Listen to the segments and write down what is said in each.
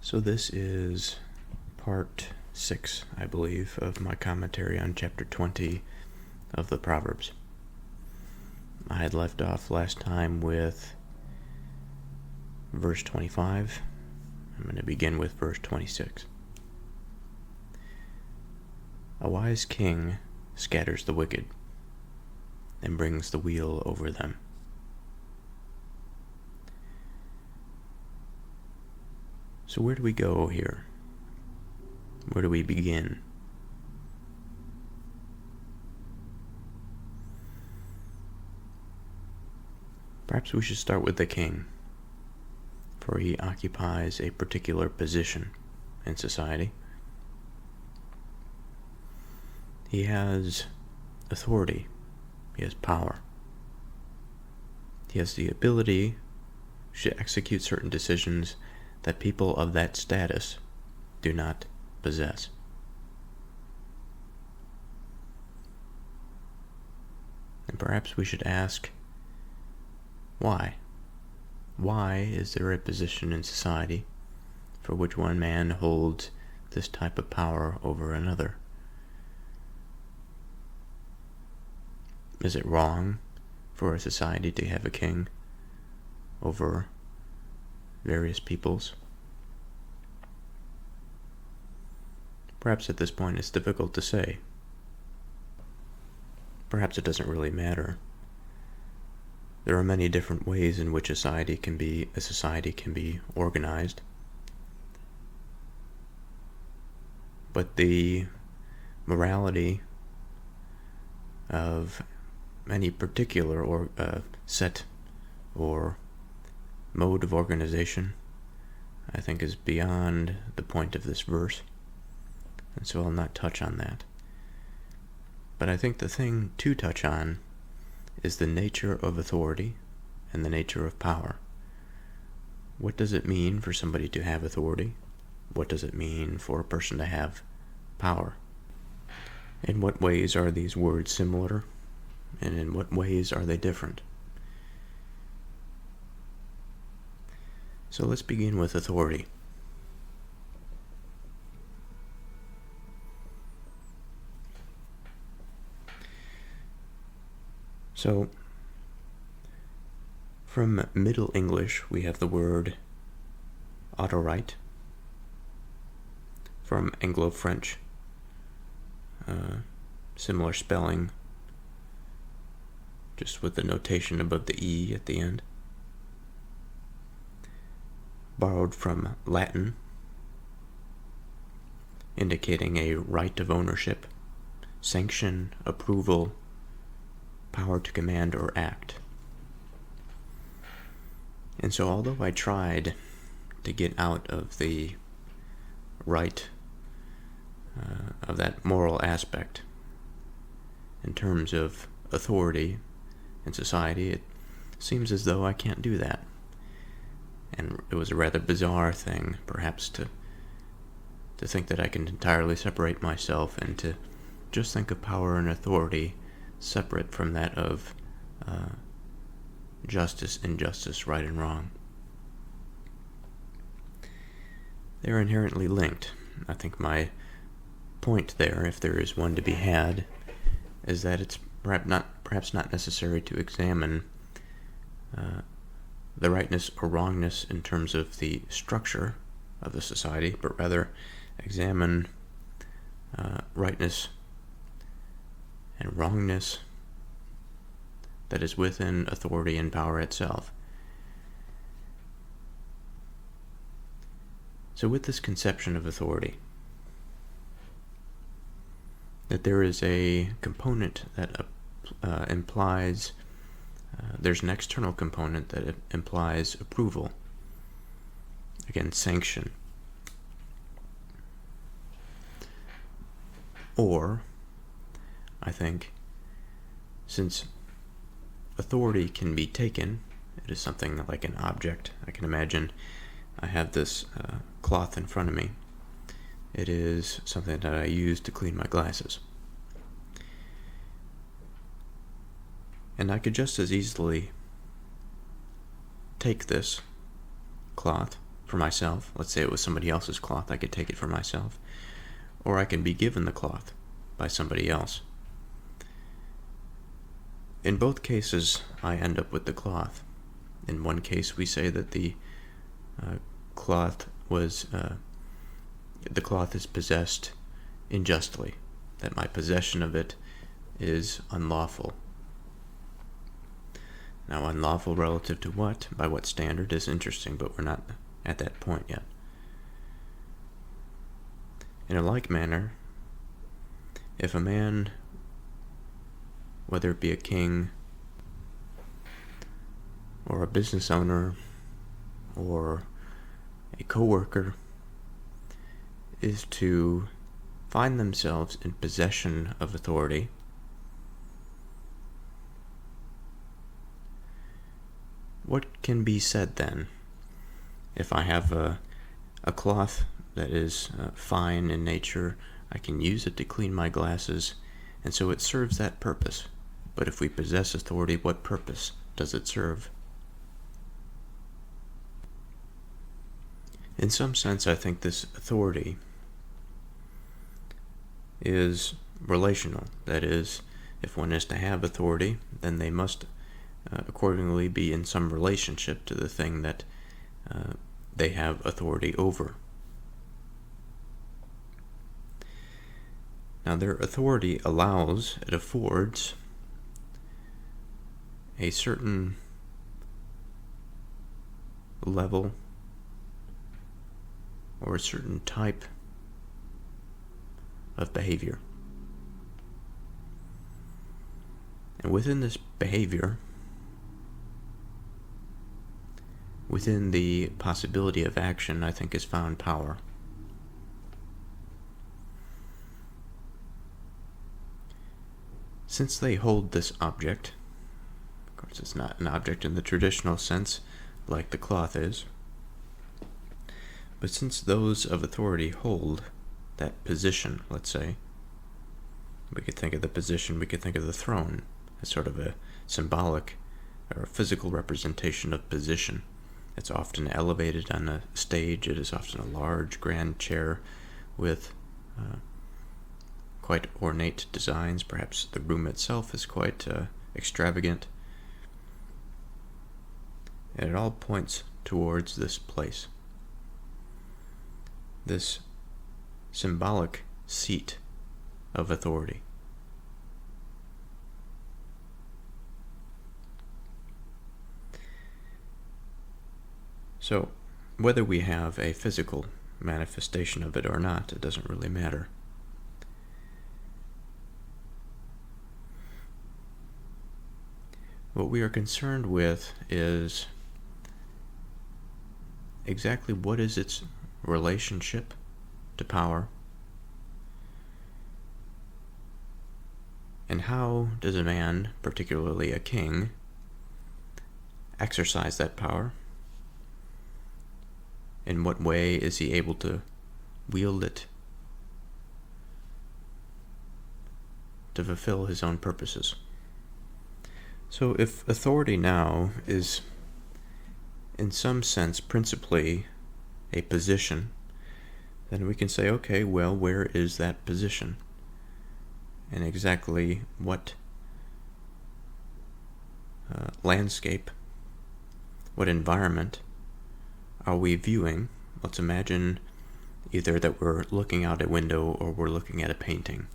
So this is part 6, I believe, of my commentary on chapter 20 of the Proverbs. I had left off last time with verse 25. I'm going to begin with verse 26. A wise king scatters the wicked and brings the wheel over them. So where do we go here? Where do we begin? Perhaps we should start with the king, for he occupies a particular position in society. He has authority. He has power. He has the ability to execute certain decisions that people of that status do not possess. And perhaps we should ask, why? Why is there a position in society for which one man holds this type of power over another? Is it wrong for a society to have a king over various peoples? Perhaps at this point it's difficult to say. Perhaps it doesn't really matter. There are many different ways in which a society can be organized. But the morality of any particular set or mode of organization, I think, is beyond the point of this verse, and so I'll not touch on that. But I think the thing to touch on is the nature of authority and the nature of power. What does it mean for somebody to have authority? What does it mean for a person to have power? In what ways are these words similar, and in what ways are they different? So let's begin with authority. So, from Middle English, we have the word autorite. From Anglo-French, similar spelling, just with the notation above the E at the end. Borrowed from Latin, indicating a right of ownership, sanction, approval, power to command or act. And so although I tried to get out of the right of that moral aspect in terms of authority in society, it seems as though I can't do that. And it was a rather bizarre thing, perhaps, to think that I can entirely separate myself and to just think of power and authority separate from that of justice, injustice, right and wrong. They're inherently linked. I think my point there, if there is one to be had, is that it's perhaps not necessary to examine the rightness or wrongness in terms of the structure of the society, but rather examine rightness and wrongness that is within authority and power itself. So with this conception of authority, that there is a component that implies, there's an external component that implies approval, again, sanction, or I think, since authority can be taken, it is something like an object. I can imagine I have this cloth in front of me. It is something that I use to clean my glasses. And I could just as easily take this cloth for myself. Let's say it was somebody else's cloth, I could take it for myself. Or I can be given the cloth by somebody else. In both cases, I end up with the cloth. In one case, we say that the cloth is possessed unjustly, that my possession of it is unlawful. Now, unlawful relative to what, by what standard, is interesting, but we're not at that point yet. In a like manner, if a man, whether it be a king, or a business owner, or a co-worker, is to find themselves in possession of authority, what can be said then? If I have a cloth that is fine in nature, I can use it to clean my glasses, and so it serves that purpose. But if we possess authority, what purpose does it serve? In some sense, I think this authority is relational. That is, if one is to have authority, then they must accordingly be in some relationship to the thing that they have authority over. Now, their authority affords a certain level or a certain type of behavior. And within this behavior, within the possibility of action, I think is found power. Since they hold this object, of course it's not an object in the traditional sense like the cloth is, but since those of authority hold that position, let's say, we could think of the position, we could think of the throne as sort of a symbolic or a physical representation of position. It's often elevated on a stage. It is often a large, grand chair with quite ornate designs. Perhaps the room itself is quite extravagant. And it all points towards this place, this symbolic seat of authority. So, whether we have a physical manifestation of it or not, it doesn't really matter. What we are concerned with is exactly what is its relationship to power, and how does a man, particularly a king, exercise that power? In what way is he able to wield it to fulfill his own purposes? So if authority now is in some sense principally a position, then we can say, okay, well, where is that position? And exactly what landscape, what environment are we viewing? Let's imagine either that we're looking out a window or we're looking at a painting.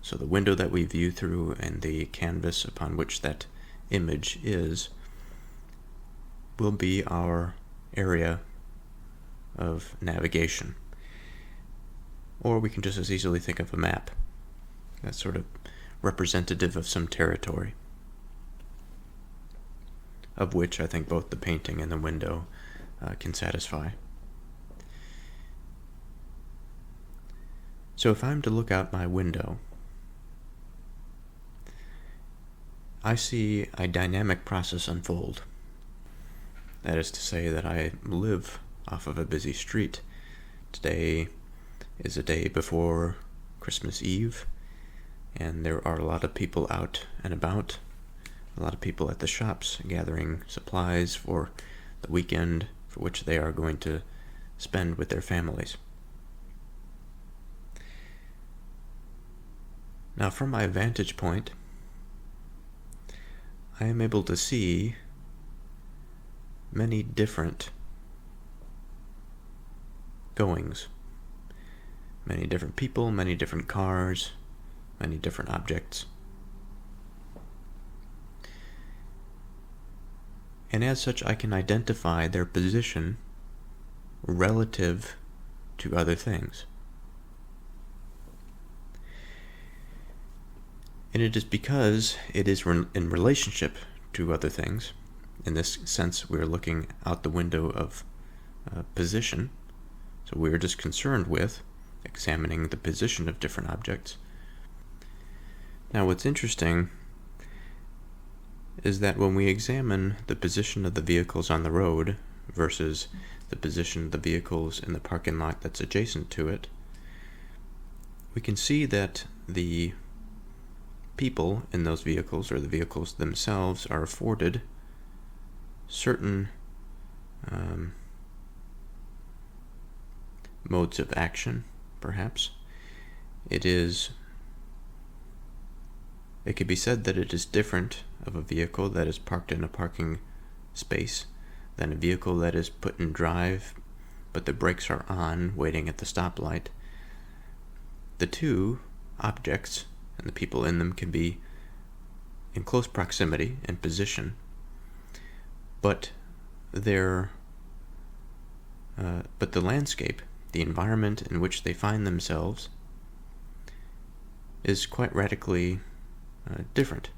So the window that we view through and the canvas upon which that image is will be our area of navigation. Or we can just as easily think of a map. That's sort of representative of some territory, of which I think both the painting and the window can satisfy. So if I'm to look out my window, I see a dynamic process unfold. That is to say that I live off of a busy street. Today is a day before Christmas Eve, and there are a lot of people out and about, a lot of people at the shops gathering supplies for the weekend, for which they are going to spend with their families. Now, from my vantage point, I am able to see many different goings, many different people, many different cars, many different objects. And as such, I can identify their position relative to other things. And it is because it is in relationship to other things. In this sense, we're looking out the window of position. So we're just concerned with examining the position of different objects. Now, what's interesting is that when we examine the position of the vehicles on the road versus the position of the vehicles in the parking lot that's adjacent to it, we can see that the people in those vehicles, or the vehicles themselves, are afforded certain modes of action, perhaps. It could be said that it is different of a vehicle that is parked in a parking space than a vehicle that is put in drive, but the brakes are on, waiting at the stoplight. The two objects and the people in them can be in close proximity and position, but the landscape, the environment in which they find themselves, is quite radically different.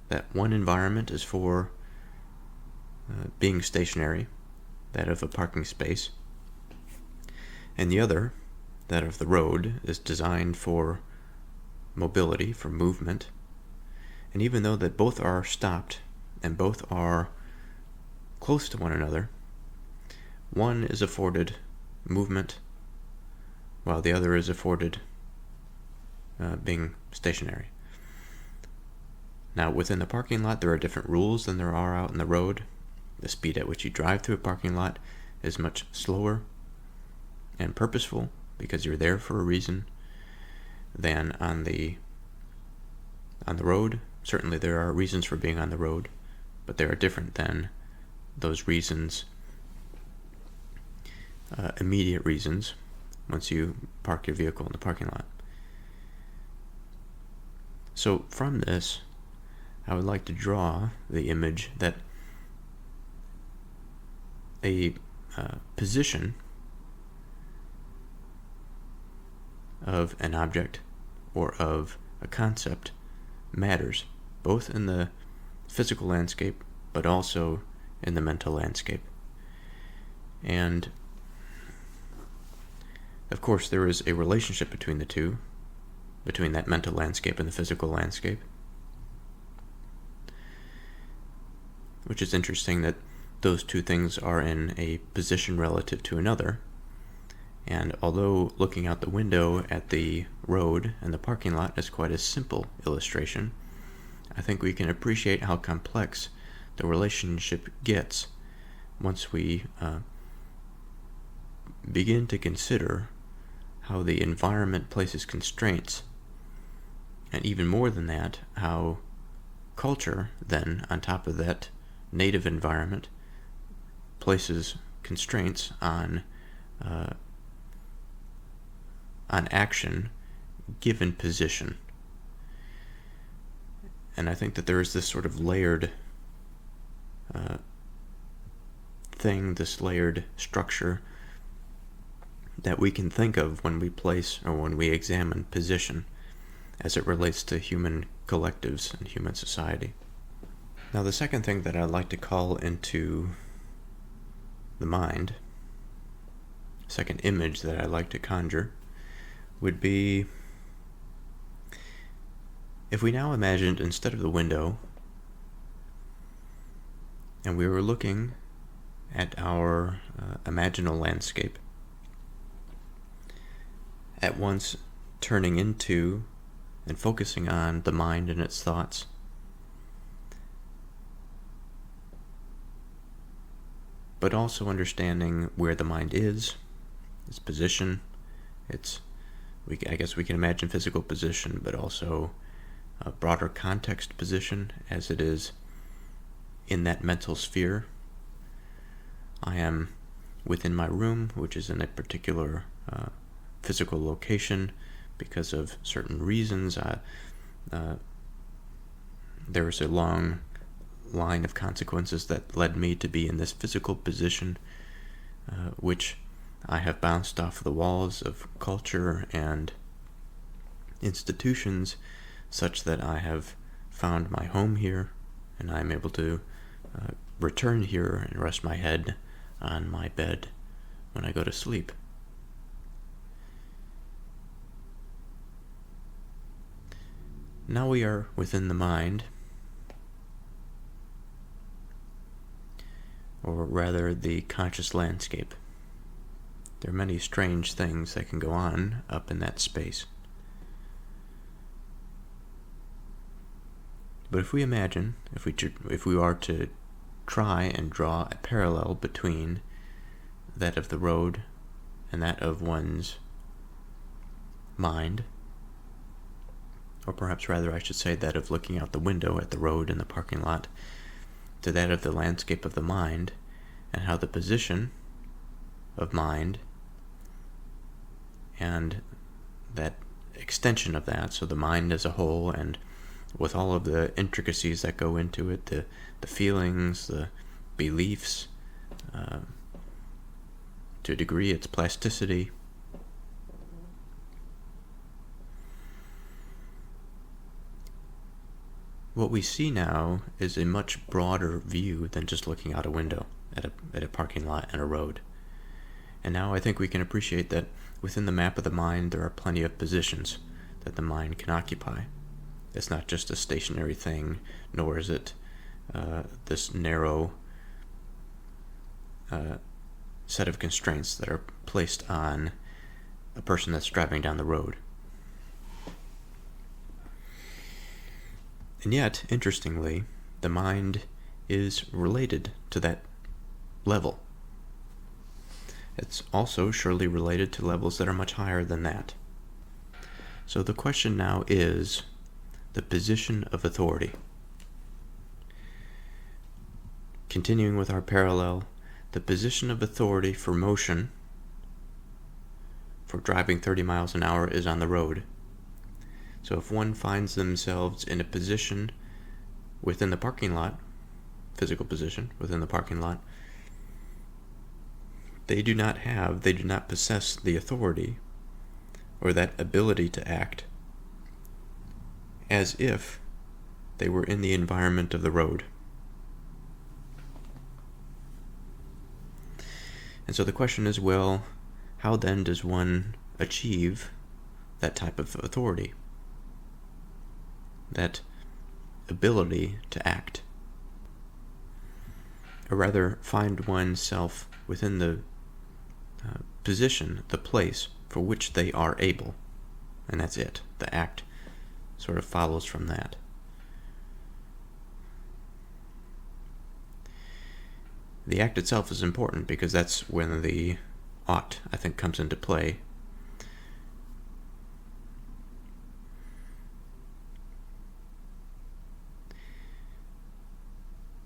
That one environment is for being stationary, that of a parking space, and the other, that of the road, is designed for mobility, for movement. And even though that both are stopped and both are close to one another, one is afforded movement while the other is afforded being stationary. Now, within the parking lot, there are different rules than there are out in the road. The speed at which you drive through a parking lot is much slower and purposeful, because you're there for a reason, than on the road. Certainly there are reasons for being on the road, but they are different than those reasons, immediate reasons, once you park your vehicle in the parking lot. So from this, I would like to draw the image that a position of an object or of a concept matters, both in the physical landscape but also in the mental landscape. And of course there is a relationship between the two, between that mental landscape and the physical landscape, which is interesting that those two things are in a position relative to another. And although looking out the window at the road and the parking lot is quite a simple illustration, I think we can appreciate how complex the relationship gets once we begin to consider how the environment places constraints, and even more than that, how culture then, on top of that native environment, places constraints on action given position. And I think that there is this sort of layered thing, this layered structure that we can think of when we place or when we examine position as it relates to human collectives and human society. Now, the second thing that I'd like to call into the mind, second image that I'd like to conjure, would be if we now imagined, instead of the window, and we were looking at our imaginal landscape, at once turning into and focusing on the mind and its thoughts, but also understanding where the mind is It's position. I guess we can imagine physical position, but also a broader context position as it is in that mental sphere. I am within my room, which is in a particular physical location because of certain reasons. There was a long line of consequences that led me to be in this physical position, which I have bounced off the walls of culture and institutions such that I have found my home here, and I'm able to return here and rest my head on my bed when I go to sleep. Now we are within the mind, or rather the conscious landscape. There are many strange things that can go on up in that space. But if we imagine, if we are to try and draw a parallel between that of the road and that of one's mind, or perhaps rather I should say that of looking out the window at the road in the parking lot, to that of the landscape of the mind, and how the position of mind and that extension of that, so the mind as a whole, and with all of the intricacies that go into it, the feelings, the beliefs, to a degree its plasticity. What we see now is a much broader view than just looking out a window at a parking lot and a road. And now I think we can appreciate that within the map of the mind there are plenty of positions that the mind can occupy. It's not just a stationary thing, nor is it this narrow set of constraints that are placed on a person that's driving down the road. And yet, interestingly, the mind is related to that level. It's also surely related to levels that are much higher than that. So the question now is the position of authority. Continuing with our parallel, the position of authority for motion, for driving 30 miles an hour, is on the road. So if one finds themselves in a position within the parking lot, physical position within the parking lot, they do not possess the authority or that ability to act as if they were in the environment of the road. And so the question is, well, how then does one achieve that type of authority? That ability to act? Or rather, find oneself within the position, the place for which they are able. And that's it. The act sort of follows from that. The act itself is important because that's when the ought, I think, comes into play.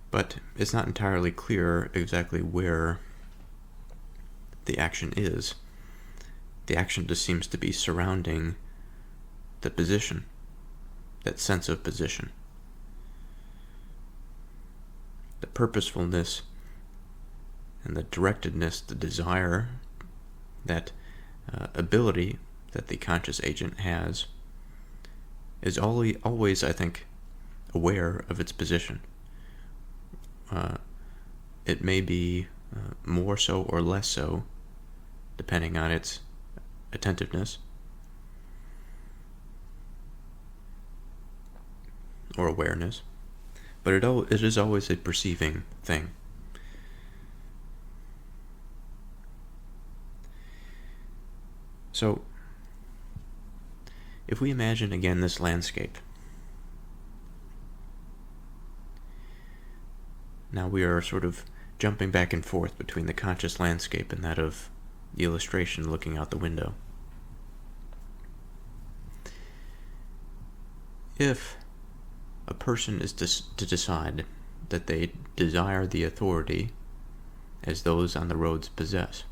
But it's not entirely clear exactly where the action is. The action just seems to be surrounding the position, that sense of position. The purposefulness and the directedness, the desire, that ability that the conscious agent has is always, I think, aware of its position. It may be more so or less so, depending on its attentiveness or awareness, but it is always a perceiving thing. So, if we imagine again this landscape, now we are sort of jumping back and forth between the conscious landscape and that of the illustration looking out the window. If a person is to decide that they desire the authority as those on the roads possess,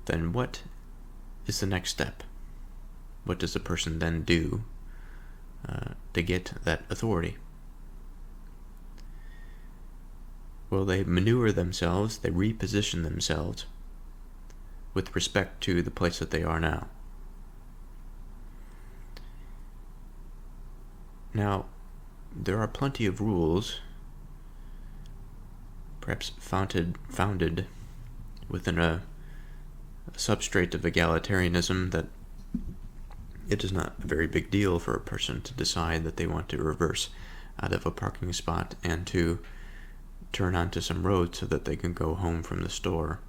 then what is the next step? What does a person then do to get that authority? Well, they maneuver themselves, they reposition themselves with respect to the place that they are now. Now, there are plenty of rules, perhaps founded within a substrate of egalitarianism, that it is not a very big deal for a person to decide that they want to reverse out of a parking spot and to turn onto some road so that they can go home from the store.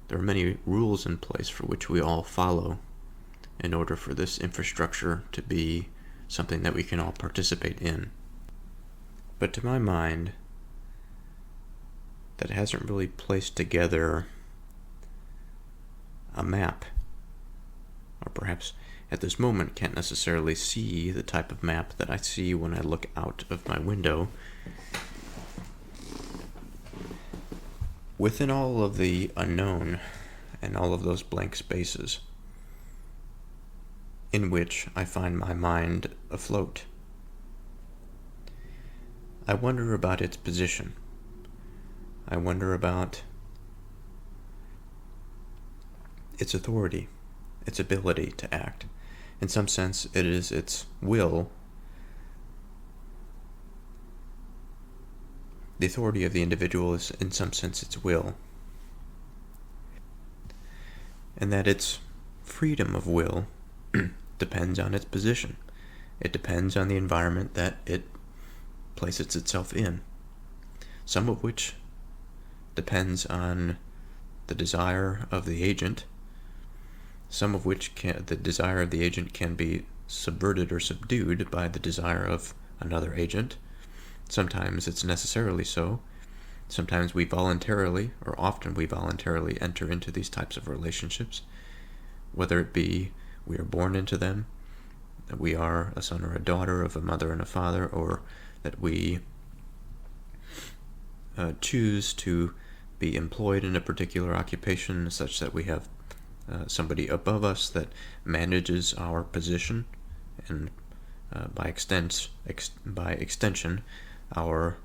There are many rules in place for which we all follow in order for this infrastructure to be something that we can all participate in. But to my mind, that hasn't really placed together a map, or perhaps at this moment can't necessarily see the type of map that I see when I look out of my window. Within all of the unknown and all of those blank spaces in which I find my mind afloat, I wonder about its position. I wonder about its authority, its ability to act. In some sense, it is its will. The authority of the individual is, in some sense, its will. And that its freedom of will depends on its position. It depends on the environment that it places itself in, some of which depends on the desire of the agent, some of which the desire of the agent can be subverted or subdued by the desire of another agent. Sometimes it's necessarily so. Sometimes we voluntarily, or often we voluntarily, enter into these types of relationships, whether it be we are born into them, that we are a son or a daughter of a mother and a father, or that we choose to be employed in a particular occupation such that we have somebody above us that manages our position, and by extension our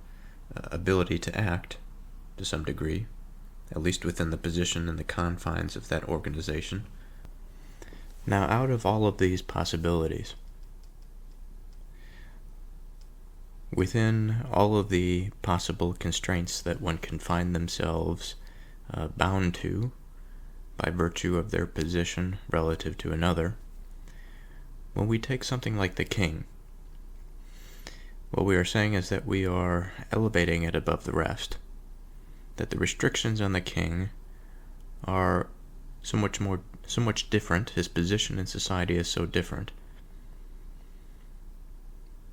ability to act to some degree, at least within the position and the confines of that organization. Now, out of all of these possibilities, within all of the possible constraints that one can find themselves bound to by virtue of their position relative to another, when we take something like the king, what we are saying is that we are elevating it above the rest, that the restrictions on the king are so much different, his position in society is so different,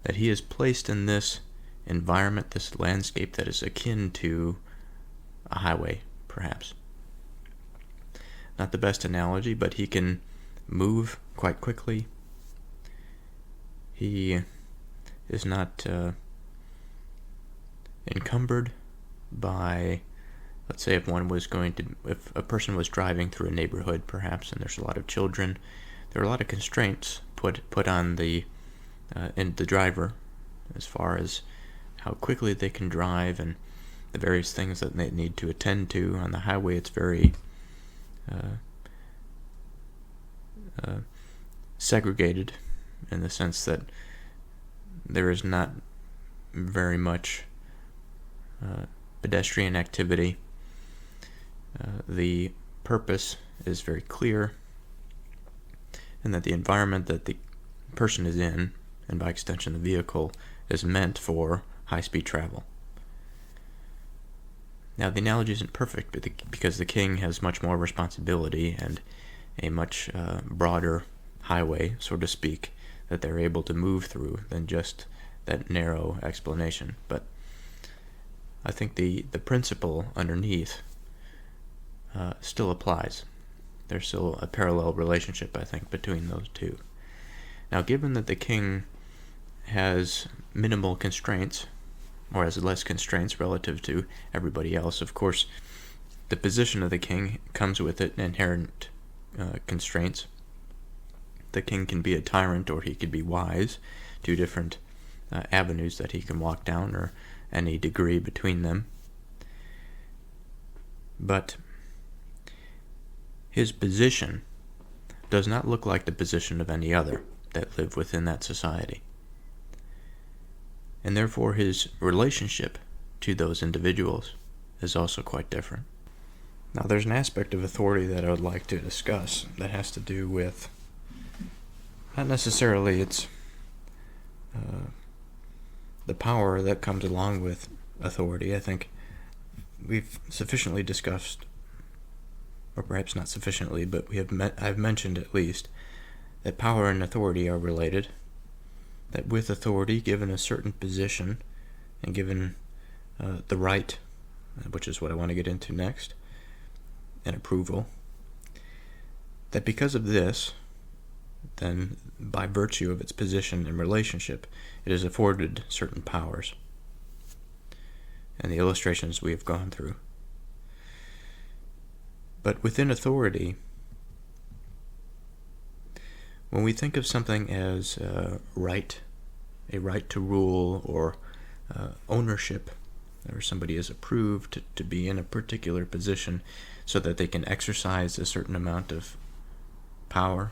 that he is placed in this environment, this landscape that is akin to a highway, perhaps. Not the best analogy, but he can move quite quickly. He is not encumbered by, let's say, if a person was driving through a neighborhood, perhaps, and there's a lot of children, there are a lot of constraints put on the driver as far as how quickly they can drive and the various things that they need to attend to. On the highway, it's very segregated in the sense that there is not very much pedestrian activity. The purpose is very clear, and that the environment that the person is in, and by extension the vehicle, is meant for high-speed travel. Now, the analogy isn't perfect because the king has much more responsibility and a much broader highway, so to speak, that they're able to move through than just that narrow explanation. But I think the principle underneath still applies. There's still a parallel relationship, I think, between those two. Now, given that the king has minimal constraints, or has less constraints relative to everybody else, of course, the position of the king comes with it inherent constraints. The king can be a tyrant or he could be wise, two different avenues that he can walk down, or any degree between them. But his position does not look like the position of any other that live within that society. And therefore his relationship to those individuals is also quite different. Now there's an aspect of authority that I would like to discuss that has to do with, not necessarily its the power that comes along with authority. I think we've sufficiently discussed, or perhaps not sufficiently, but I've mentioned at least, that power and authority are related. That with authority, given a certain position, and given the right, which is what I want to get into next, and approval, that because of this, then by virtue of its position and relationship, it is afforded certain powers. And the illustrations we have gone through. But within authority, when we think of something as a right to rule, or ownership, or somebody is approved to be in a particular position so that they can exercise a certain amount of power,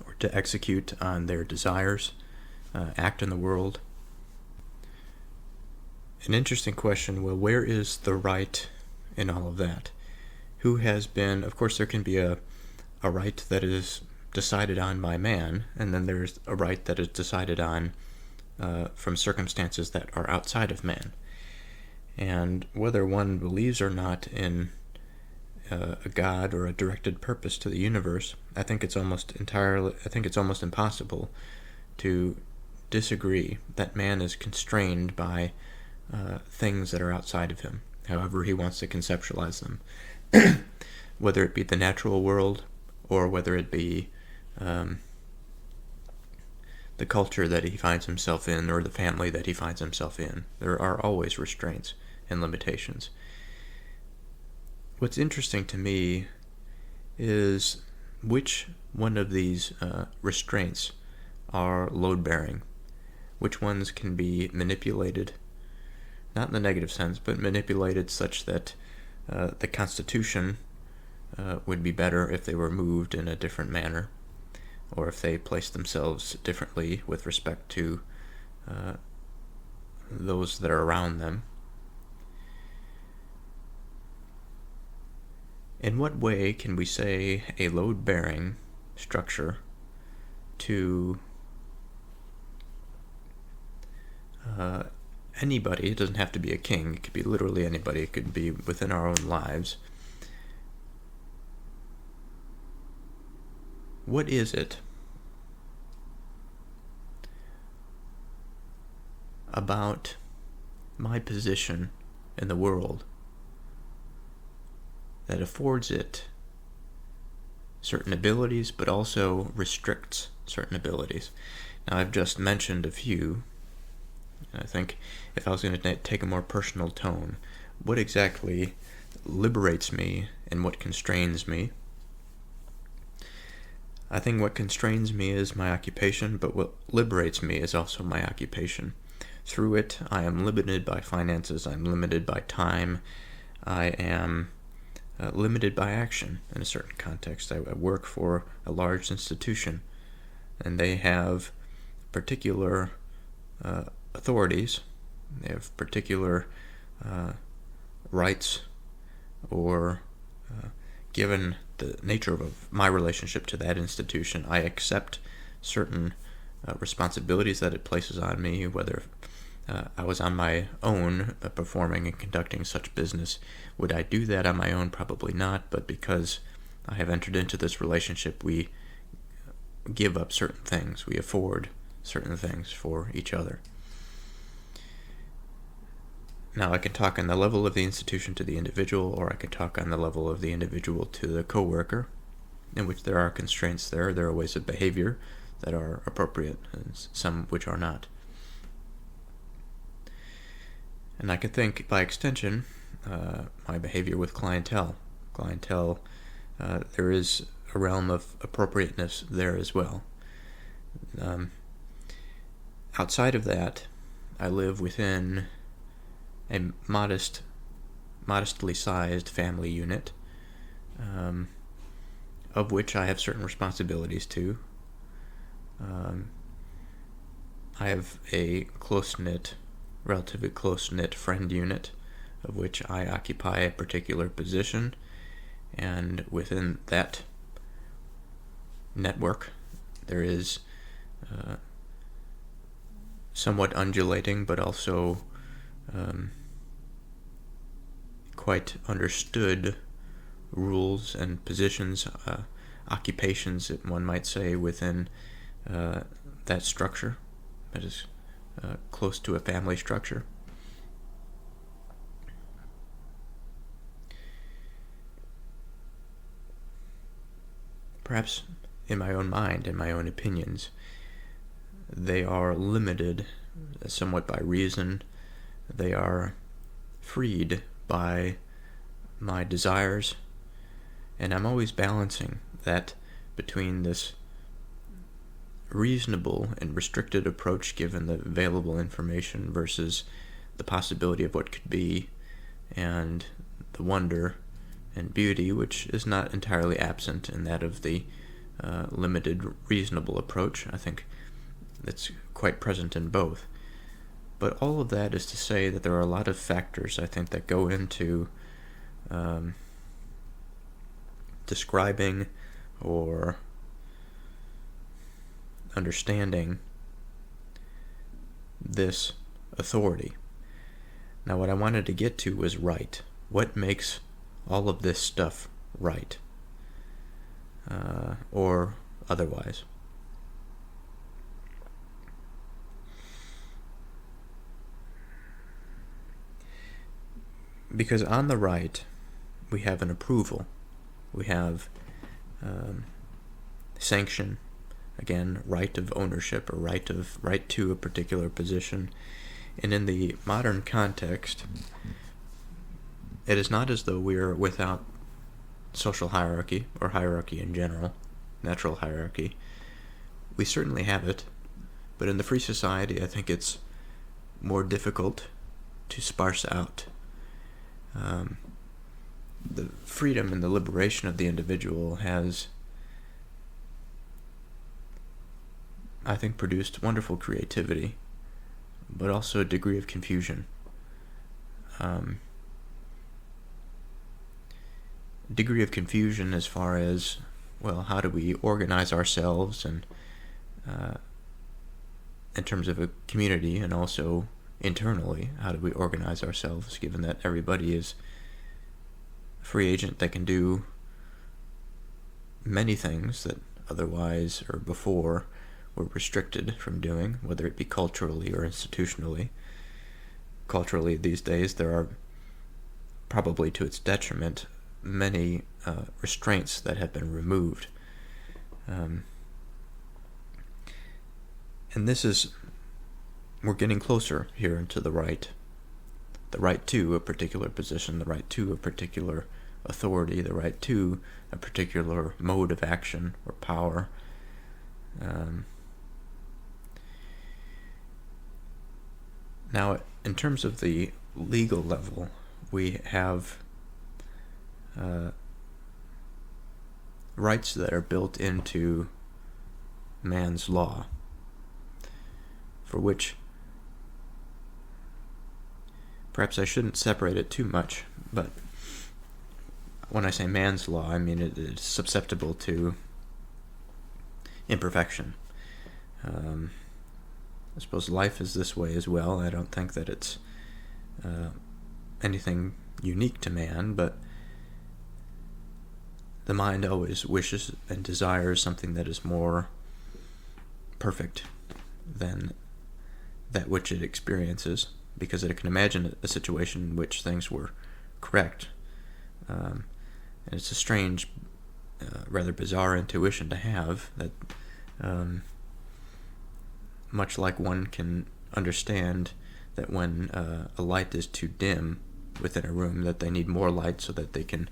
or to execute on their desires, act in the world. An interesting question, well, where is the right in all of that? Who has been, of course there can be a right that is decided on by man, and then there's a right that is decided on from circumstances that are outside of man. And whether one believes or not in a God or a directed purpose to the universe, I think it's almost impossible to disagree that man is constrained by things that are outside of him, however he wants to conceptualize them. Whether it be the natural world, or whether it be the culture that he finds himself in, or the family that he finds himself in. There are always restraints and limitations. What's interesting to me is which one of these restraints are load-bearing, which ones can be manipulated, not in the negative sense, but manipulated such that the Constitution would be better if they were moved in a different manner, or if they placed themselves differently with respect to those that are around them. In what way can we say a load-bearing structure to anybody? It doesn't have to be a king, it could be literally anybody, it could be within our own lives. What is it about my position in the world that affords it certain abilities, but also restricts certain abilities? Now, I've just mentioned a few. I think if I was going to take a more personal tone, what exactly liberates me and what constrains me? I think what constrains me is my occupation, but what liberates me is also my occupation. Through it, I am limited by finances, I'm limited by time, I am limited by action in a certain context. I work for a large institution, and they have particular authorities, they have particular rights, or given the nature of my relationship to that institution, I accept certain responsibilities that it places on me, whether I was on my own performing and conducting such business. Would I do that on my own? Probably not, but because I have entered into this relationship, we give up certain things, we afford certain things for each other. Now, I can talk on the level of the institution to the individual, or I can talk on the level of the individual to the coworker, in which there are constraints there. There are ways of behavior that are appropriate, and some which are not. And I could think, by extension, my behavior with clientele. There is a realm of appropriateness there as well. Outside of that, I live within a modestly sized family unit, of which I have certain responsibilities to. I have a relatively close-knit friend unit, of which I occupy a particular position, and within that network there is somewhat undulating but also quite understood rules and positions, occupations, one might say, within that structure that is close to a family structure. Perhaps in my own mind, in my own opinions, they are limited somewhat by reason. They are freed by my desires, and I'm always balancing that between this reasonable and restricted approach given the available information versus the possibility of what could be, and the wonder and beauty which is not entirely absent in that of the limited reasonable approach. I think it's quite present in both. But all of that is to say that there are a lot of factors, I think, that go into describing or understanding this authority. Now, what I wanted to get to was right. What makes all of this stuff right? Or otherwise. Because on the right, we have an approval. We have sanction. Again, right of ownership, or right to a particular position. And in the modern context, it is not as though we are without social hierarchy, or hierarchy in general, natural hierarchy. We certainly have it, but in the free society, I think it's more difficult to sparse out. The freedom and the liberation of the individual has, I think, produced wonderful creativity, but also a degree of confusion. Degree of confusion as far as, well, how do we organize ourselves, and in terms of a community, and also internally, how do we organize ourselves, given that everybody is a free agent that can do many things that otherwise or before were restricted from doing, whether it be culturally or institutionally. Culturally, these days, there are, probably to its detriment, many restraints that have been removed. And this is, we're getting closer here into the right to a particular position, the right to a particular authority, the right to a particular mode of action or power. Now, in terms of the legal level, we have rights that are built into man's law, for which perhaps I shouldn't separate it too much, but when I say man's law, I mean it is susceptible to imperfection. I suppose life is this way as well. I don't think that it's anything unique to man, but the mind always wishes and desires something that is more perfect than that which it experiences. because I can imagine a situation in which things were correct. And it's a strange, rather bizarre intuition to have that, much like one can understand that when a light is too dim within a room, that they need more light so that they can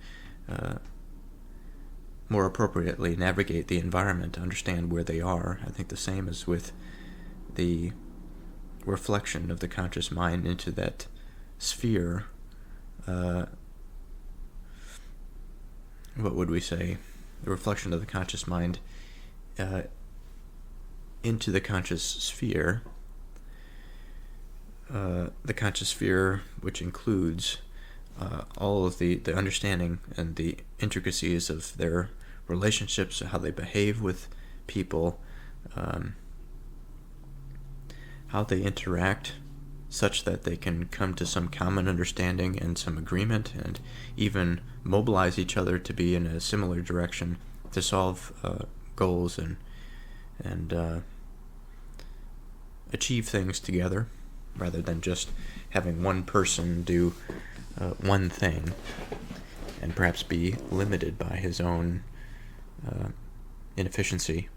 more appropriately navigate the environment, understand where they are. I think the same is with the reflection of the conscious mind into that sphere. What would we say? The reflection of the conscious mind into the conscious sphere. The conscious sphere, which includes all of the understanding and the intricacies of their relationships, how they behave with people, how they interact, such that they can come to some common understanding and some agreement, and even mobilize each other to be in a similar direction to solve goals and achieve things together, rather than just having one person do one thing and perhaps be limited by his own inefficiency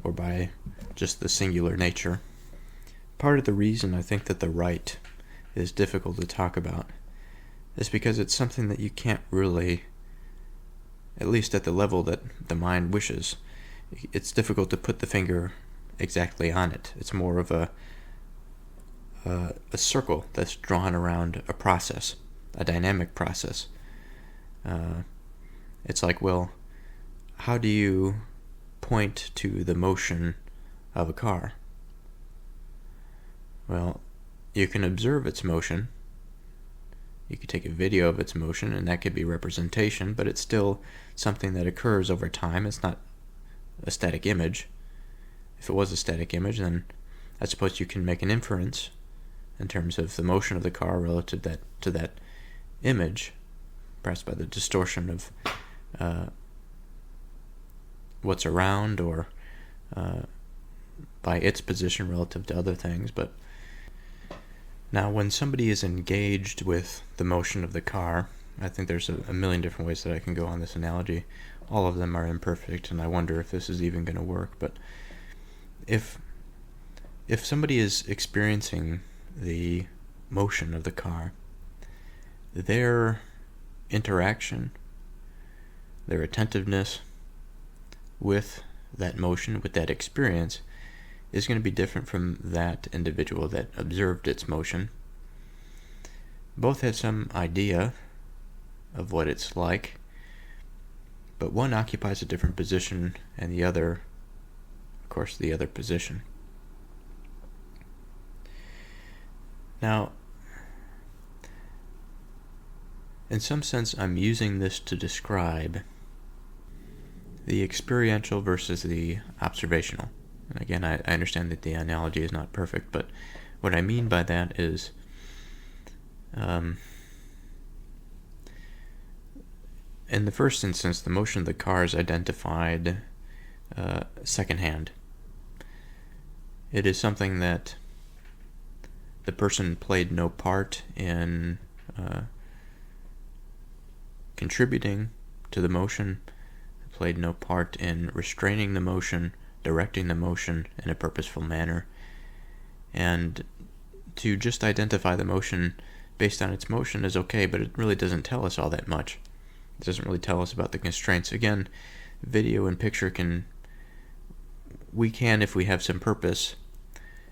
or by just the singular nature. Part of the reason I think that the right is difficult to talk about is because it's something that you can't really, at least at the level that the mind wishes, it's difficult to put the finger exactly on it. It's more of a circle that's drawn around a process, a dynamic process. It's like, well, how do you point to the motion of a car? Well, you can observe its motion. You could take a video of its motion, and that could be representation, but it's still something that occurs over time. It's not a static image. If it was a static image, then I suppose you can make an inference in terms of the motion of the car relative to that image, perhaps by the distortion of what's around, or by its position relative to other things. But now, when somebody is engaged with the motion of the car, I think there's a million different ways that I can go on this analogy. All of them are imperfect, and I wonder if this is even going to work. But if somebody is experiencing the motion of the car, their interaction, their attentiveness with that motion, with that experience, is going to be different from that individual that observed its motion. Both have some idea of what it's like, but one occupies a different position, and the other, of course, the other position. Now, in some sense, I'm using this to describe the experiential versus the observational. And again, I understand that the analogy is not perfect, but what I mean by that is in the first instance, the motion of the car is identified secondhand. It is something that the person played no part in contributing to the motion, played no part in restraining the motion, directing the motion in a purposeful manner. And to just identify the motion based on its motion is okay, but it really doesn't tell us all that much. It doesn't really tell us about the constraints. Again, video and picture we can, if we have some purpose,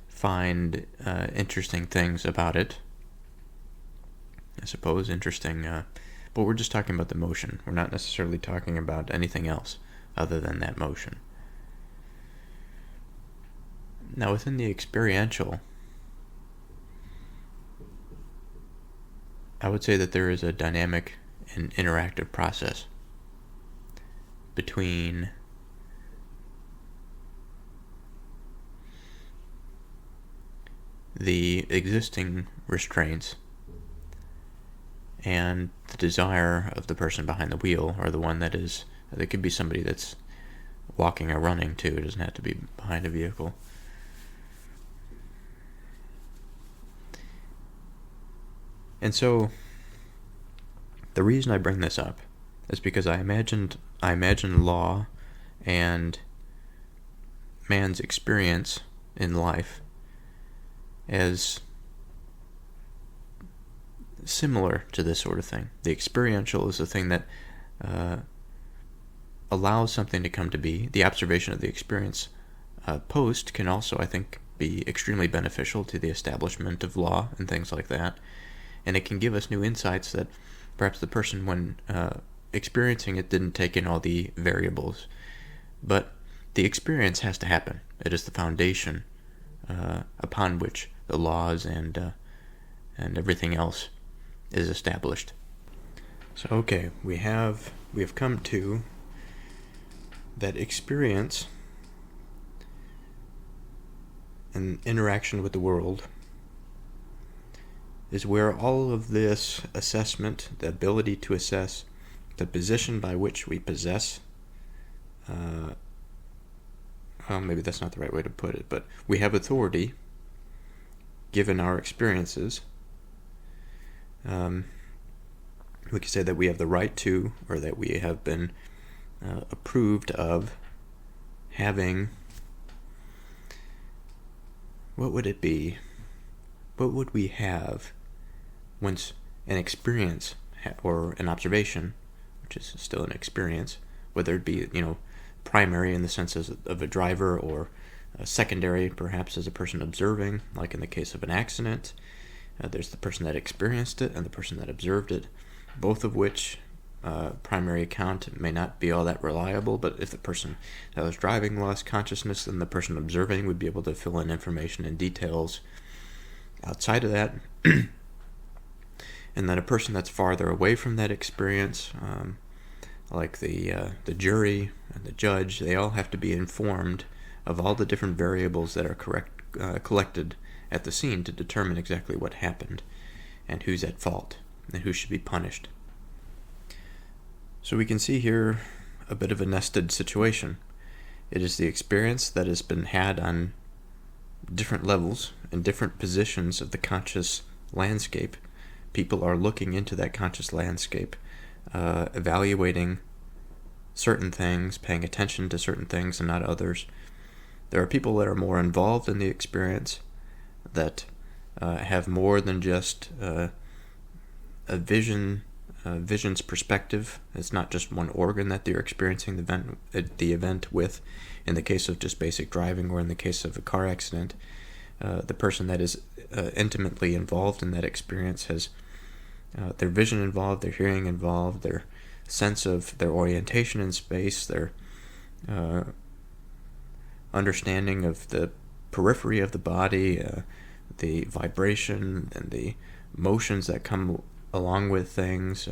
find interesting things about it. I suppose interesting, but we're just talking about the motion. We're not necessarily talking about anything else other than that motion. Now, within the experiential, I would say that there is a dynamic and interactive process between the existing restraints and the desire of the person behind the wheel, or the one that could be somebody that's walking or running too. It doesn't have to be behind a vehicle. And so the reason I bring this up is because I imagine law and man's experience in life as similar to this sort of thing. The experiential is the thing that allows something to come to be. The observation of the experience post can also, I think, be extremely beneficial to the establishment of law and things like that. And it can give us new insights that perhaps the person, when experiencing it, didn't take in all the variables. But the experience has to happen. It is the foundation upon which the laws and everything else is established. So okay, we have come to that experience and interaction with the world is where all of this assessment, the ability to assess the position by which we possess, well, maybe that's not the right way to put it, but we have authority given our experiences. We could say that we have the right to, or that we have been approved of having, what would it be? What would we have once an experience or an observation, which is still an experience, whether it be, primary in the sense of a driver, or secondary perhaps as a person observing, like in the case of an accident. There's the person that experienced it and the person that observed it, both of which primary account may not be all that reliable, but if the person that was driving lost consciousness, then the person observing would be able to fill in information and details outside of that. And then a person that's farther away from that experience, like the jury and the judge, they all have to be informed of all the different variables that are collected at the scene to determine exactly what happened and who's at fault and who should be punished. So we can see here a bit of a nested situation. It is the experience that has been had on different levels and different positions of the conscious landscape. People are looking into that conscious landscape, evaluating certain things, paying attention to certain things and not others. There are people that are more involved in the experience, that have more than just a vision's perspective. It's not just one organ that they're experiencing the event with. In the case of just basic driving, or in the case of a car accident, the person that is intimately involved in that experience has their vision involved, their hearing involved, their sense of their orientation in space, their understanding of the periphery of the body, the vibration and the motions that come along with things,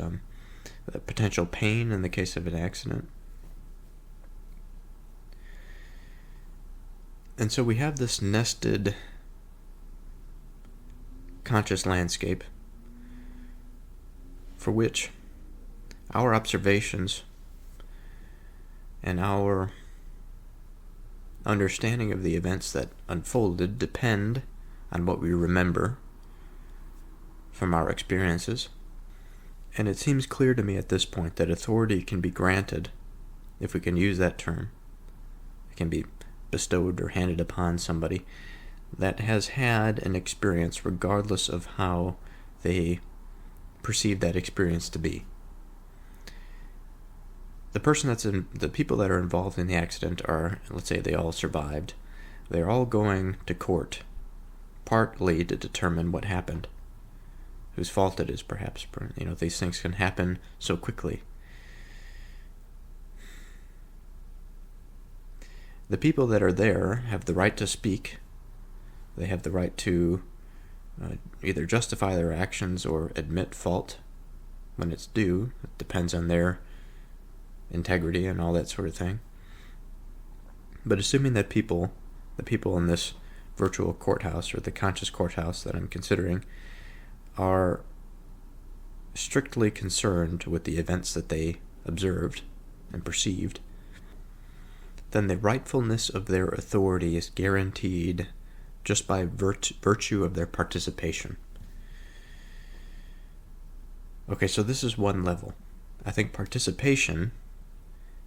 the potential pain in the case of an accident. And so we have this nested conscious landscape for which our observations and our understanding of the events that unfolded depend on what we remember from our experiences. And it seems clear to me at this point that authority can be granted, if we can use that term. It can be bestowed or handed upon somebody that has had an experience, regardless of how they perceive that experience to be. The people that are involved in the accident are, let's say they all survived. They're all going to court, partly to determine what happened, whose fault it is, perhaps. These things can happen so quickly. The people that are there have the right to speak. They have the right to either justify their actions or admit fault when it's due. It depends on their integrity and all that sort of thing. But assuming that the people in this virtual courthouse, or the conscious courthouse that I'm considering, are strictly concerned with the events that they observed and perceived, then the rightfulness of their authority is guaranteed just by virtue of their participation. Okay, so this is one level. I think participation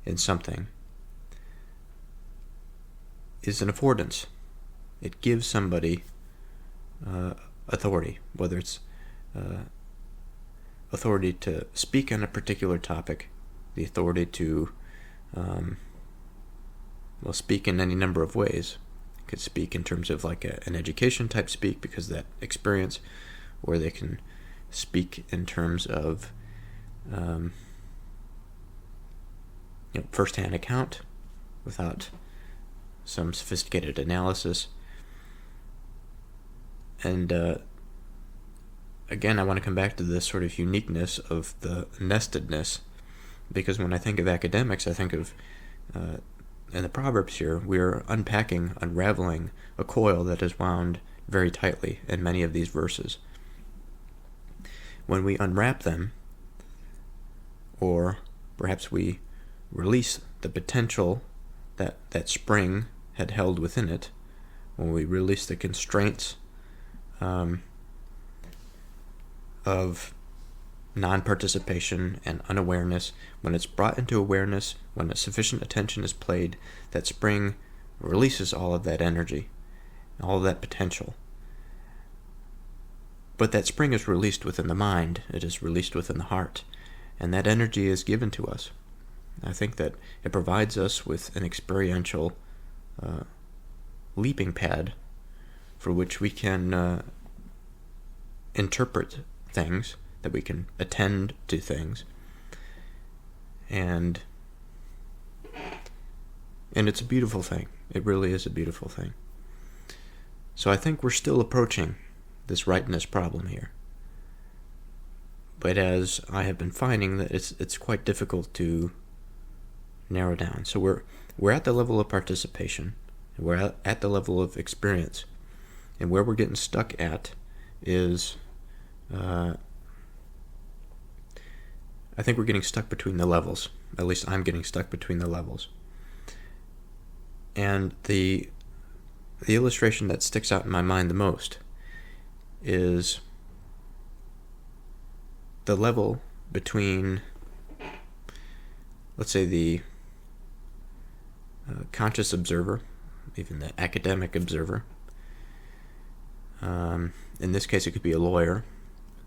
in something is an affordance. It gives somebody authority, whether it's authority to speak on a particular topic, the authority to speak in any number of ways. You could speak in terms of like an education type speak because of that experience, or they can speak in terms of first-hand account without some sophisticated analysis. And again, I want to come back to this sort of uniqueness of the nestedness, because when I think of academics, I think of, in the Proverbs here, we're unraveling a coil that is wound very tightly in many of these verses. When we unwrap them, or perhaps we release the potential that spring had held within it, when we release the constraints of non-participation and unawareness, when it's brought into awareness, when a sufficient attention is paid, that spring releases all of that energy, all of that potential. But that spring is released within the mind, it is released within the heart, and that energy is given to us. I think that it provides us with an experiential leaping pad for which we can interpret things, that we can attend to things, and it's a beautiful thing. It really is a beautiful thing. So I think we're still approaching this rightness problem here, but as I have been finding, that it's quite difficult to narrow down. So we're at the level of participation, and we're at the level of experience, and where we're getting stuck at is I think we're getting stuck between the levels. At least I'm getting stuck between the levels. And the illustration that sticks out in my mind the most is the level between, let's say, the conscious observer, even the academic observer. In this case, it could be a lawyer,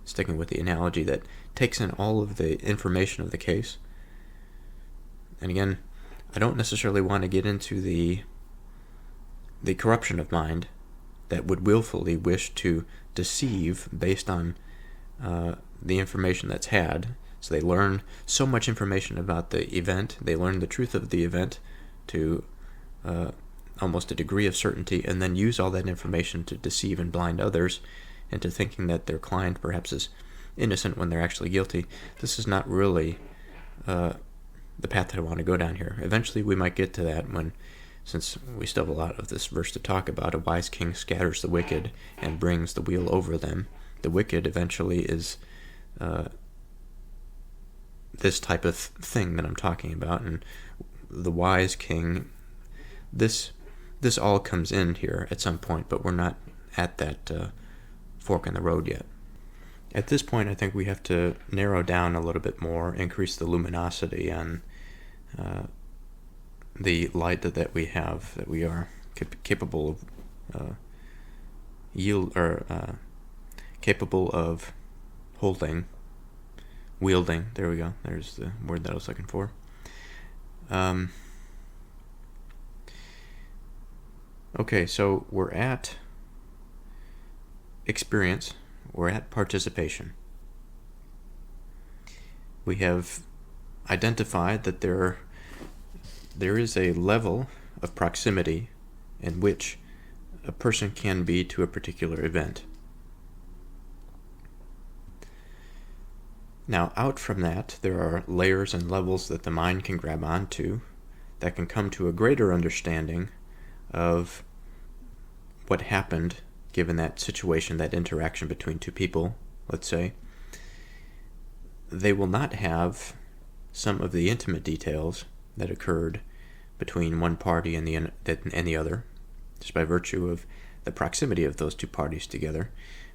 sticking with the analogy, that takes in all of the information of the case. And again, I don't necessarily want to get into the corruption of mind that would willfully wish to deceive based on the information that's had. So they learn so much information about the event, they learn the truth of the event to almost a degree of certainty, and then use all that information to deceive and blind others into thinking that their client perhaps is innocent when they're actually guilty. This is not really the path that I want to go down here. Eventually we might get to that when, since we still have a lot of this verse to talk about, a wise king scatters the wicked and brings the wheel over them. The wicked eventually is this type of thing that I'm talking about, and the wise king, this all comes in here at some point, but we're not at that fork in the road yet. At this point, I think we have to narrow down a little bit more, increase the luminosity on the light that we have, that we are capable of capable of wielding. There we go. There's the word that I was looking for. Okay, so we're at experience, we're at participation. We have identified that there is a level of proximity in which a person can be to a particular event. Now, out from that, there are layers and levels that the mind can grab onto that can come to a greater understanding of what happened given that situation, that interaction between two people, let's say. They will not have some of the intimate details that occurred between one party and the other, just by virtue of the proximity of those two parties together.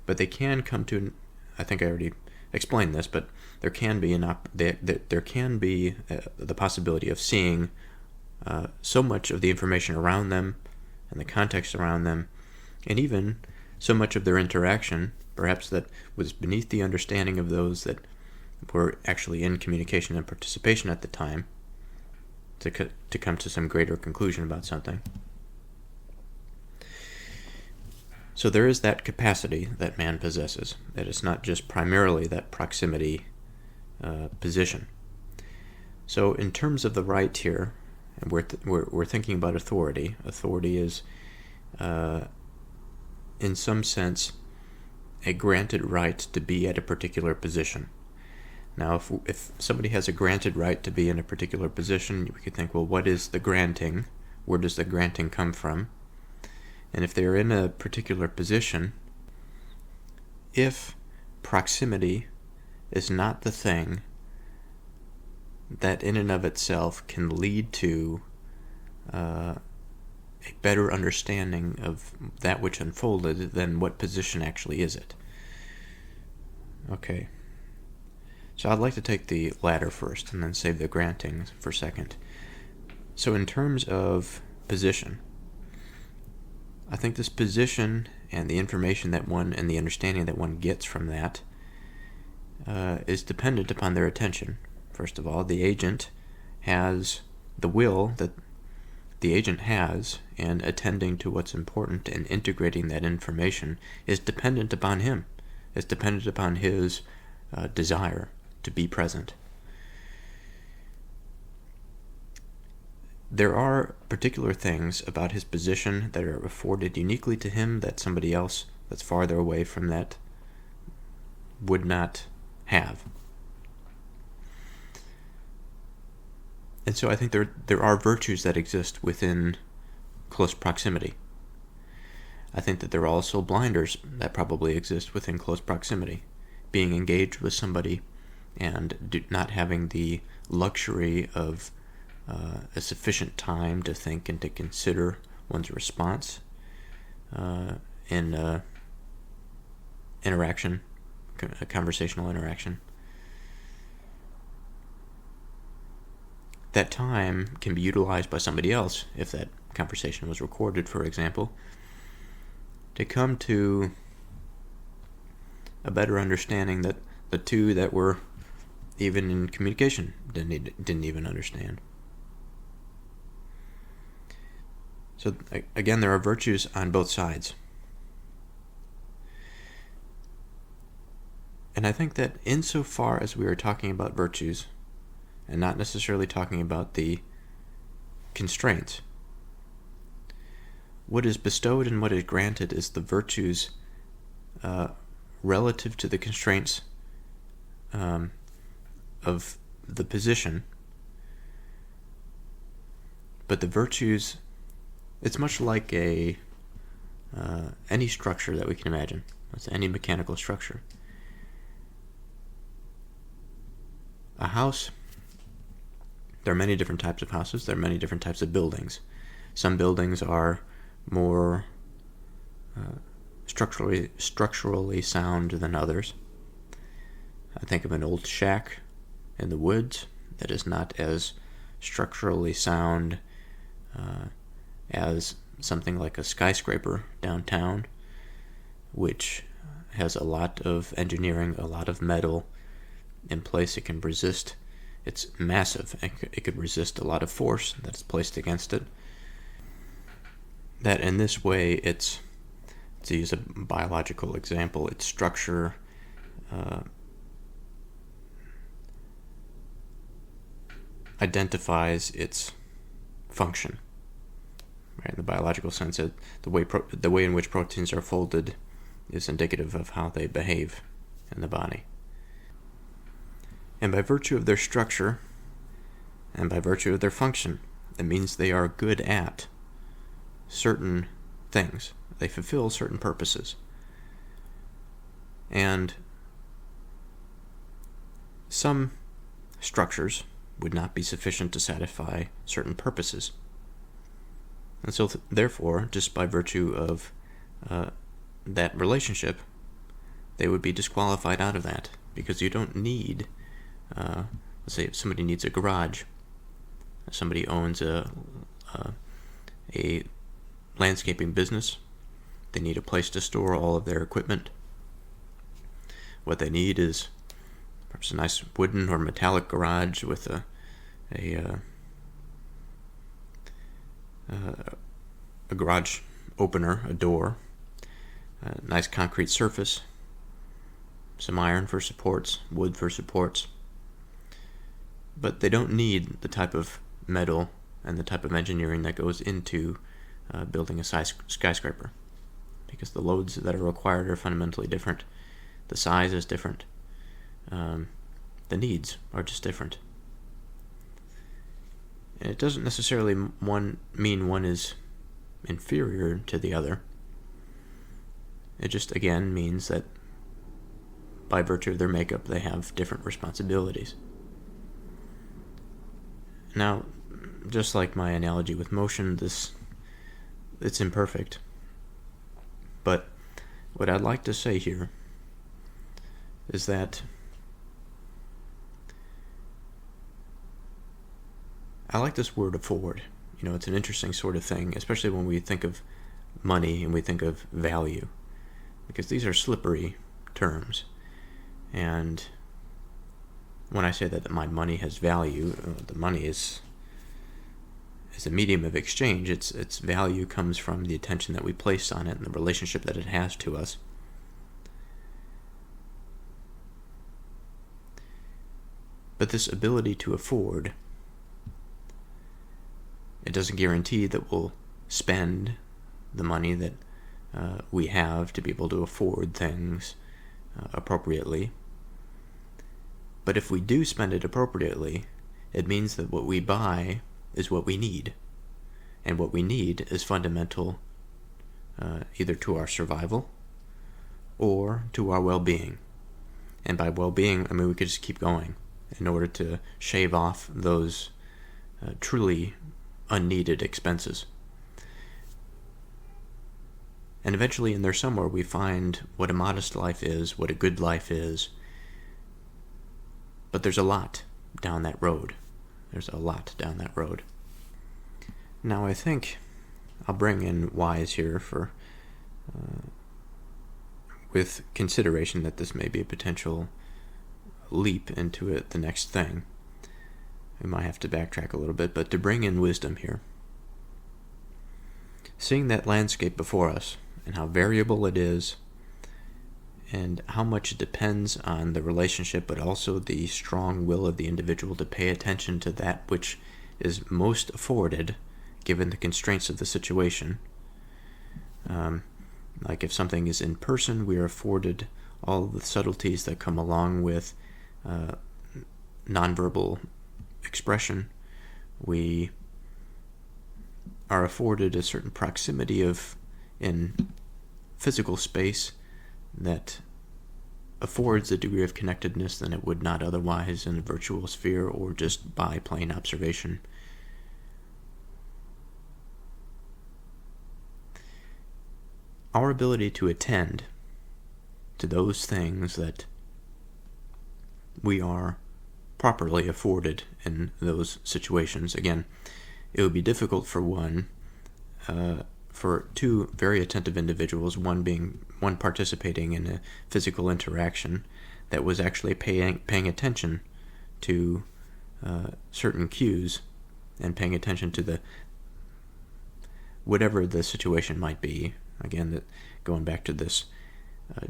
But they can come to, I think I already explain this, but there can be the possibility of seeing so much of the information around them and the context around them, and even so much of their interaction, perhaps that was beneath the understanding of those that were actually in communication and participation at the time, to come to some greater conclusion about something. So there is that capacity that man possesses. That it's not just primarily that proximity position. So in terms of the right here, and we're thinking about authority. Authority is, in some sense, a granted right to be at a particular position. Now, if somebody has a granted right to be in a particular position, we could think, well, what is the granting? Where does the granting come from? And if they're in a particular position, if proximity is not the thing that in and of itself can lead to a better understanding of that which unfolded, then what position actually is it? Okay. So I'd like to take the latter first and then save the granting for second. So in terms of position, I think this position and the information that one and the understanding that one gets from that is dependent upon their attention. First of all, the agent has the will that the agent has in attending to what's important and integrating that information is dependent upon him. It's dependent upon his desire to be present. There are particular things about his position that are afforded uniquely to him that somebody else that's farther away from that would not have. And so I think there are virtues that exist within close proximity. I think that there are also blinders that probably exist within close proximity. Being engaged with somebody and not having the luxury of a sufficient time to think and to consider one's response in interaction, a conversational interaction. That time can be utilized by somebody else, if that conversation was recorded, for example, to come to a better understanding that the two that were even in communication didn't even understand. So again, there are virtues on both sides. And I think that insofar as we are talking about virtues, and not necessarily talking about the constraints, what is bestowed and what is granted is the virtues relative to the constraints of the position. But the virtues, it's much like any structure that we can imagine. It's any mechanical structure. A house, there are many different types of houses. There are many different types of buildings. Some buildings are more structurally sound than others. I think of an old shack in the woods that is not as structurally sound as something like a skyscraper downtown, which has a lot of engineering, a lot of metal in place. It can resist. It's massive. It could resist a lot of force that's placed against it. That in this way, to use a biological example, its structure identifies its function. Right? In the biological sense, the way in which proteins are folded is indicative of how they behave in the body. And by virtue of their structure, and by virtue of their function, it means they are good at certain things. They fulfill certain purposes. And some structures would not be sufficient to satisfy certain purposes. And so, therefore, just by virtue of that relationship, they would be disqualified out of that. because you don't need, let's say if somebody needs a garage, somebody owns a landscaping business, they need a place to store all of their equipment. What they need is perhaps a nice wooden or metallic garage with a garage opener, a door, a nice concrete surface, some iron for supports, wood for supports. But they don't need the type of metal and the type of engineering that goes into building a skyscraper, because the loads that are required are fundamentally different. The size is different. The needs are just different. And it doesn't necessarily mean one is inferior to the other. It just, again, means that by virtue of their makeup, they have different responsibilities. Now, just like my analogy with motion, it's imperfect. But what I'd like to say here is that I like this word afford. It's an interesting sort of thing, especially when we think of money and we think of value, because these are slippery terms. And when I say that my money has value, the money is a medium of exchange. Its value comes from the attention that we place on it and the relationship that it has to us. But this ability to afford, it doesn't guarantee that we'll spend the money that we have to be able to afford things appropriately. But if we do spend it appropriately, it means that what we buy is what we need. And what we need is fundamental either to our survival or to our well-being. And by well-being, I mean we could just keep going in order to shave off those truly unneeded expenses. And eventually in there somewhere we find what a modest life is, what a good life is. But there's a lot down that road. There's a lot down that road. Now I think I'll bring in Wise here for with consideration that this may be a potential leap into it, the next thing. We might have to backtrack a little bit, but to bring in wisdom here. Seeing that landscape before us and how variable it is and how much it depends on the relationship, but also the strong will of the individual to pay attention to that which is most afforded given the constraints of the situation. Like if something is in person, we are afforded all of the subtleties that come along with nonverbal expression. We are afforded a certain proximity in physical space that affords a degree of connectedness than it would not otherwise in a virtual sphere or just by plain observation. Our ability to attend to those things that we are properly afforded in those situations. Again, it would be difficult for for two very attentive individuals, one participating in a physical interaction that was actually paying attention to certain cues and paying attention to whatever the situation might be. Again, going back to this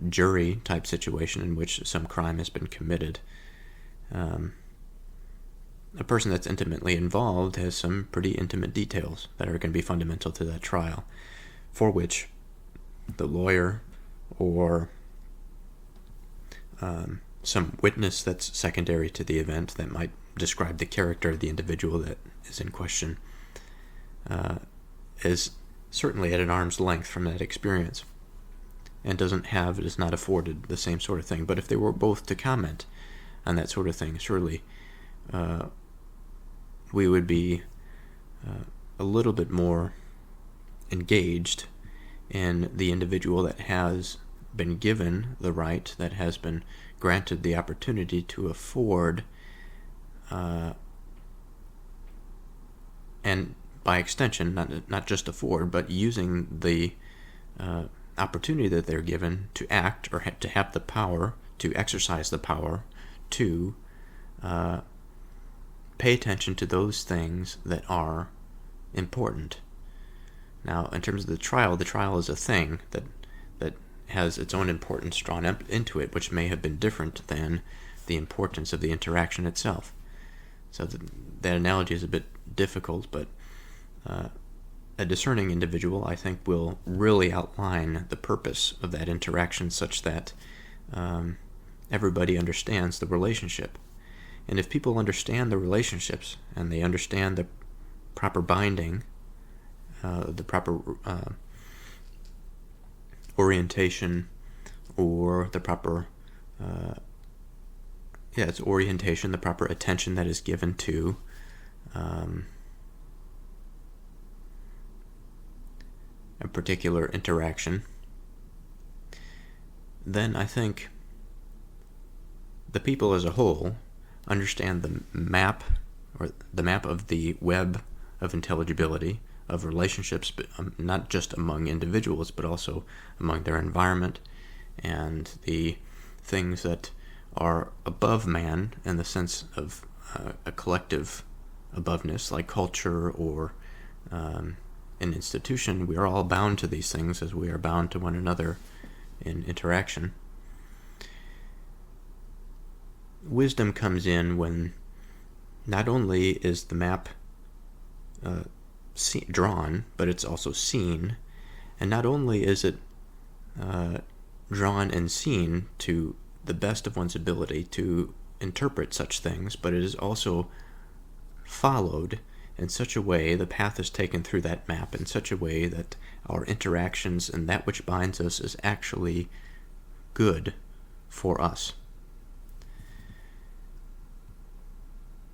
jury type situation in which some crime has been committed. A person that's intimately involved has some pretty intimate details that are going to be fundamental to that trial, for which the lawyer or some witness that's secondary to the event that might describe the character of the individual that is in question is certainly at an arm's length from that experience and is not afforded the same sort of thing. But if they were both to comment on that sort of thing, surely we would be a little bit more engaged in the individual that has been given the right, that has been granted the opportunity to afford, and by extension, not just afford, but using the opportunity that they're given to act, or to have the power, to exercise the power, to pay attention to those things that are important. Now, in terms of the trial is a thing that has its own importance drawn up into it, which may have been different than the importance of the interaction itself. So that analogy is a bit difficult, but a discerning individual, I think, will really outline the purpose of that interaction such that everybody understands the relationship. And if people understand the relationships, and they understand the proper binding, the proper orientation, or the proper it's orientation, the proper attention that is given to a particular interaction, then I think the people as a whole understand the map, or the map of the web of intelligibility, of relationships, but not just among individuals, but also among their environment, and the things that are above man in the sense of a collective aboveness, like culture or an institution. We are all bound to these things as we are bound to one another in interaction. Wisdom comes in when not only is the map drawn, but it's also seen, and not only is it drawn and seen to the best of one's ability to interpret such things, but it is also followed in such a way, the path is taken through that map in such a way that our interactions and that which binds us is actually good for us.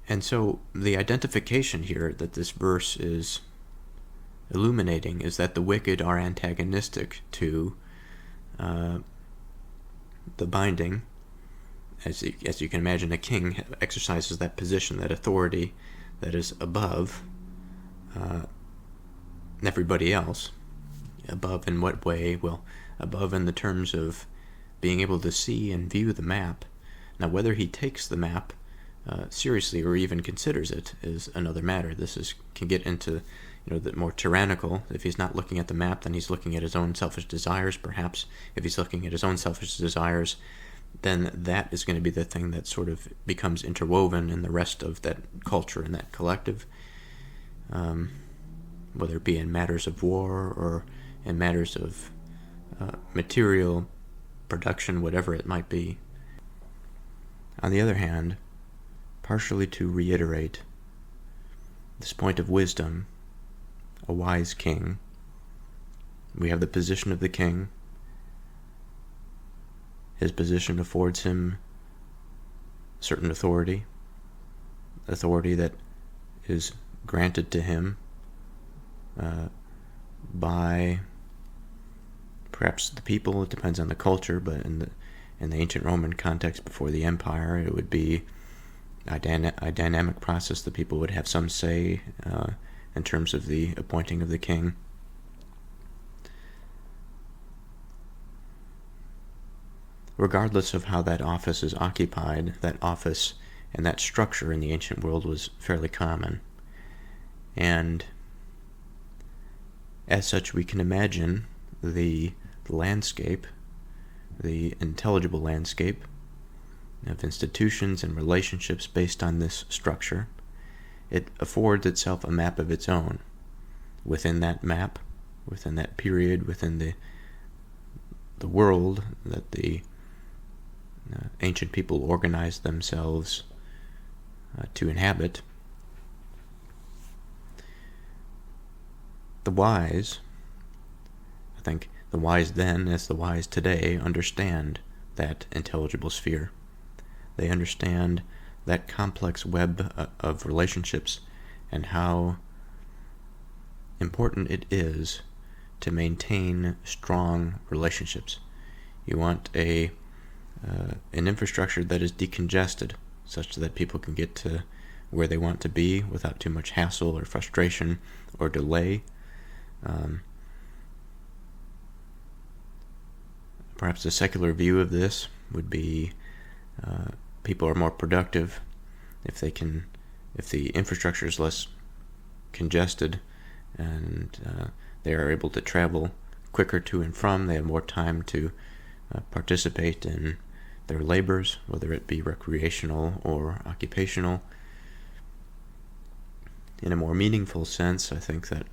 And so the identification here that this verse is illuminating is that the wicked are antagonistic to the binding. As you can imagine, a king exercises that position, that authority that is above everybody else. Above in what way? Well, above in the terms of being able to see and view the map. Now, whether he takes the map seriously or even considers it is another matter. This can get into the more tyrannical. If he's not looking at the map, then he's looking at his own selfish desires, perhaps. If he's looking at his own selfish desires, then that is going to be the thing that sort of becomes interwoven in the rest of that culture and that collective, whether it be in matters of war or in matters of material production, whatever it might be. On the other hand, partially to reiterate this point of wisdom, a wise king, we have the position of the king. His position affords him certain authority that is granted to him by perhaps the people. It depends on the culture, but in the ancient Roman context before the empire, it would be a dynamic process. The people would have some say in terms of the appointing of the king. Regardless of how that office is occupied, that office and that structure in the ancient world was fairly common. And as such, we can imagine the landscape, the intelligible landscape of institutions and relationships based on this structure. It affords itself a map of its own. Within that map, within that period, within the world that the ancient people organized themselves to inhabit, the wise, I think the wise then as the wise today, understand that intelligible sphere. They understand that complex web of relationships and how important it is to maintain strong relationships. You want an infrastructure that is decongested, such that people can get to where they want to be without too much hassle or frustration or delay. Perhaps a secular view of this would be people are more productive if the infrastructure is less congested, and they are able to travel quicker to and from. They have more time to participate in their labors, whether it be recreational or occupational. In a more meaningful sense, I think that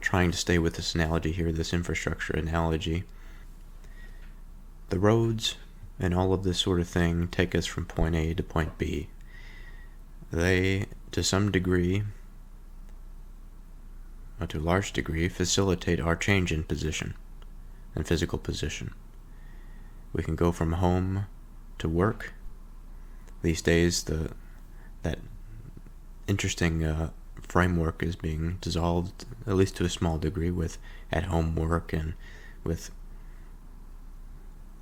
trying to stay with this analogy here, this infrastructure analogy, the roads and all of this sort of thing take us from point A to point B. They, to some degree, or to a large degree, facilitate our change in position and physical position. We can go from home to work. These days, that interesting framework is being dissolved, at least to a small degree, with at-home work and with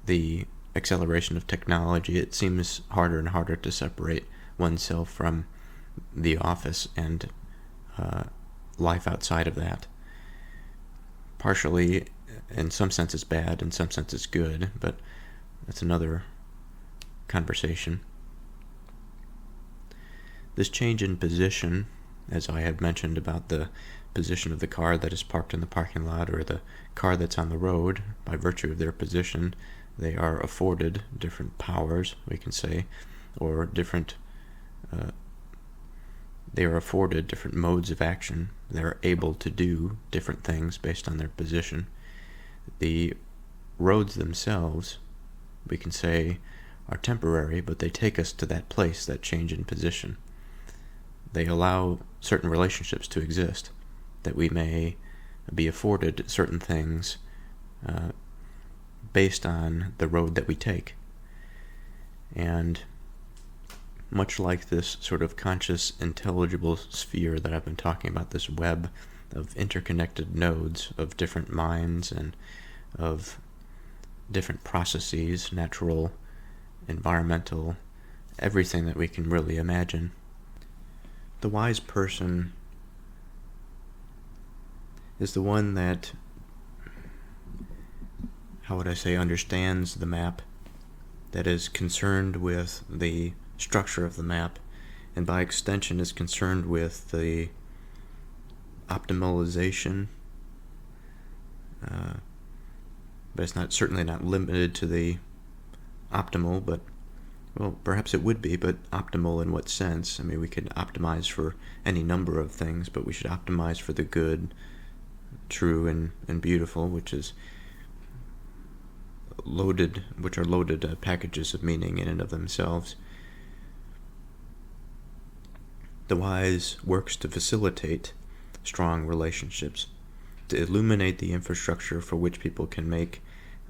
the acceleration of technology. It seems harder and harder to separate oneself from the office and life outside of that. Partially, in some sense it's bad, in some sense it's good, but that's another conversation. This change in position, as I had mentioned about the position of the car that is parked in the parking lot or the car that's on the road, by virtue of their position, they are afforded different powers, we can say, or they are afforded different modes of action. They're able to do different things based on their position. The roads themselves, we can say, are temporary, but they take us to that place, that change in position. They allow certain relationships to exist, that we may be afforded certain things based on the road that we take. And much like this sort of conscious, intelligible sphere that I've been talking about, this web of interconnected nodes of different minds and of different processes, natural, environmental, everything that we can really imagine. The wise person is the one that, understands the map, that is concerned with the structure of the map, and by extension is concerned with the optimalization, but it's certainly not limited to the optimal, but, well, perhaps it would be, but optimal in what sense? I mean, we could optimize for any number of things, but we should optimize for the good, true, and beautiful, which are loaded packages of meaning in and of themselves. The wise works to facilitate strong relationships, to illuminate the infrastructure for which people can make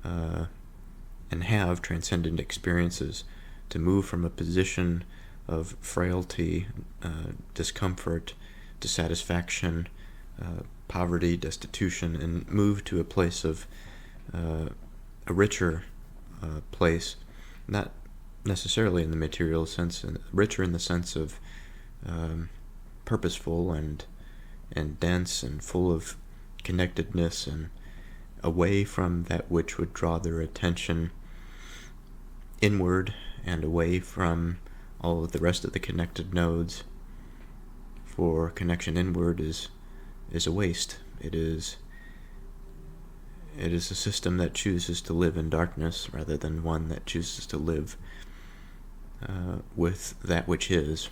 and have transcendent experiences, to move from a position of frailty, discomfort, dissatisfaction, poverty, destitution, and move to a place of a richer place, not necessarily in the material sense, richer in the sense of purposeful and dense and full of connectedness, and away from that which would draw their attention inward and away from all of the rest of the connected nodes. For connection inward is a waste. It is a system that chooses to live in darkness rather than one that chooses to live with that which is.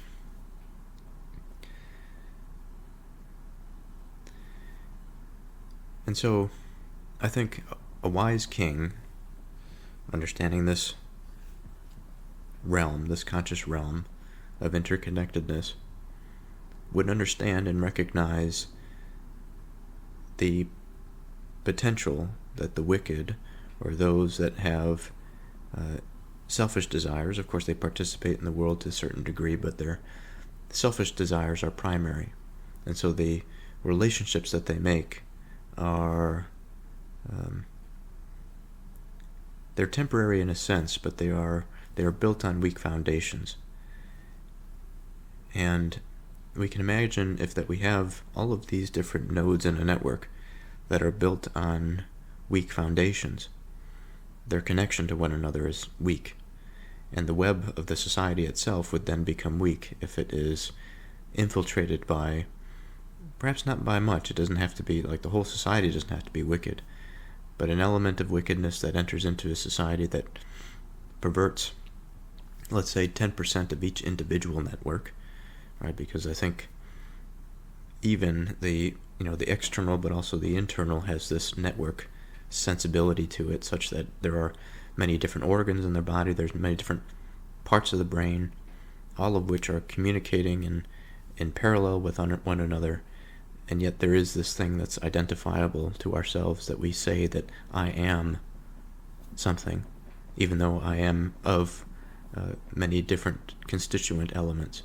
And so, I think a wise king, understanding this realm, this conscious realm of interconnectedness, would understand and recognize the potential that the wicked, or those that have selfish desires, of course they participate in the world to a certain degree, but their selfish desires are primary. And so the relationships that they make are they're temporary in a sense, but they are built on weak foundations. And we can imagine that we have all of these different nodes in a network that are built on weak foundations. Their connection to one another is weak. And the web of the society itself would then become weak if it is infiltrated by, perhaps not by much, it doesn't have to be, like the whole society doesn't have to be wicked, but an element of wickedness that enters into a society that perverts, let's say, 10% of each individual network, right? Because I think even the external but also the internal has this network sensibility to it, such that there are many different organs in their body, there's many different parts of the brain, all of which are communicating in parallel with one another, and yet there is this thing that's identifiable to ourselves, that we say that I am something, even though I am of many different constituent elements.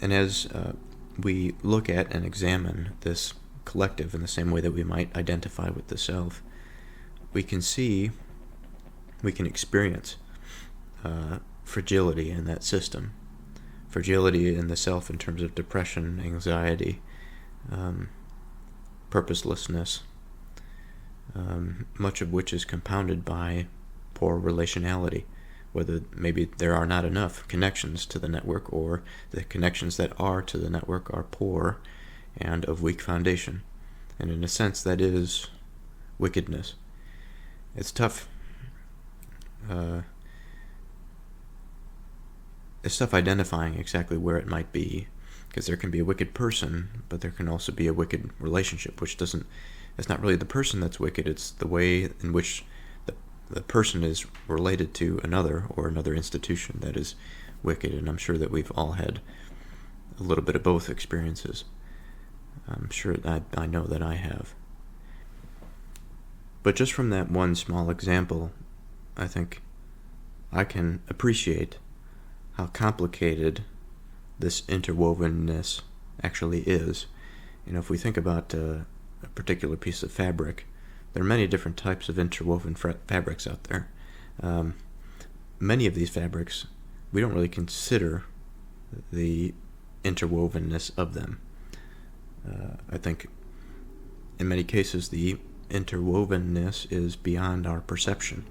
And as we look at and examine this collective in the same way that we might identify with the self, we can experience fragility in that system. Fragility in the self in terms of depression, anxiety, purposelessness, much of which is compounded by poor relationality, whether maybe there are not enough connections to the network, or the connections that are to the network are poor and of weak foundation. And in a sense, that is wickedness. It's tough. It's tough identifying exactly where it might be, because there can be a wicked person, but there can also be a wicked relationship, it's not really the person that's wicked, it's the way in which the person is related to another or another institution that is wicked. And I'm sure that we've all had a little bit of both experiences. I'm sure I know that I have. But just from that one small example, I think I can appreciate how complicated this interwovenness actually is. If we think about a particular piece of fabric, there are many different types of interwoven fabrics out there. Many of these fabrics, we don't really consider the interwovenness of them. I think in many cases the interwovenness is beyond our perception.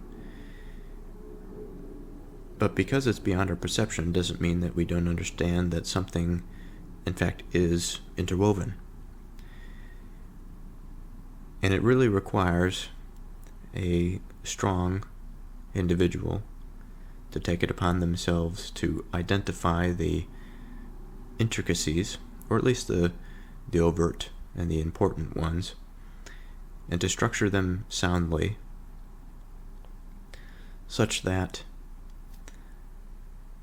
But because it's beyond our perception doesn't mean that we don't understand that something, in fact, is interwoven. And it really requires a strong individual to take it upon themselves to identify the intricacies, or at least the overt and the important ones, and to structure them soundly, such that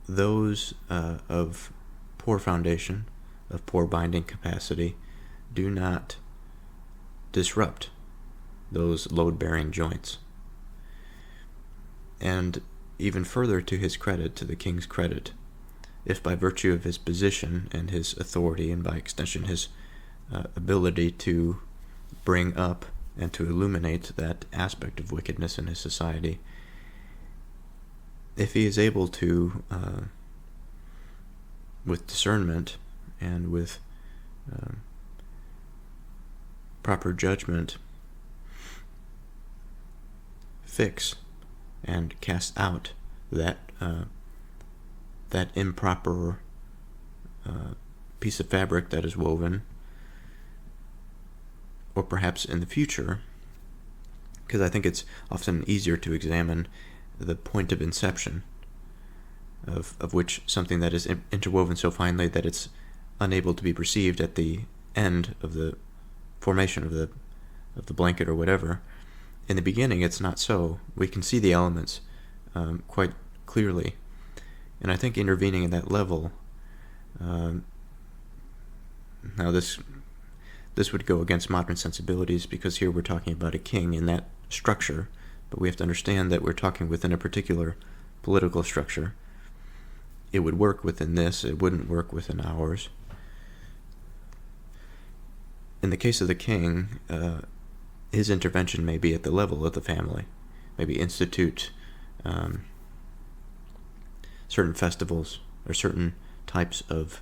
those of poor foundation, of poor binding capacity, do not disrupt those load-bearing joints. And even further to his credit, to the king's credit, if by virtue of his position and his authority, and by extension his ability to bring up and to illuminate that aspect of wickedness in his society, if he is able to, with discernment and with proper judgment, fix and cast out that improper piece of fabric that is woven, or perhaps in the future, because I think it's often easier to examine the point of inception of which something that is interwoven so finely that it's unable to be perceived at the end of the formation of the blanket or whatever. In the beginning, it's not so. We can see the elements quite clearly, and I think intervening at that level. Now this would go against modern sensibilities, because here we're talking about a king in that structure, but we have to understand that we're talking within a particular political structure. It would work within this, it wouldn't work within ours. in the case of the king, his intervention may be at the level of the family, maybe institute certain festivals or certain types of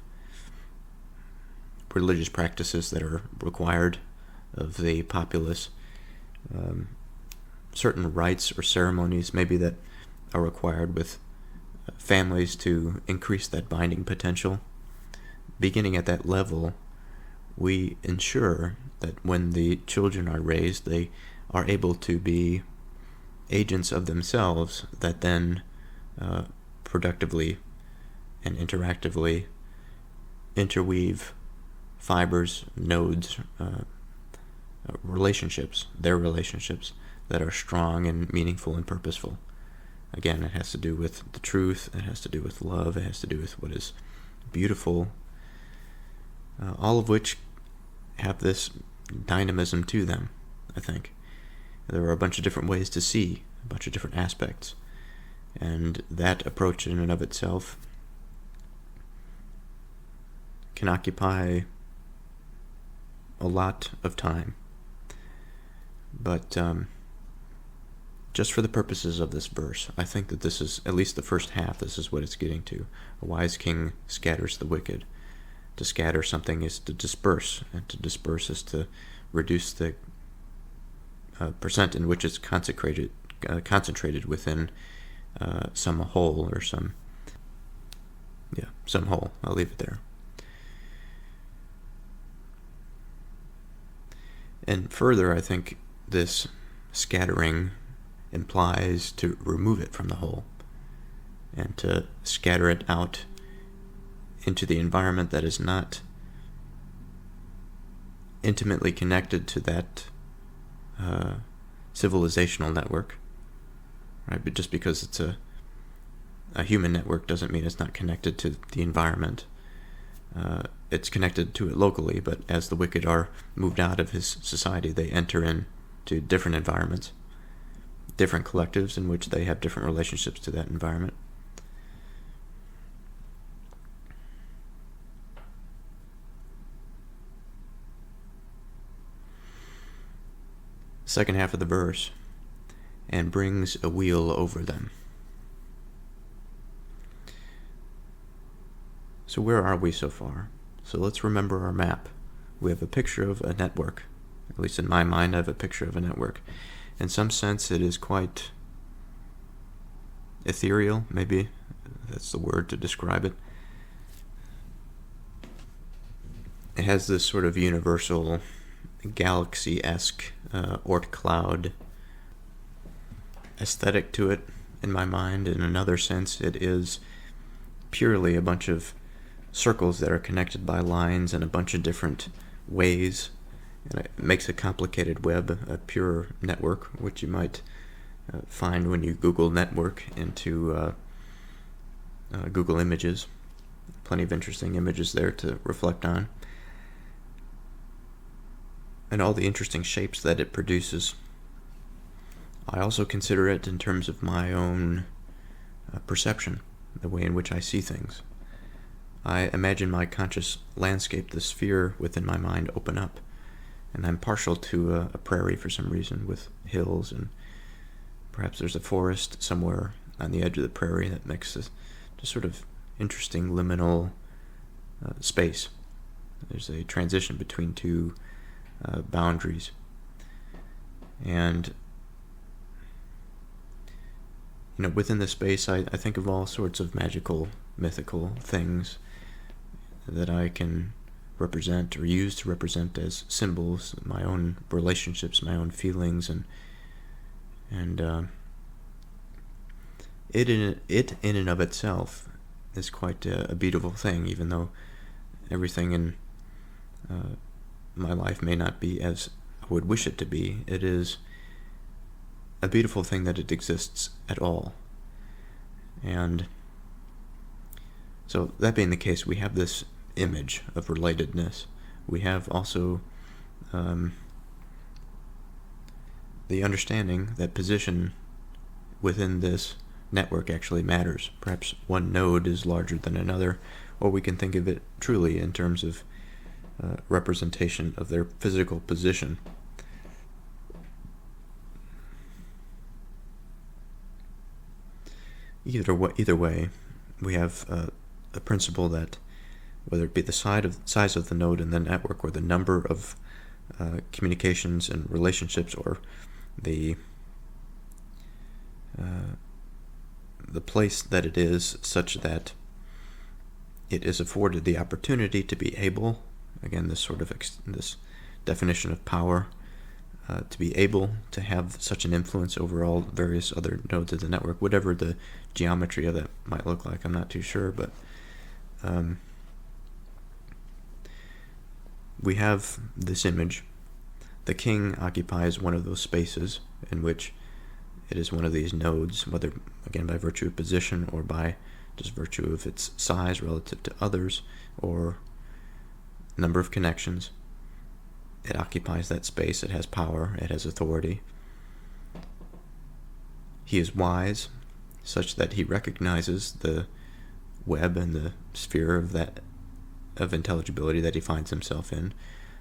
religious practices that are required of the populace, certain rites or ceremonies maybe that are required with families to increase that binding potential. Beginning at that level, we ensure that when the children are raised, they are able to be agents of themselves that then productively and interactively interweave fibers, nodes, relationships, their relationships that are strong and meaningful and purposeful. Again, it has to do with the truth, it has to do with love, it has to do with what is beautiful, all of which have this dynamism to them, I think. There are a bunch of different ways to see, a bunch of different aspects, and that approach in and of itself can occupy a lot of time. But just for the purposes of this verse, I think that this is, at least the first half, this is what it's getting to. A wise king scatters the wicked. To scatter something is to disperse, and to disperse is to reduce the percent in which it's concentrated within some whole or some whole. I'll leave it there. And further, I think this scattering implies to remove it from the whole and to scatter it out into the environment that is not intimately connected to that civilizational network, right? But just because it's a human network doesn't mean it's not connected to the environment. It's connected to it locally, but as the wicked are moved out of his society, they enter into different environments, different collectives in which they have different relationships to that environment. Second half of the verse, and brings a wheel over them. So where are we so far? So let's remember our map. We have a picture of a network. At least in my mind, I have a picture of a network. In some sense, it is quite ethereal, maybe that's the word to describe it. It has this sort of universal galaxy-esque Oort cloud aesthetic to it in my mind. In another sense, it is purely a bunch of circles that are connected by lines in a bunch of different ways, and it makes a complicated web, a pure network, which you might find when you Google network into Google Images. Plenty of interesting images there to reflect on, and all the interesting shapes that it produces. I also consider it in terms of my own perception, the way in which I see things. I imagine my conscious landscape, the sphere within my mind, open up, and I'm partial to a prairie for some reason, with hills, and perhaps there's a forest somewhere on the edge of the prairie that makes this just sort of interesting liminal space. There's a transition between two boundaries, and within this space I think of all sorts of magical, mythical things that I can represent or use to represent as symbols, my own relationships, my own feelings, and it in and of itself is quite a beautiful thing, even though everything in my life may not be as I would wish it to be. It is a beautiful thing that it exists at all. And so, that being the case, we have this image of relatedness. We have also the understanding that position within this network actually matters. Perhaps one node is larger than another, or we can think of it truly in terms of representation of their physical position. Either way, we have a principle that whether it be the size of the node in the network, or the number of communications and relationships, or the place that it is, such that it is afforded the opportunity to be able, again, this sort of this definition of power, to be able to have such an influence over all various other nodes of the network, whatever the geometry of that might look like. I'm not too sure, but we have this image. The king occupies one of those spaces in which it is one of these nodes, whether, again, by virtue of position or by just virtue of its size relative to others, or number of connections. It occupies that space. It has power. It has authority. He is wise, such that he recognizes the web and the sphere of intelligibility that he finds himself in,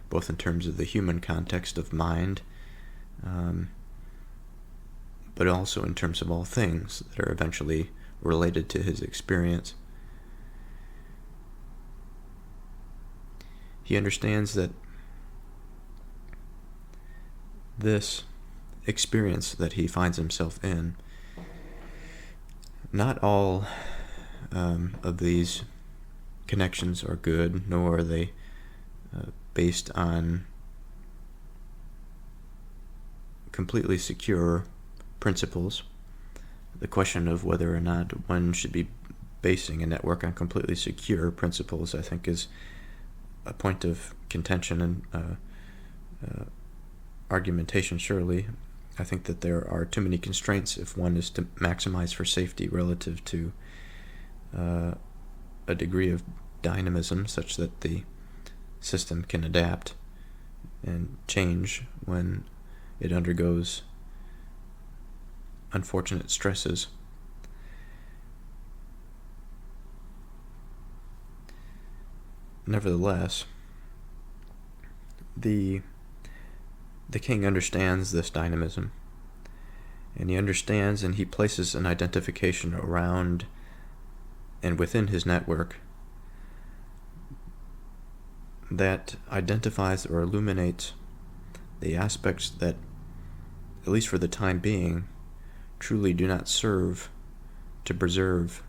both in terms of the human context of mind, but also in terms of all things that are eventually related to his experience. He understands that this experience that he finds himself in, not all of these connections are good, nor are they based on completely secure principles. The question of whether or not one should be basing a network on completely secure principles, I think, is a point of contention and argumentation, surely. I think that there are too many constraints if one is to maximize for safety relative to a degree of dynamism such that the system can adapt and change when it undergoes unfortunate stresses. Nevertheless, the king understands this dynamism, and he understands and he places an identification around and within his network that identifies or illuminates the aspects that, at least for the time being, truly do not serve to preserve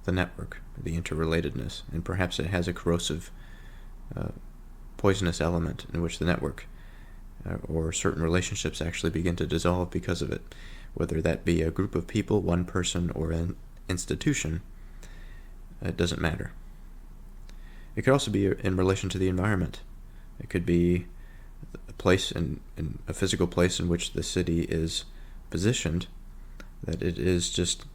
the network, the interrelatedness, and perhaps it has a corrosive, poisonous element in which the network or certain relationships actually begin to dissolve because of it, whether that be a group of people, one person, or an institution. It doesn't matter. It could also be in relation to the environment. It could be a place, in a physical place in which the city is positioned, that it is just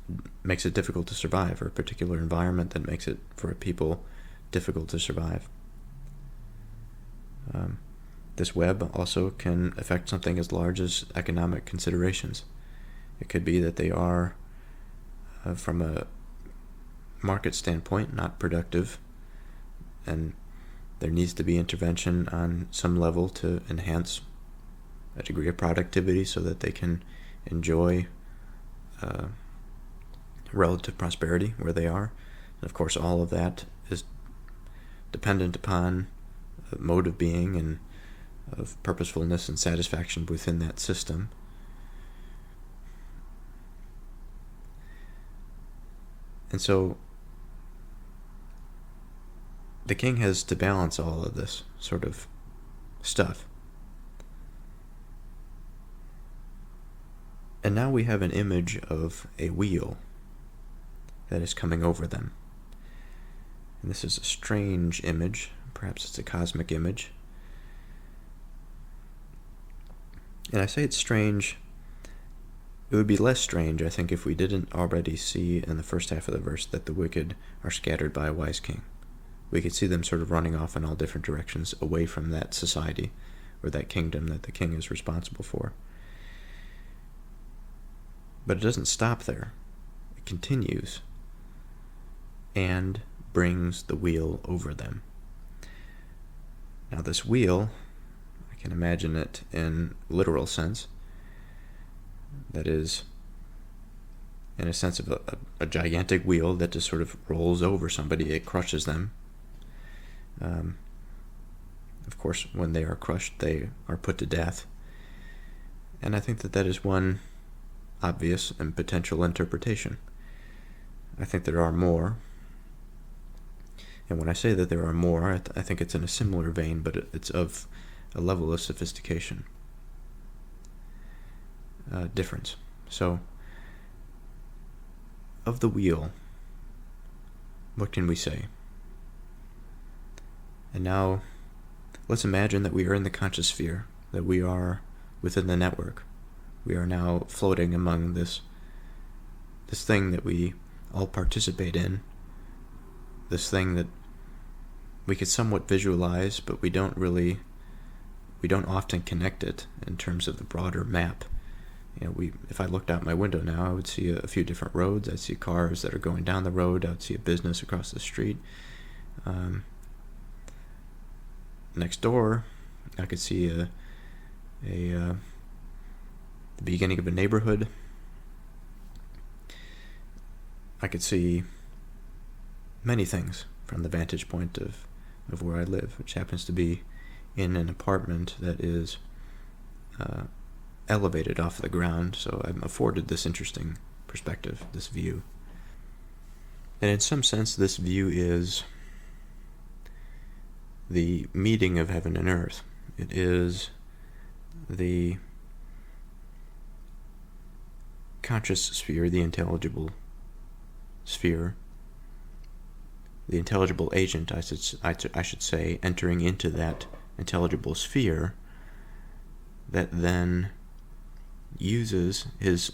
makes it difficult to survive, or a particular environment that makes it, for people, difficult to survive. This web also can affect something as large as economic considerations. It could be that they are, from a market standpoint, not productive, and there needs to be intervention on some level to enhance a degree of productivity so that they can enjoy relative prosperity where they are. And of course, all of that is dependent upon a mode of being and of purposefulness and satisfaction within that system. And so the king has to balance all of this sort of stuff. And now we have an image of a wheel that is coming over them. And this is a strange image. Perhaps it's a cosmic image. And I say it's strange. It would be less strange, I think, if we didn't already see in the first half of the verse that the wicked are scattered by a wise king. We could see them sort of running off in all different directions away from that society or that kingdom that the king is responsible for. But it doesn't stop there. It continues and brings the wheel over them. Now this wheel, I can imagine it in literal sense. That is, in a sense of a gigantic wheel that just sort of rolls over somebody. It crushes them. Of course, when they are crushed, they are put to death. And I think that that is one obvious and potential interpretation. I think there are more. And when I say that there are more, I think it's in a similar vein, but it's of a level of sophistication difference. So, of the wheel, what can we say? And now, let's imagine that we are in the conscious sphere, that we are within the network. We are now floating among this thing that we all participate in, this thing that we could somewhat visualize, but we don't often connect it in terms of the broader map. If I looked out my window now, I would see a few different roads. I'd see cars that are going down the road. I would see a business across the street. Next door, I could see the beginning of a neighborhood. I could see many things from the vantage point of where I live, which happens to be in an apartment that is elevated off the ground, so I'm afforded this interesting perspective, this view. And in some sense, this view is the meeting of heaven and earth. It is the conscious sphere, the intelligible sphere, the intelligible agent, I should say, entering into that intelligible sphere that then uses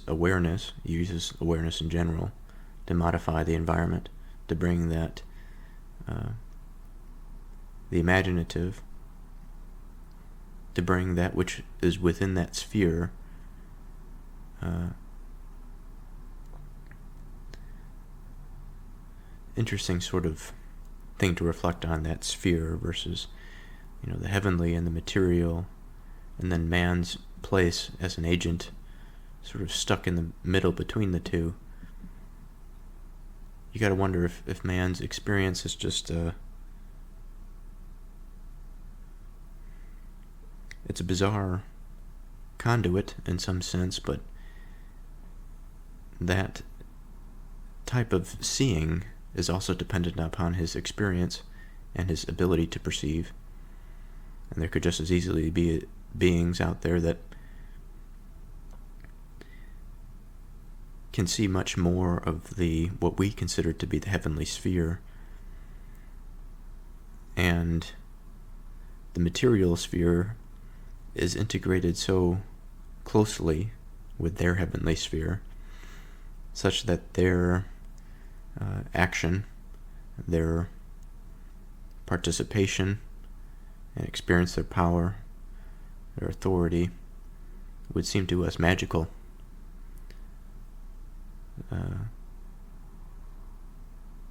awareness in general, to modify the environment, to bring that, the imaginative, to bring that which is within that sphere interesting sort of thing to reflect on, that sphere versus the heavenly and the material, and then man's place as an agent sort of stuck in the middle between the two. You gotta wonder if man's experience is just it's a bizarre conduit in some sense, but that type of seeing is also dependent upon his experience and his ability to perceive. And there could just as easily be beings out there that can see much more of what we consider to be the heavenly sphere, and the material sphere is integrated so closely with their heavenly sphere, such that their action, their participation, and experience their power, their authority, would seem to us magical.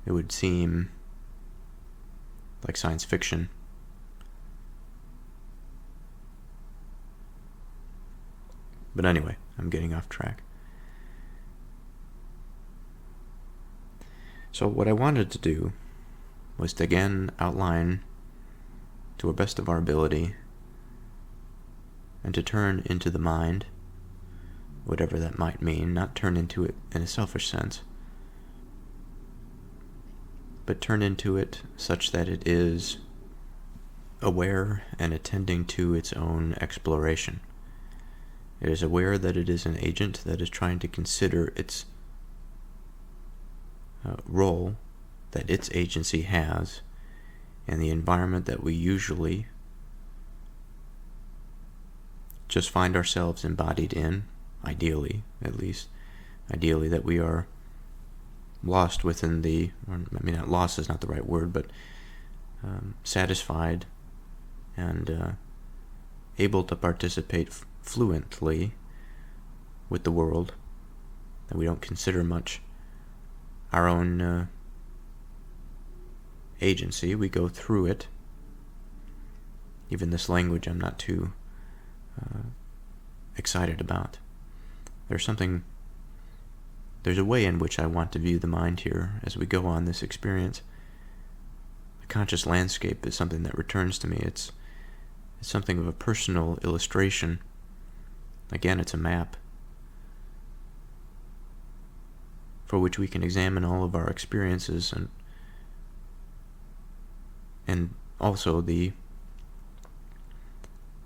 It would seem like science fiction. But anyway, I'm getting off track. So what I wanted to do was to again outline, to the best of our ability, and to turn into the mind, whatever that might mean, not turn into it in a selfish sense, but turn into it such that it is aware and attending to its own exploration. It is aware that it is an agent that is trying to consider its role that its agency has in the environment that we usually just find ourselves embodied in, ideally, at least. Ideally, that we are lost within not lost is not the right word, but satisfied and able to participate fluently with the world, that we don't consider much our own agency. We go through it, Even this language I'm not too excited about. There's a way in which I want to view the mind here as we go on this experience. The conscious landscape is something that returns to me. It's something of a personal illustration. Again, it's a map for which we can examine all of our experiences and also the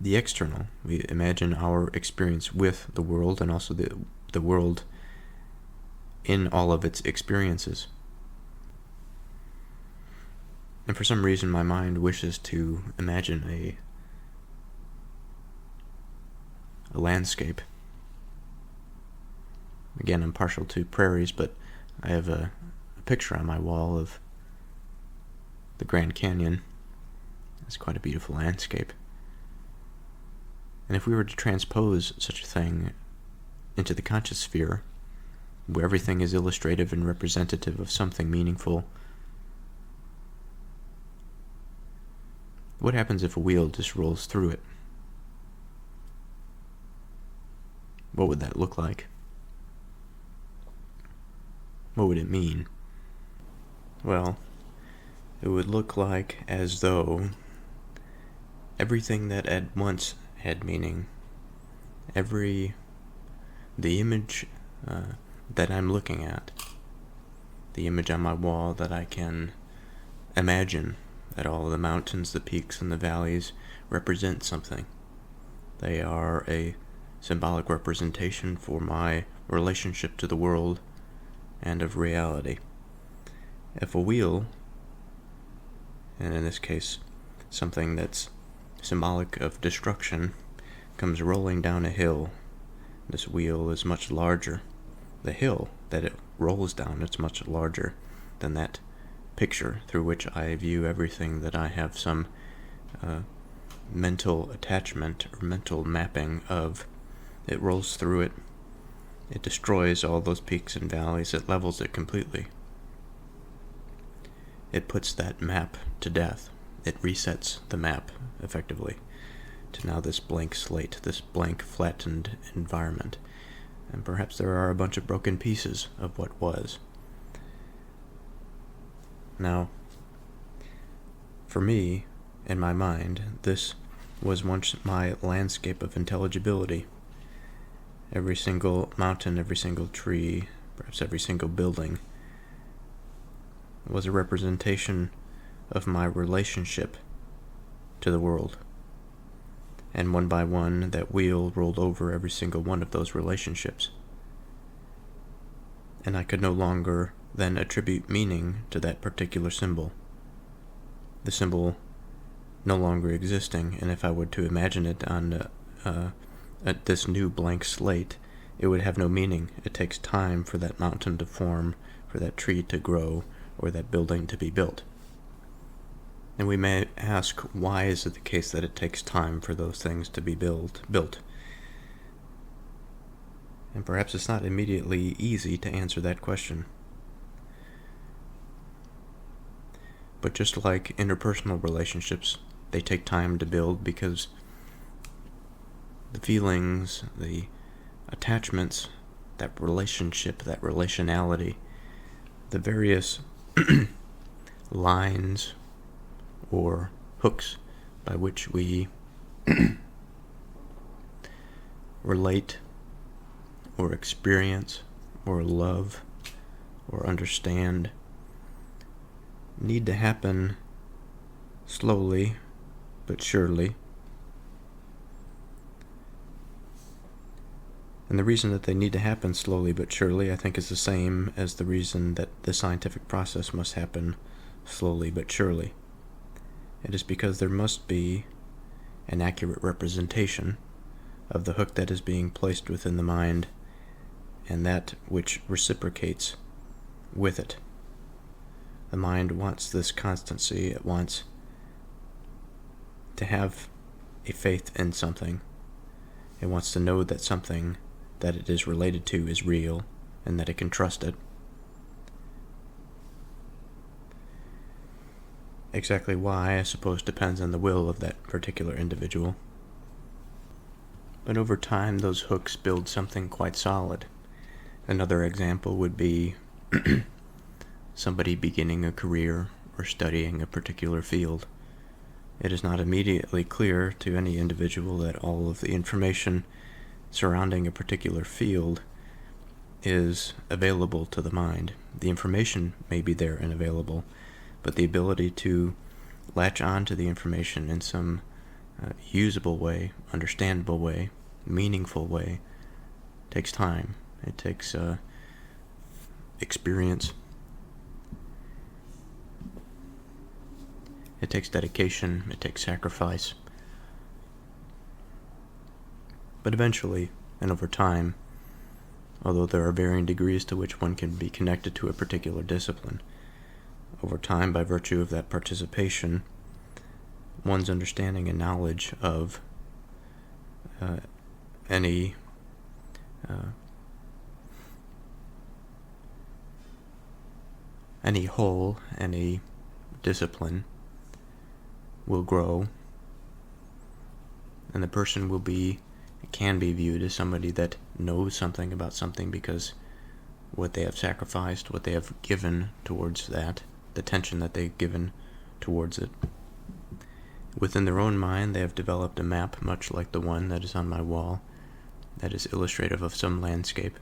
external. We imagine our experience with the world and also the world in all of its experiences. And for some reason my mind wishes to imagine a landscape. Again, I'm partial to prairies, but I have a picture on my wall of the Grand Canyon. It's quite a beautiful landscape. And if we were to transpose such a thing into the conscious sphere, where everything is illustrative and representative of something meaningful, what happens if a wheel just rolls through it? What would that look like? What would it mean? Well, it would look like as though everything that at once had meaning, the image that I'm looking at, the image on my wall that I can imagine, that all of the mountains, the peaks, and the valleys represent something. They are a symbolic representation for my relationship to the world and of reality. If a wheel, and in this case something that's symbolic of destruction, comes rolling down a hill, this wheel is much larger. The hill that it rolls down is much larger than that picture through which I view everything that I have some mental attachment or mental mapping of. It rolls through it. It destroys all those peaks and valleys. It levels it completely. It puts that map to death. It resets the map, effectively, to now this blank slate, this blank, flattened environment. And perhaps there are a bunch of broken pieces of what was. Now, for me, in my mind, this was once my landscape of intelligibility. Every single mountain, every single tree, perhaps every single building was a representation of my relationship to the world. And one by one, that wheel rolled over every single one of those relationships. And I could no longer then attribute meaning to that particular symbol. The symbol no longer existing, and if I were to imagine it on at this new blank slate, it would have no meaning. It takes time for that mountain to form, for that tree to grow, or that building to be built. And we may ask, why is it the case that it takes time for those things to be built? And perhaps it's not immediately easy to answer that question. But just like interpersonal relationships, they take time to build because the feelings, the attachments, that relationship, that relationality, the various lines or hooks by which we relate or experience or love or understand need to happen slowly but surely. And the reason that they need to happen slowly but surely, I think, is the same as the reason that the scientific process must happen slowly but surely. It is because there must be an accurate representation of the hook that is being placed within the mind and that which reciprocates with it. The mind wants this constancy. It wants to have a faith in something. It wants to know that something that it is related to is real and that it can trust it. Exactly why, I suppose, depends on the will of that particular individual. But over time, those hooks build something quite solid. Another example would be somebody beginning a career or studying a particular field. It is not immediately clear to any individual that all of the information surrounding a particular field is available to the mind. The information may be there and available, but the ability to latch on to the information in some usable way, understandable way, meaningful way takes time. It takes experience. It takes dedication. It takes sacrifice. But eventually, and over time, although there are varying degrees to which one can be connected to a particular discipline, over time, by virtue of that participation, one's understanding and knowledge of any whole, any discipline will grow, and the person can be viewed as somebody that knows something about something because what they have sacrificed, what they have given towards that, the attention that they've given towards it. Within their own mind, they have developed a map much like the one that is on my wall, that is illustrative of some landscape.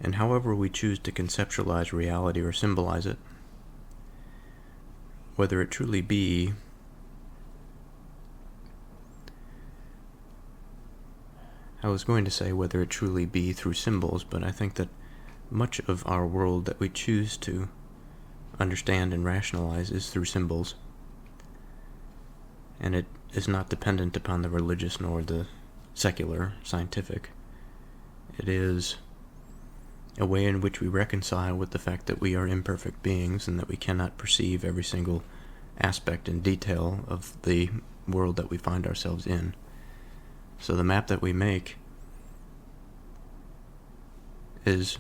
And however we choose to conceptualize reality or symbolize it, whether it truly be I was going to say whether it truly be through symbols, but I think that much of our world that we choose to understand and rationalize is through symbols. And it is not dependent upon the religious nor the secular, scientific. It is a way in which we reconcile with the fact that we are imperfect beings and that we cannot perceive every single aspect and detail of the world that we find ourselves in. So the map that we make is,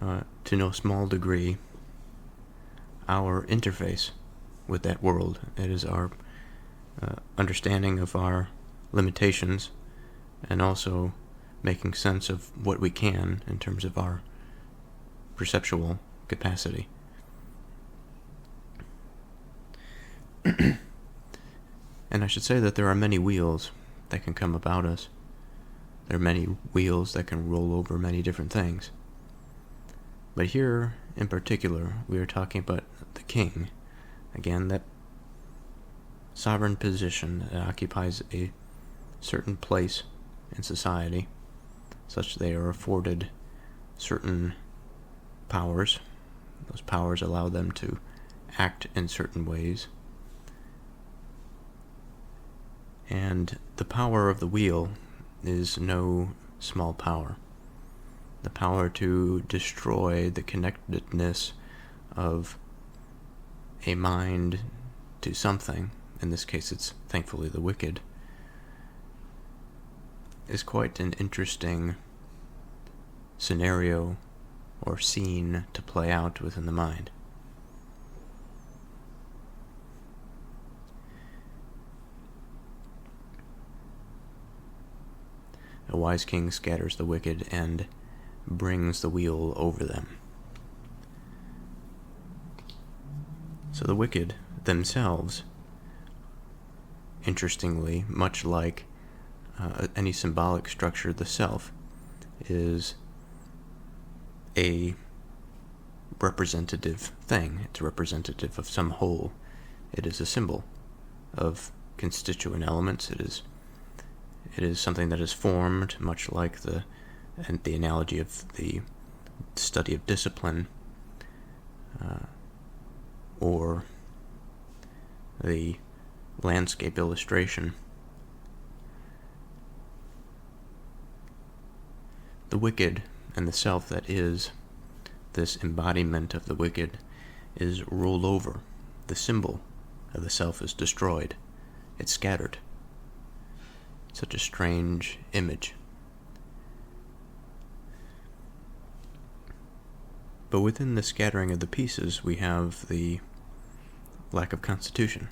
to no small degree, our interface with that world. It is our understanding of our limitations and also making sense of what we can in terms of our perceptual capacity. And I should say that there are many wheels that can come about us. There are many wheels that can roll over many different things. But here, in particular, we are talking about the king. Again, that sovereign position that occupies a certain place in society, such they are afforded certain powers. Those powers allow them to act in certain ways. And the power of the wheel is no small power. The power to destroy the connectedness of a mind to something, in this case it's thankfully the wicked, is quite an interesting scenario or scene to play out within the mind. A wise king scatters the wicked and brings the wheel over them. So the wicked themselves, interestingly, much like any symbolic structure, the self is a representative thing. It's representative of some whole. It is a symbol of constituent elements. It is something that is formed, much like the analogy of the study of discipline, or the landscape illustration. The wicked and the self that is this embodiment of the wicked is rolled over. The symbol of the self is destroyed. It's scattered. Such a strange image. But within the scattering of the pieces, we have the lack of constitution.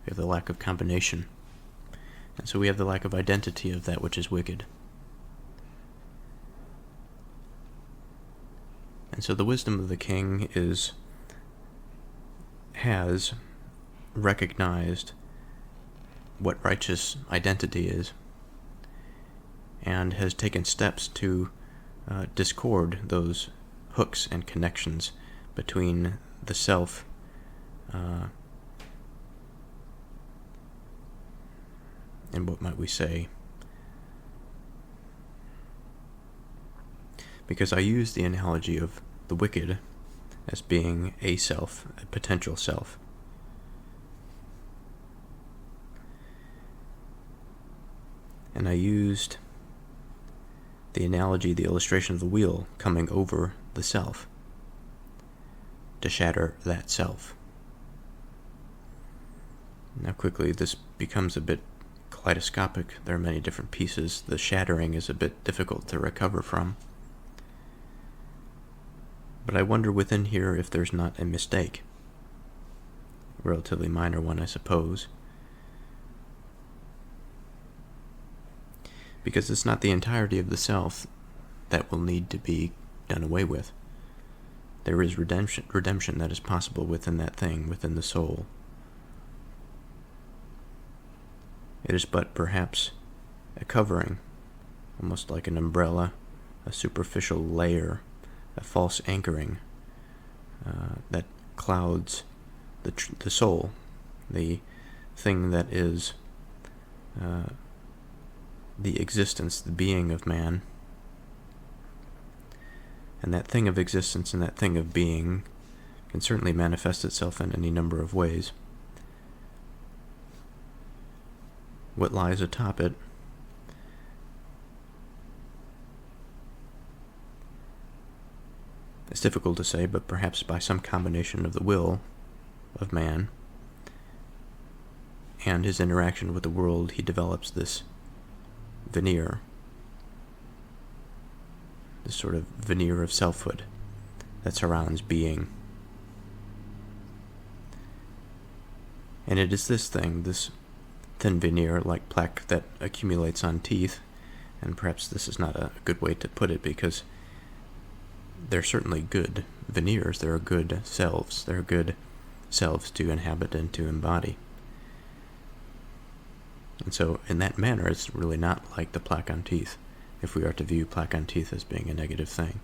We have the lack of combination. And so we have the lack of identity of that which is wicked. And so the wisdom of the king has recognized what righteous identity is, and has taken steps to discord those hooks and connections between the self and what might we say? Because I use the analogy of the wicked as being a self, a potential self. And I used the analogy, the illustration of the wheel coming over the self to shatter that self. Now quickly, this becomes a bit kaleidoscopic. There are many different pieces. The shattering is a bit difficult to recover from. But I wonder within here if there's not a mistake. A relatively minor one, I suppose. Because it's not the entirety of the self that will need to be done away with. There is redemption that is possible within that thing, within the soul. It is but perhaps a covering, almost like an umbrella, a superficial layer, a false anchoring that clouds the soul, the thing that is the existence, the being of man. And that thing of existence and that thing of being can certainly manifest itself in any number of ways. What lies atop it it's difficult to say, but perhaps by some combination of the will of man and his interaction with the world, he develops this veneer, this sort of veneer of selfhood that surrounds being. And it is this thing, this thin veneer like plaque that accumulates on teeth, and perhaps this is not a good way to put it, because they're certainly good veneers, there are good selves, there are good selves to inhabit and to embody. And so in that manner, it's really not like the plaque on teeth, if we are to view plaque on teeth as being a negative thing.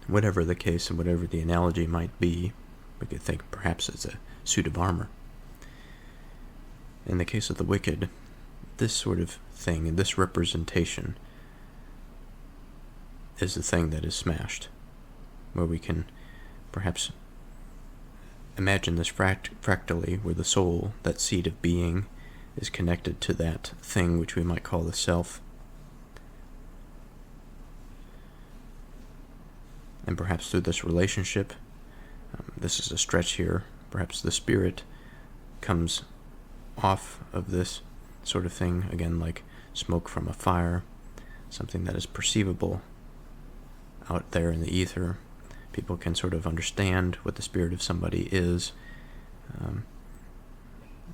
Whatever the case and whatever the analogy might be, we could think perhaps it's a suit of armor. In the case of the wicked, this sort of thing, and this representation, is the thing that is smashed, where we can perhaps imagine this fractally, where the soul, that seed of being, is connected to that thing which we might call the self. And perhaps through this relationship, this is a stretch here, perhaps the spirit comes off of this sort of thing, again like smoke from a fire, something that is perceivable out there in the ether. People can sort of understand what the spirit of somebody is,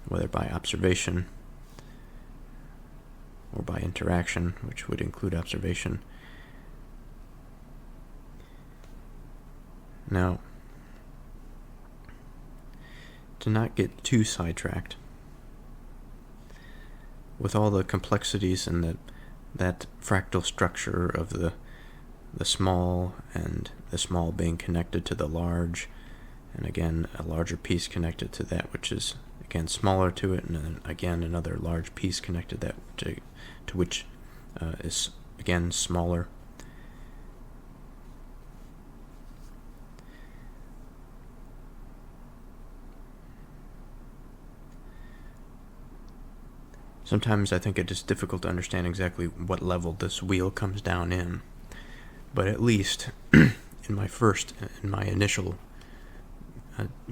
whether by observation or by interaction, which would include observation. Now, to not get too sidetracked, with all the complexities and that fractal structure of the small, and the small being connected to the large, and again a larger piece connected to that which is again smaller to it, and then again another large piece connected to which is again smaller. Sometimes I think it is difficult to understand exactly what level this wheel comes down in. But at least in my initial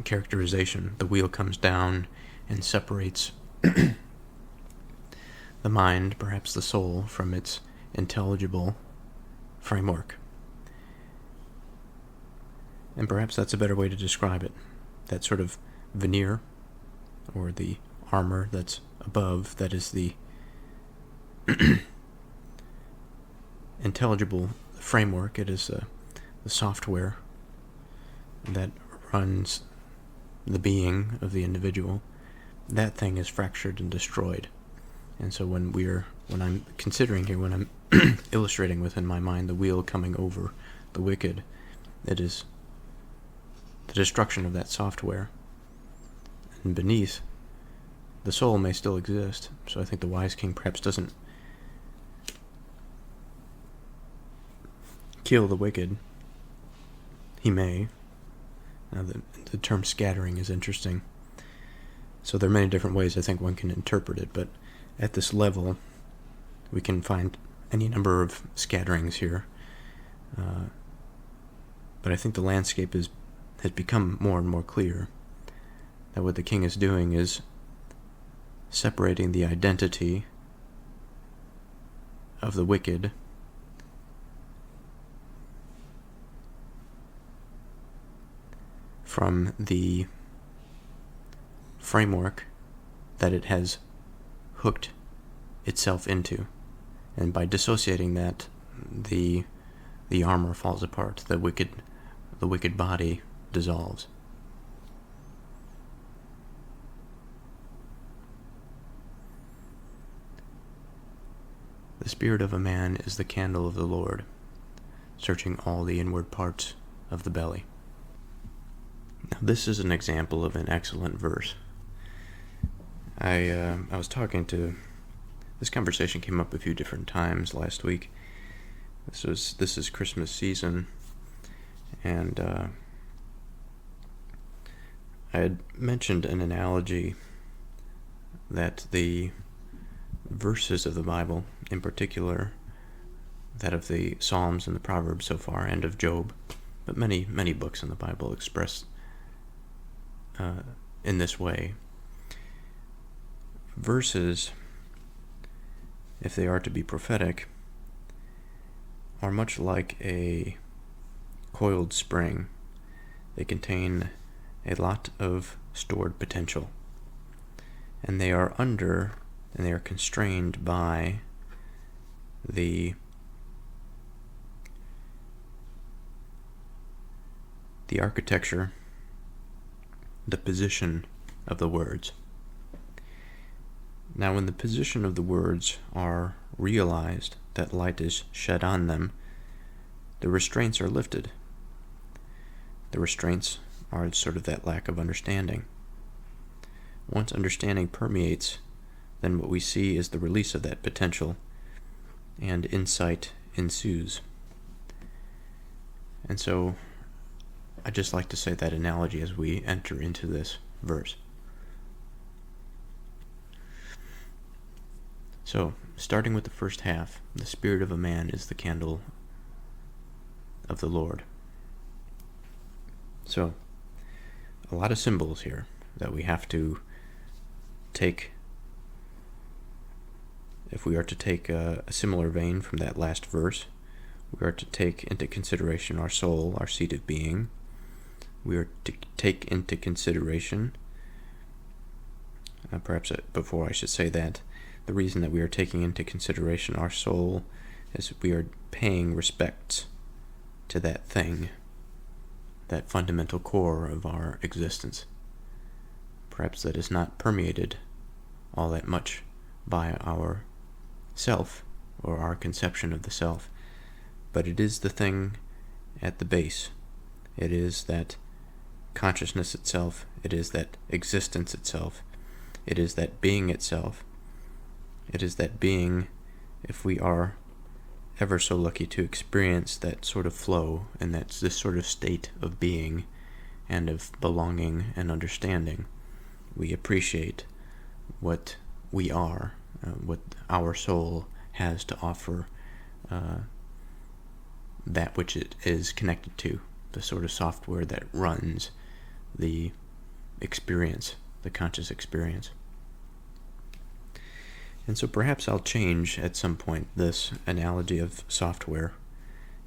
characterization, the wheel comes down and separates the mind, perhaps the soul, from its intelligible framework. And perhaps that's a better way to describe it. That sort of veneer, or the armor that's above, that is the intelligible framework. It is the software that runs the being of the individual. That thing is fractured and destroyed. And so when I'm considering here, when I'm illustrating within my mind the wheel coming over the wicked, it is the destruction of that software. And beneath, the soul may still exist. So I think the wise king perhaps doesn't kill the wicked. He may. Now the term scattering is interesting. So there are many different ways I think one can interpret it, but at this level, we can find any number of scatterings here. But I think the landscape has become more and more clear. That what the king is doing is separating the identity of the wicked from the framework that it has hooked itself into. And by dissociating that, the armor falls apart, the wicked body dissolves. The spirit of a man is the candle of the Lord, searching all the inward parts of the belly. Now, this is an example of an excellent verse. I was talking to... This conversation came up a few different times last week. This is Christmas season, and I had mentioned an analogy that the verses of the Bible, in particular that of the Psalms and the Proverbs so far, and of Job, but many books in the Bible express in this way. Verses, if they are to be prophetic, are much like a coiled spring. They contain a lot of stored potential, and they are constrained by the architecture, the position of the words. Now, when the position of the words are realized, that light is shed on them, the restraints are lifted. The restraints are sort of that lack of understanding. Once understanding permeates, then what we see is the release of that potential, and insight ensues. And so, I'd just like to say that analogy as we enter into this verse. So, starting with the first half, the spirit of a man is the candle of the Lord. So, a lot of symbols here that we have to take. If we are to take a similar vein from that last verse, we are to take into consideration our soul, our seat of being. We are to take into consideration, perhaps before I should say that, the reason that we are taking into consideration our soul is we are paying respect to that thing, that fundamental core of our existence. Perhaps that is not permeated all that much by our self or our conception of the self, but it is the thing at the base. It is that consciousness itself. It is that existence itself. It is that being itself. It is that being, if we are ever so lucky to experience that sort of flow and that's this sort of state of being and of belonging and understanding, we appreciate what we are, what our soul has to offer, that which it is connected to, the sort of software that runs the experience, the conscious experience. And so perhaps I'll change at some point this analogy of software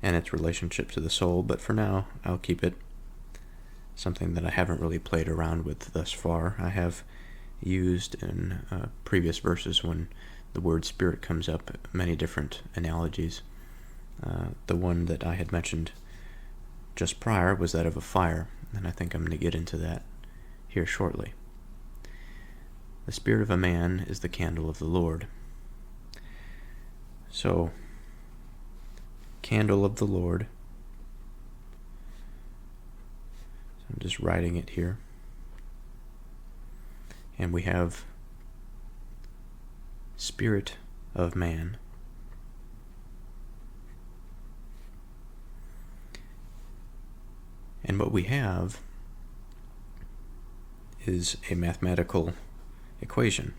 and its relationship to the soul, but for now I'll keep it something that I haven't really played around with thus far. I have used in previous verses when the word spirit comes up many different analogies. The one that I had mentioned just prior was that of a fire, and I think I'm going to get into that here shortly. The spirit of a man is the candle of the Lord. So, candle of the Lord. So I'm just writing it here. And we have spirit of man. And what we have is a mathematical equation,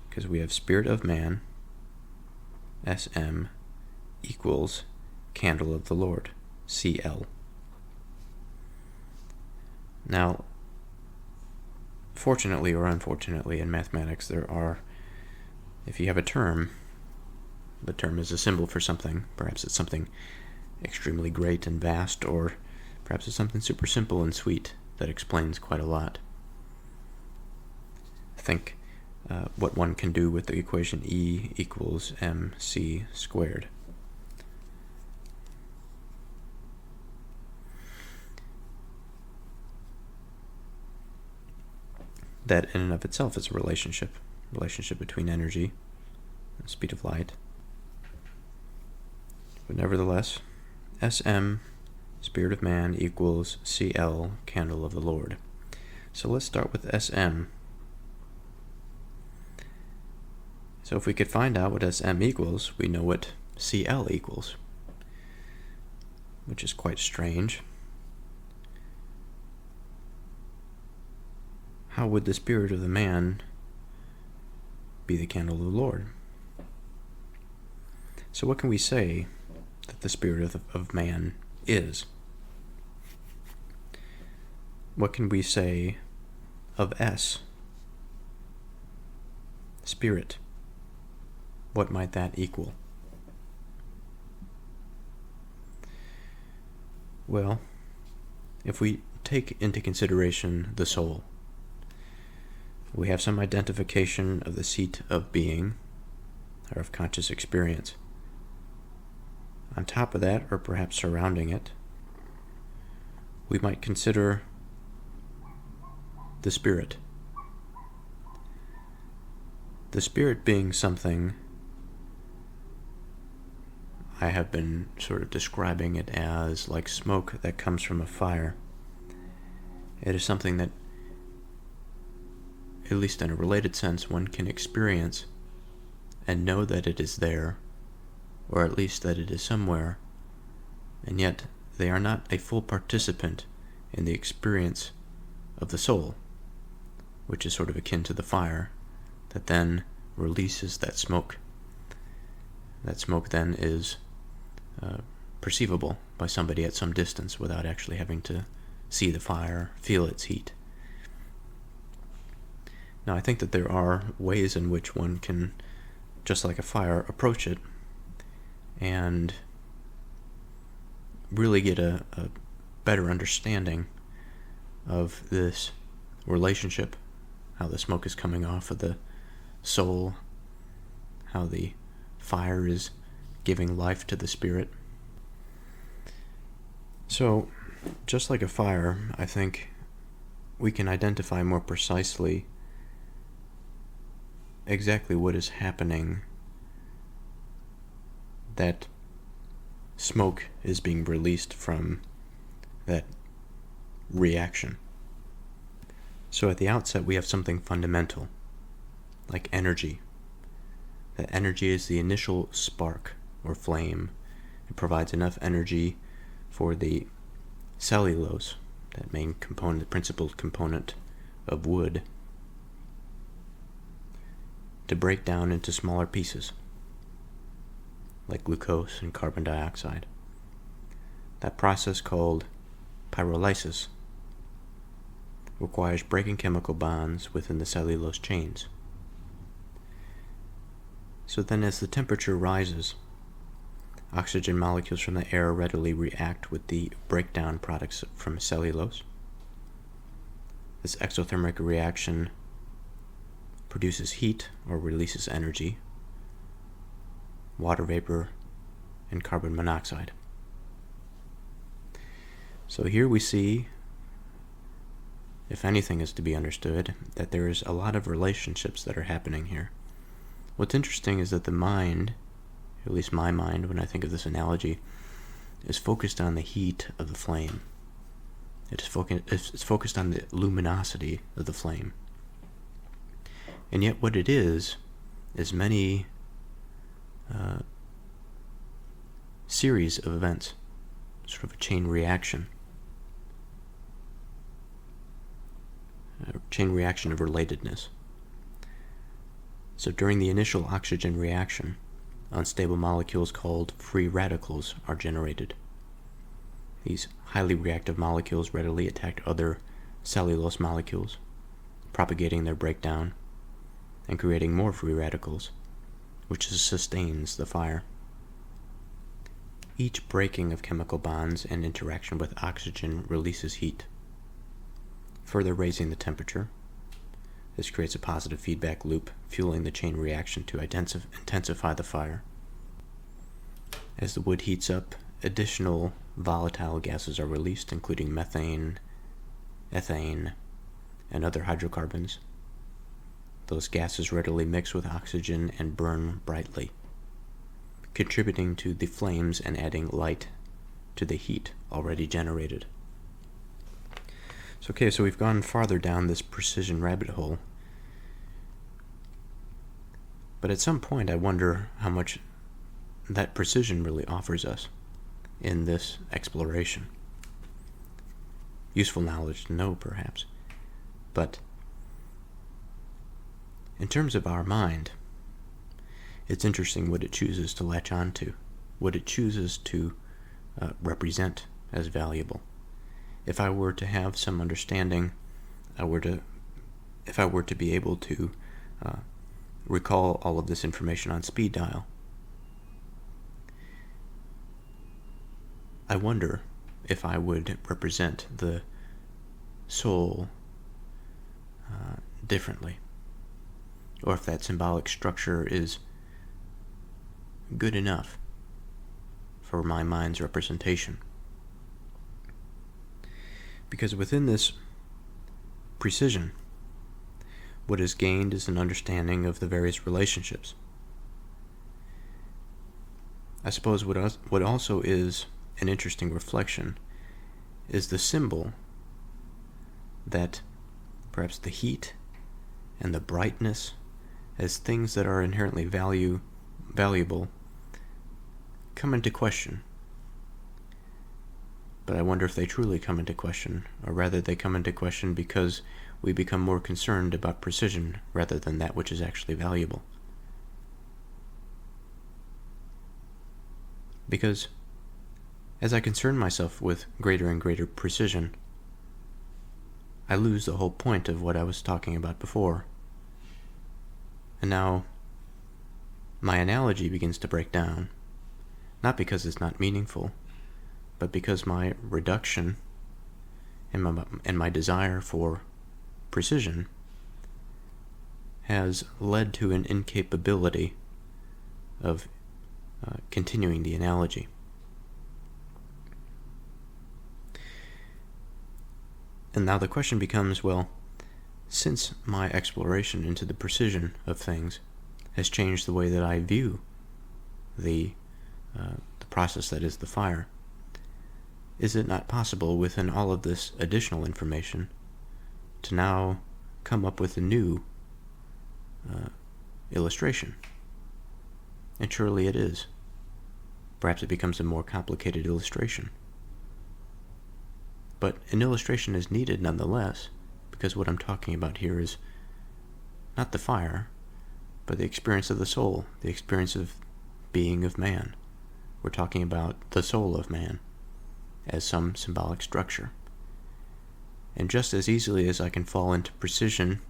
because we have spirit of man, SM, equals candle of the Lord, CL. Now, fortunately or unfortunately in mathematics, if you have a term, the term is a symbol for something. Perhaps it's something extremely great and vast, or perhaps it's something super simple and sweet that explains quite a lot. Think what one can do with the equation E equals mc squared. That in and of itself is a relationship between energy and speed of light. But nevertheless, SM, spirit of man, equals CL, candle of the Lord. So let's start with SM. So if we could find out what SM equals, we know what CL equals, which is quite strange. How would the spirit of the man be the candle of the Lord? So what can we say that the spirit of man is? What can we say of S? Spirit. What might that equal? Well, if we take into consideration the soul, we have some identification of the seat of being, or of conscious experience. On top of that, or perhaps surrounding it, we might consider the spirit. The spirit being something, I have been sort of describing it as like smoke that comes from a fire. It is something that, at least in a related sense, one can experience and know that it is there, or at least that it is somewhere, and yet they are not a full participant in the experience of the soul, which is sort of akin to the fire that then releases that smoke. That smoke then is perceivable by somebody at some distance without actually having to see the fire, feel its heat. Now, I think that there are ways in which one can, just like a fire, approach it and really get a better understanding of this relationship, how the smoke is coming off of the soul, how the fire is giving life to the spirit. So, just like a fire, I think we can identify more precisely exactly what is happening, that smoke is being released from that reaction. So at the outset we have something fundamental, like energy. That energy is the initial spark or flame. It provides enough energy for the cellulose, that main component, the principal component of wood, to break down into smaller pieces, like glucose and carbon dioxide. That process, called pyrolysis, requires breaking chemical bonds within the cellulose chains. So then as the temperature rises, oxygen molecules from the air readily react with the breakdown products from cellulose. This exothermic reaction produces heat or releases energy, water vapor, and carbon monoxide. So here we see, if anything is to be understood, that there is a lot of relationships that are happening here. What's interesting is that the mind, at least my mind when I think of this analogy, is focused on the heat of the flame. It's focused on the luminosity of the flame. And yet what it is many series of events, sort of a chain reaction. A chain reaction of relatedness. So during the initial oxygen reaction, unstable molecules called free radicals are generated. These highly reactive molecules readily attack other cellulose molecules, propagating their breakdown and creating more free radicals, which sustains the fire. Each breaking of chemical bonds and interaction with oxygen releases heat, further raising the temperature. This creates a positive feedback loop, fueling the chain reaction to intensify the fire. As the wood heats up, additional volatile gases are released, including methane, ethane, and other hydrocarbons. Those gases readily mix with oxygen and burn brightly, contributing to the flames and adding light to the heat already generated. So we've gone farther down this precision rabbit hole. But at some point I wonder how much that precision really offers us in this exploration. Useful knowledge to know, perhaps. But in terms of our mind, it's interesting what it chooses to latch on to, what it chooses to represent as valuable. If I were to have some understanding, if I were to be able to recall all of this information on speed dial, I wonder if I would represent the soul differently, or if that symbolic structure is good enough for my mind's representation. Because within this precision, what is gained is an understanding of the various relationships. I suppose what also is an interesting reflection is the symbol that perhaps the heat and the brightness, as things that are inherently valuable, come into question. But I wonder if they truly come into question, or rather they come into question because we become more concerned about precision rather than that which is actually valuable. Because as I concern myself with greater and greater precision, I lose the whole point of what I was talking about before. And now my analogy begins to break down, not because it's not meaningful, but because my reduction and my desire for precision has led to an incapability of continuing the analogy. And now the question becomes, well, since my exploration into the precision of things has changed the way that I view the process that is the fire, is it not possible within all of this additional information to now come up with a new illustration? And surely it is. Perhaps it becomes a more complicated illustration. But an illustration is needed nonetheless, because what I'm talking about here is not the fire, but the experience of the soul, the experience of being of man. We're talking about the soul of man as some symbolic structure. And just as easily as I can fall into precision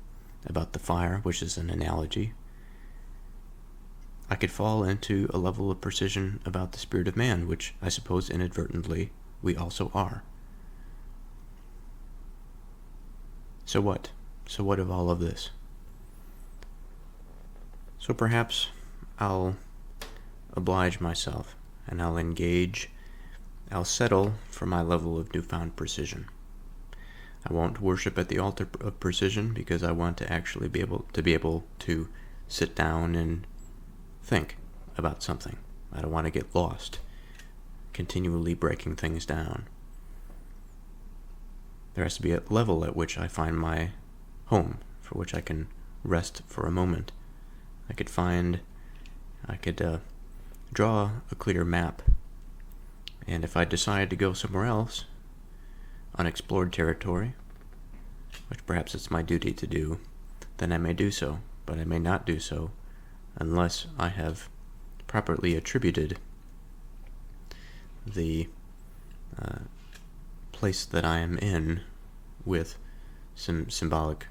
about the fire, which is an analogy, I could fall into a level of precision about the spirit of man, which I suppose inadvertently we also are. So what? So what of all of this? So perhaps I'll oblige myself, and I'll settle for my level of newfound precision. I won't worship at the altar of precision because I want to actually be able to sit down and think about something. I don't want to get lost, continually breaking things down. There has to be a level at which I find my home, for which I can rest for a moment. I could draw a clear map, and if I decide to go somewhere else, unexplored territory, which perhaps it's my duty to do, then I may do so, but I may not do so unless I have properly attributed the place that I am in with some symbolic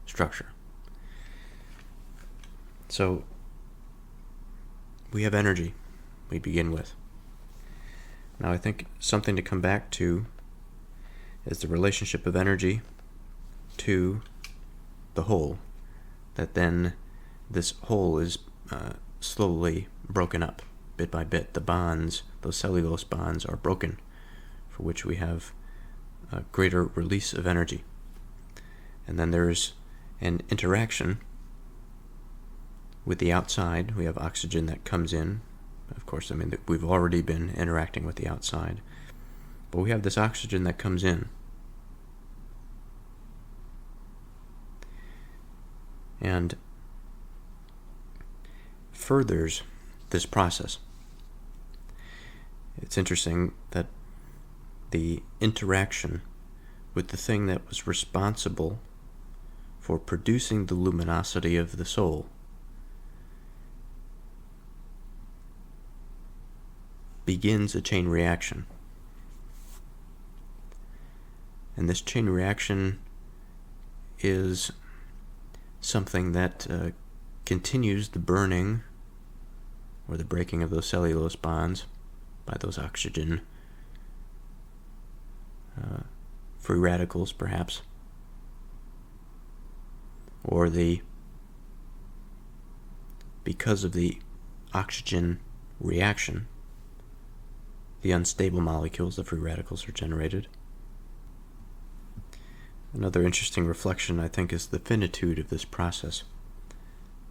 structure. So, we have energy, we begin with. Now I think something to come back to is the relationship of energy to the whole, that then this whole is slowly broken up, bit by bit. The bonds, those cellulose bonds, are broken, for which we have a greater release of energy. And then there's an interaction with the outside. We have oxygen that comes in. Of course, we've already been interacting with the outside. But we have this oxygen that comes in. And furthers this process. It's interesting that the interaction with the thing that was responsible for producing the luminosity of the soul begins a chain reaction. And this chain reaction is something that continues the burning or the breaking of those cellulose bonds by those oxygen free radicals, perhaps, or because of the oxygen reaction, the unstable molecules, the free radicals, are generated. Another interesting reflection, I think, is the finitude of this process,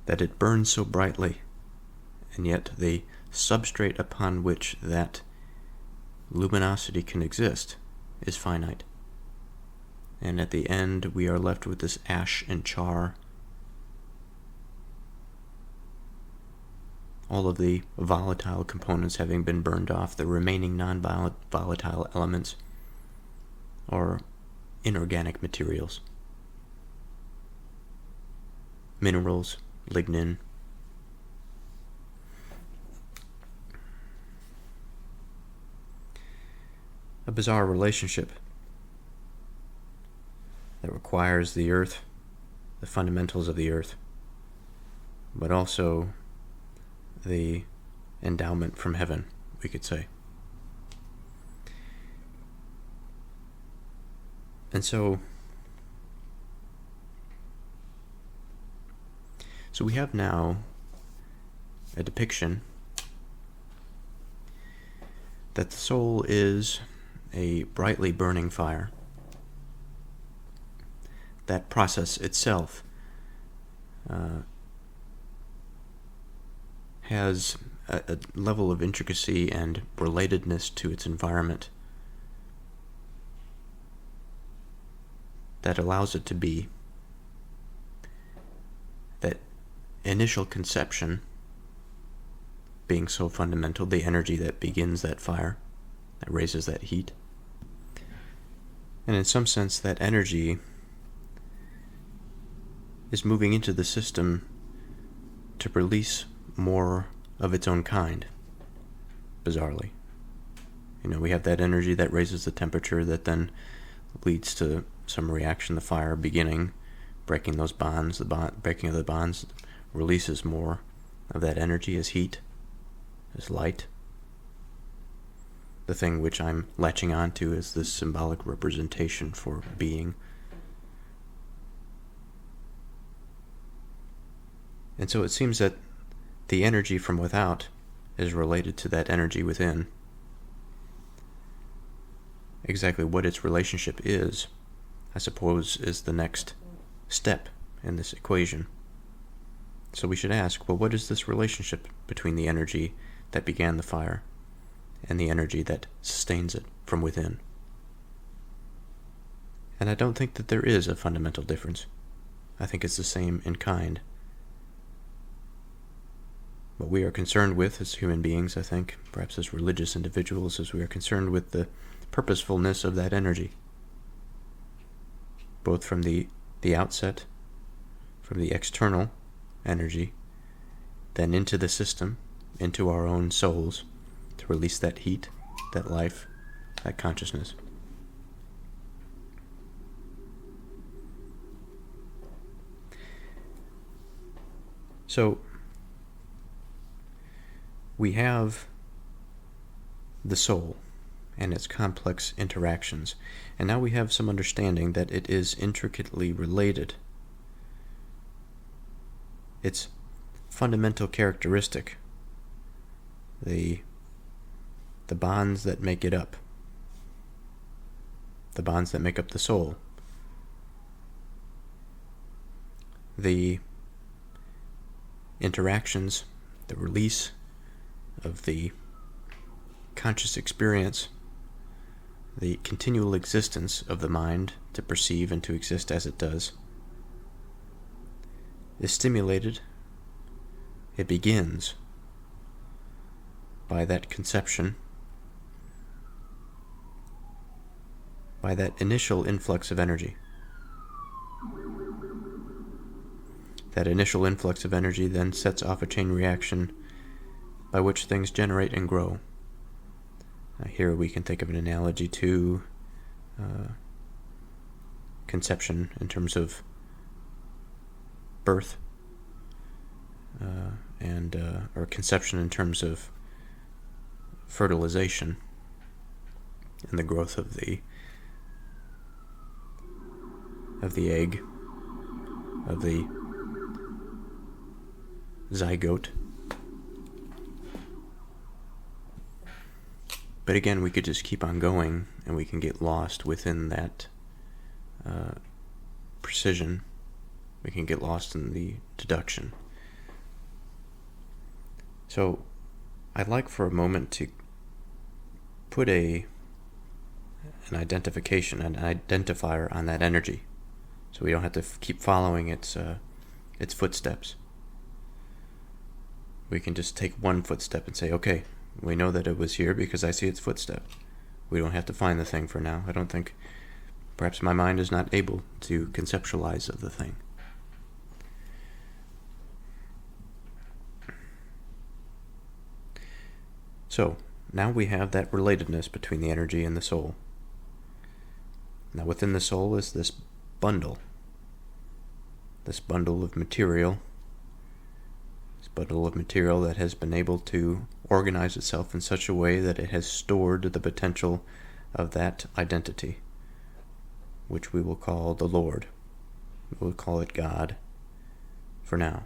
that it burns so brightly, and yet the substrate upon which that luminosity can exist is finite. And at the end, we are left with this ash and char. All of the volatile components having been burned off, the remaining non-volatile elements are inorganic materials. Minerals, lignin. A bizarre relationship that requires the earth, the fundamentals of the earth, but also the endowment from heaven, we could say. And so we have now a depiction that the soul is a brightly burning fire. That process itself has a level of intricacy and relatedness to its environment that allows it to be. That initial conception being so fundamental, the energy that begins that fire, that raises that heat. And in some sense, that energy is moving into the system to release more of its own kind, bizarrely. We have that energy that raises the temperature that then leads to some reaction, the fire beginning, breaking those bonds, breaking of the bonds releases more of that energy is heat, is light. The thing which I'm latching onto is this symbolic representation for being. And so it seems that the energy from without is related to that energy within. Exactly what its relationship is, I suppose, is the next step in this equation. So we should ask, well, what is this relationship between the energy that began the fire and the energy that sustains it from within? And I don't think that there is a fundamental difference. I think it's the same in kind. What we are concerned with as human beings, I think, perhaps as religious individuals, is we are concerned with the purposefulness of that energy, both from the outset, from the external energy, then into the system, into our own souls, to release that heat, that life, that consciousness. So, we have the soul and its complex interactions, and now we have some understanding that it is intricately related. Its fundamental characteristic, the bonds that make it up, the bonds that make up the soul, the interactions, the release of the conscious experience, the continual existence of the mind to perceive and to exist as it does, is stimulated. It begins by that conception, by that initial influx of energy. That initial influx of energy then sets off a chain reaction by which things generate and grow. Here we can think of an analogy to conception in terms of birth, or conception in terms of fertilization and the growth of the egg, of the zygote. But again, we could just keep on going, and we can get lost within that precision. We can get lost in the deduction. So, I'd like for a moment to put an identification, an identifier on that energy, so we don't have to keep following its footsteps. We can just take one footstep and say, okay, we know that it was here because I see its footstep. We don't have to find the thing for now. I don't think, perhaps my mind is not able to conceptualize of the thing. So, now we have that relatedness between the energy and the soul. Now within the soul is this bundle of material, that has been able to organize itself in such a way that it has stored the potential of that identity, which we will call the Lord. We will call it God for now.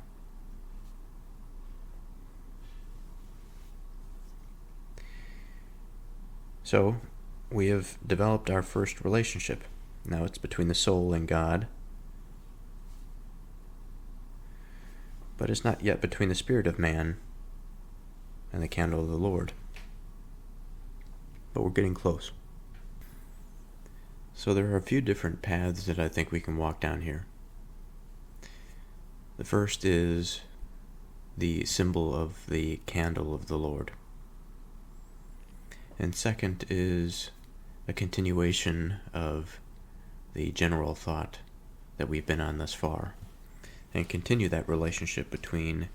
So, we have developed our first relationship. Now it's between the soul and God, but it's not yet between the spirit of man and the candle of the Lord. But we're getting close. So there are a few different paths that I think we can walk down here. The first is the symbol of the candle of the Lord. And second is a continuation of the general thought that we've been on thus far, and continue that relationship between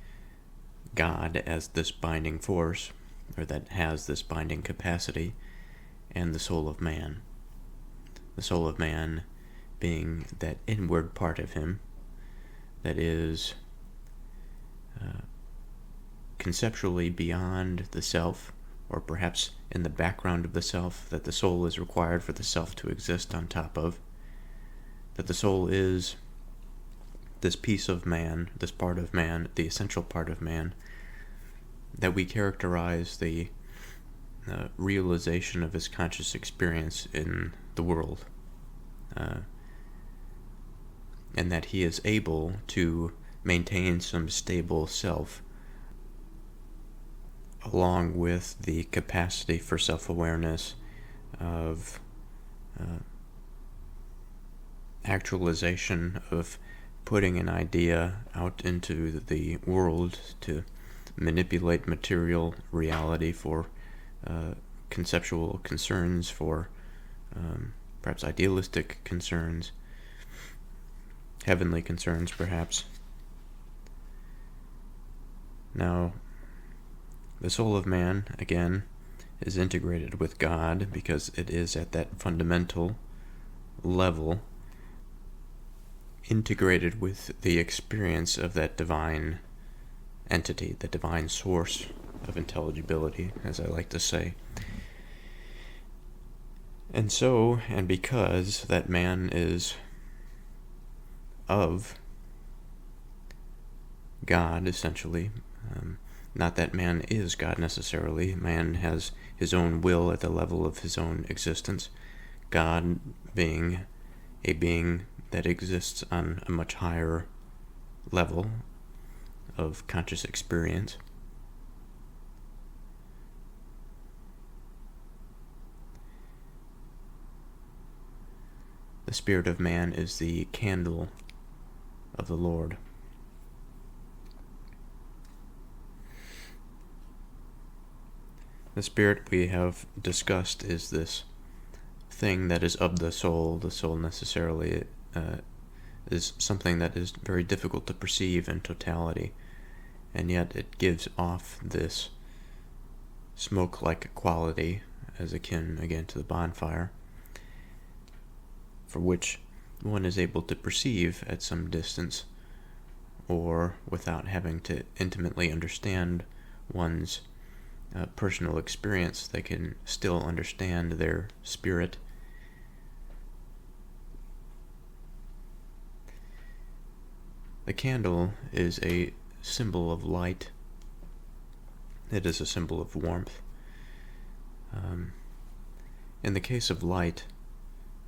God as this binding force, or that has this binding capacity, and the soul of man. The soul of man being that inward part of him that is conceptually beyond the self, or perhaps in the background of the self, that the soul is required for the self to exist on top of. That the soul is this piece of man, this part of man, the essential part of man, that we characterize the realization of his conscious experience in the world. And that he is able to maintain some stable self along with the capacity for self-awareness, of actualization, of putting an idea out into the world to manipulate material reality for conceptual concerns, for perhaps idealistic concerns, heavenly concerns perhaps. Now, the soul of man, again, is integrated with God because it is at that fundamental level integrated with the experience of that divine entity, the divine source of intelligibility, as I like to say. And so, and because that man is of God, essentially, not that man is God necessarily. Man has his own will at the level of his own existence. God being a being that exists on a much higher level of conscious experience. The spirit of man is the candle of the Lord. The spirit we have discussed is this thing that is of the soul. The soul necessarily is something that is very difficult to perceive in totality, and yet it gives off this smoke-like quality, as akin again to the bonfire, for which one is able to perceive at some distance, or without having to intimately understand one's personal experience. They can still understand their spirit. The candle is a symbol of light. It is a symbol of warmth. In the case of light,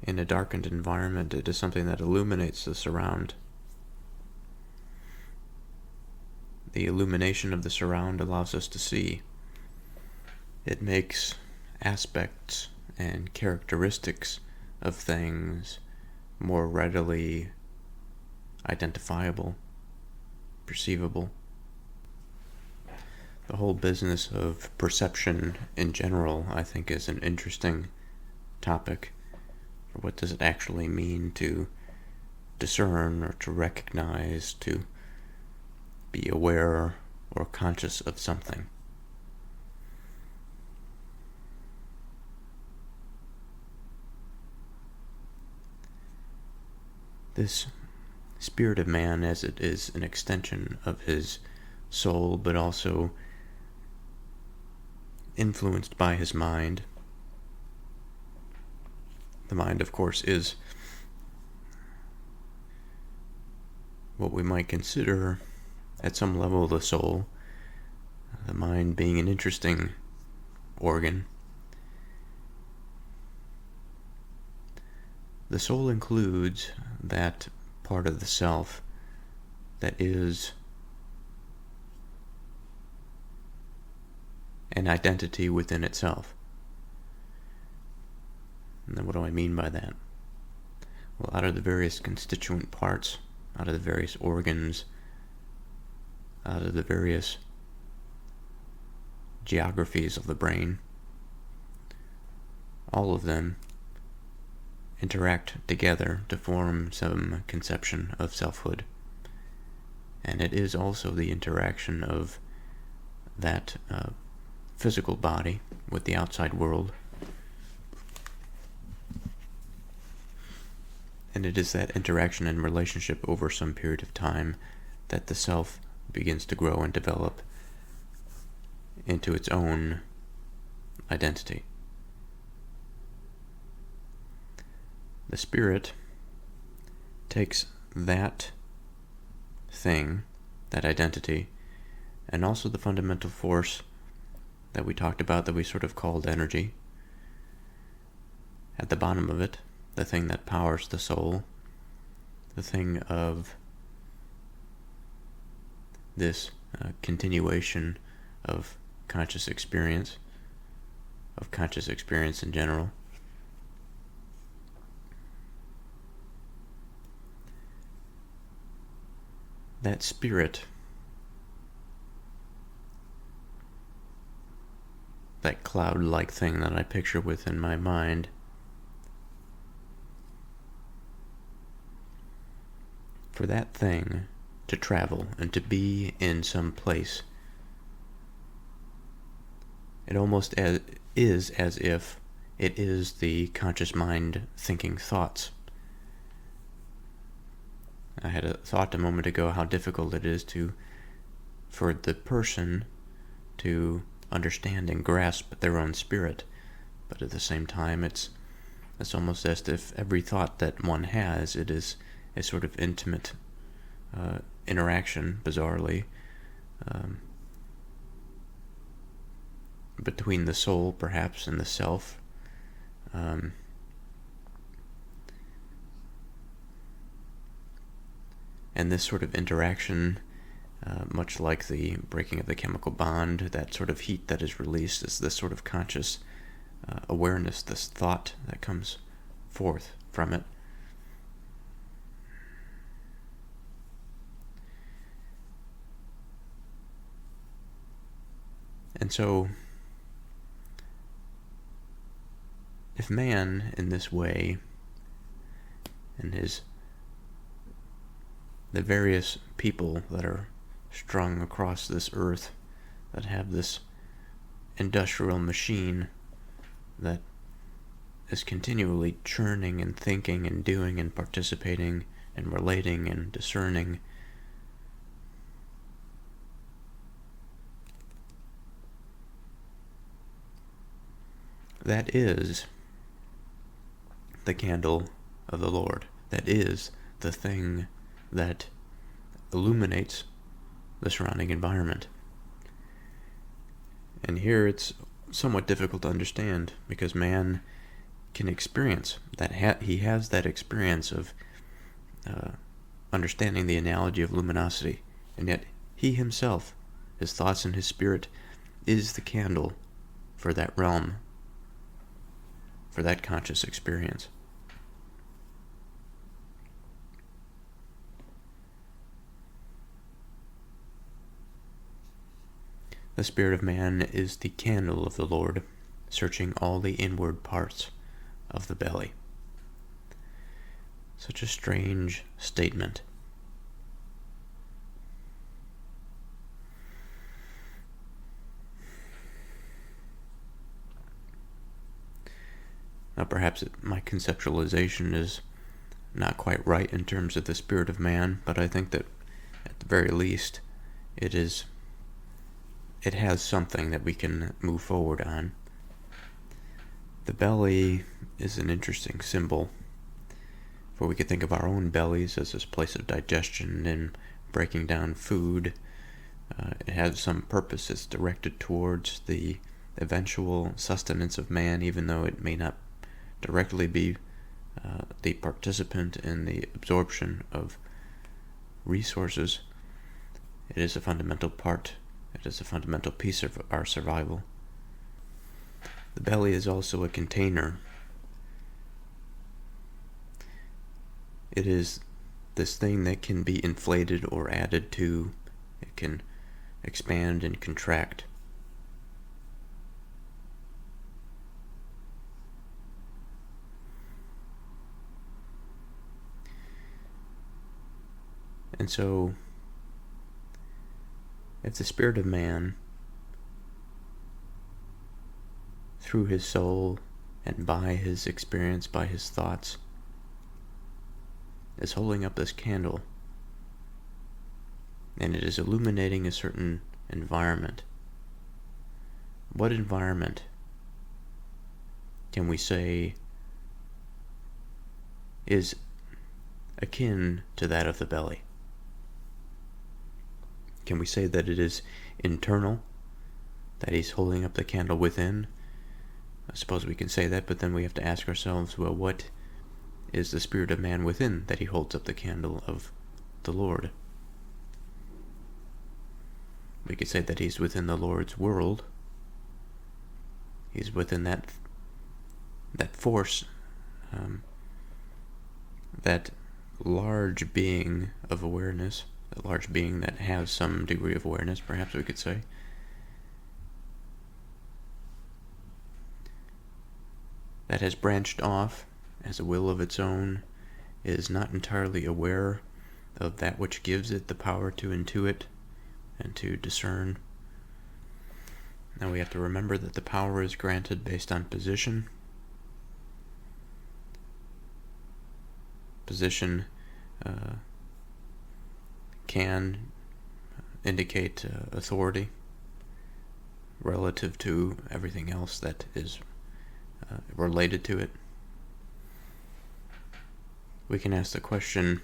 in a darkened environment, it is something that illuminates the surround. The illumination of the surround allows us to see. It makes aspects and characteristics of things more readily identifiable, perceivable. The whole business of perception in general, I think, is an interesting topic. For what does it actually mean to discern or to recognize, to be aware or conscious of something? This spirit of man, as it is an extension of his soul, but also influenced by his mind. The mind, of course, is what we might consider at some level the soul, the mind being an interesting organ. The soul includes that part of the self that is an identity within itself. And then what do I mean by that? Well, out of the various constituent parts, out of the various organs, out of the various geographies of the brain, all of them interact together to form some conception of selfhood. And it is also the interaction of that physical body with the outside world. And it is that interaction and relationship over some period of time that the self begins to grow and develop into its own identity. The spirit takes that thing, that identity, and also the fundamental force that we talked about, that we sort of called energy. At the bottom of it, the thing that powers the soul, the thing of this continuation of conscious experience in general. That spirit, that cloud-like thing that I picture within my mind, for that thing to travel and to be in some place, it almost is as if it is the conscious mind thinking thoughts. I had a thought a moment ago how difficult it is for the person to understand and grasp their own spirit, but at the same time it's almost as if every thought that one has, it is a sort of intimate interaction, bizarrely, between the soul, perhaps, and the self. And this sort of interaction, much like the breaking of the chemical bond, that sort of heat that is released, is this sort of conscious awareness, this thought that comes forth from it. And so, if man, in this way, and the various people that are strung across this earth, that have this industrial machine that is continually churning and thinking and doing and participating and relating and discerning, that is the candle of the Lord. That is the thing that illuminates the surrounding environment. And here it's somewhat difficult to understand, because man can experience that. He has that experience of understanding the analogy of luminosity, and yet he himself, his thoughts and his spirit, is the candle for that realm, for that conscious experience. The spirit of man is the candle of the Lord, searching all the inward parts of the belly. Such a strange statement. Now perhaps my conceptualization is not quite right in terms of the spirit of man, but I think that at the very least it has something that we can move forward on. The belly is an interesting symbol, for we could think of our own bellies as this place of digestion and breaking down food. It has some purpose. It's directed towards the eventual sustenance of man, even though it may not directly be the participant in the absorption of resources. It is a fundamental part. It is a fundamental piece of our survival. The belly is also a container. It is this thing that can be inflated or added to. It can expand and contract. And so, if the spirit of man, through his soul and by his experience, by his thoughts, is holding up this candle, and it is illuminating a certain environment, what environment can we say is akin to that of the belly? Can we say that it is internal, that he's holding up the candle within? I suppose we can say that, but then we have to ask ourselves, well, what is the spirit of man within that he holds up the candle of the Lord? We could say that he's within the Lord's world. He's within that force, that large being of awareness, a large being that has some degree of awareness, perhaps we could say. That has branched off, has a will of its own, is not entirely aware of that which gives it the power to intuit and to discern. Now we have to remember that the power is granted based on position. Position can indicate authority relative to everything else that is related to it. We can ask the question,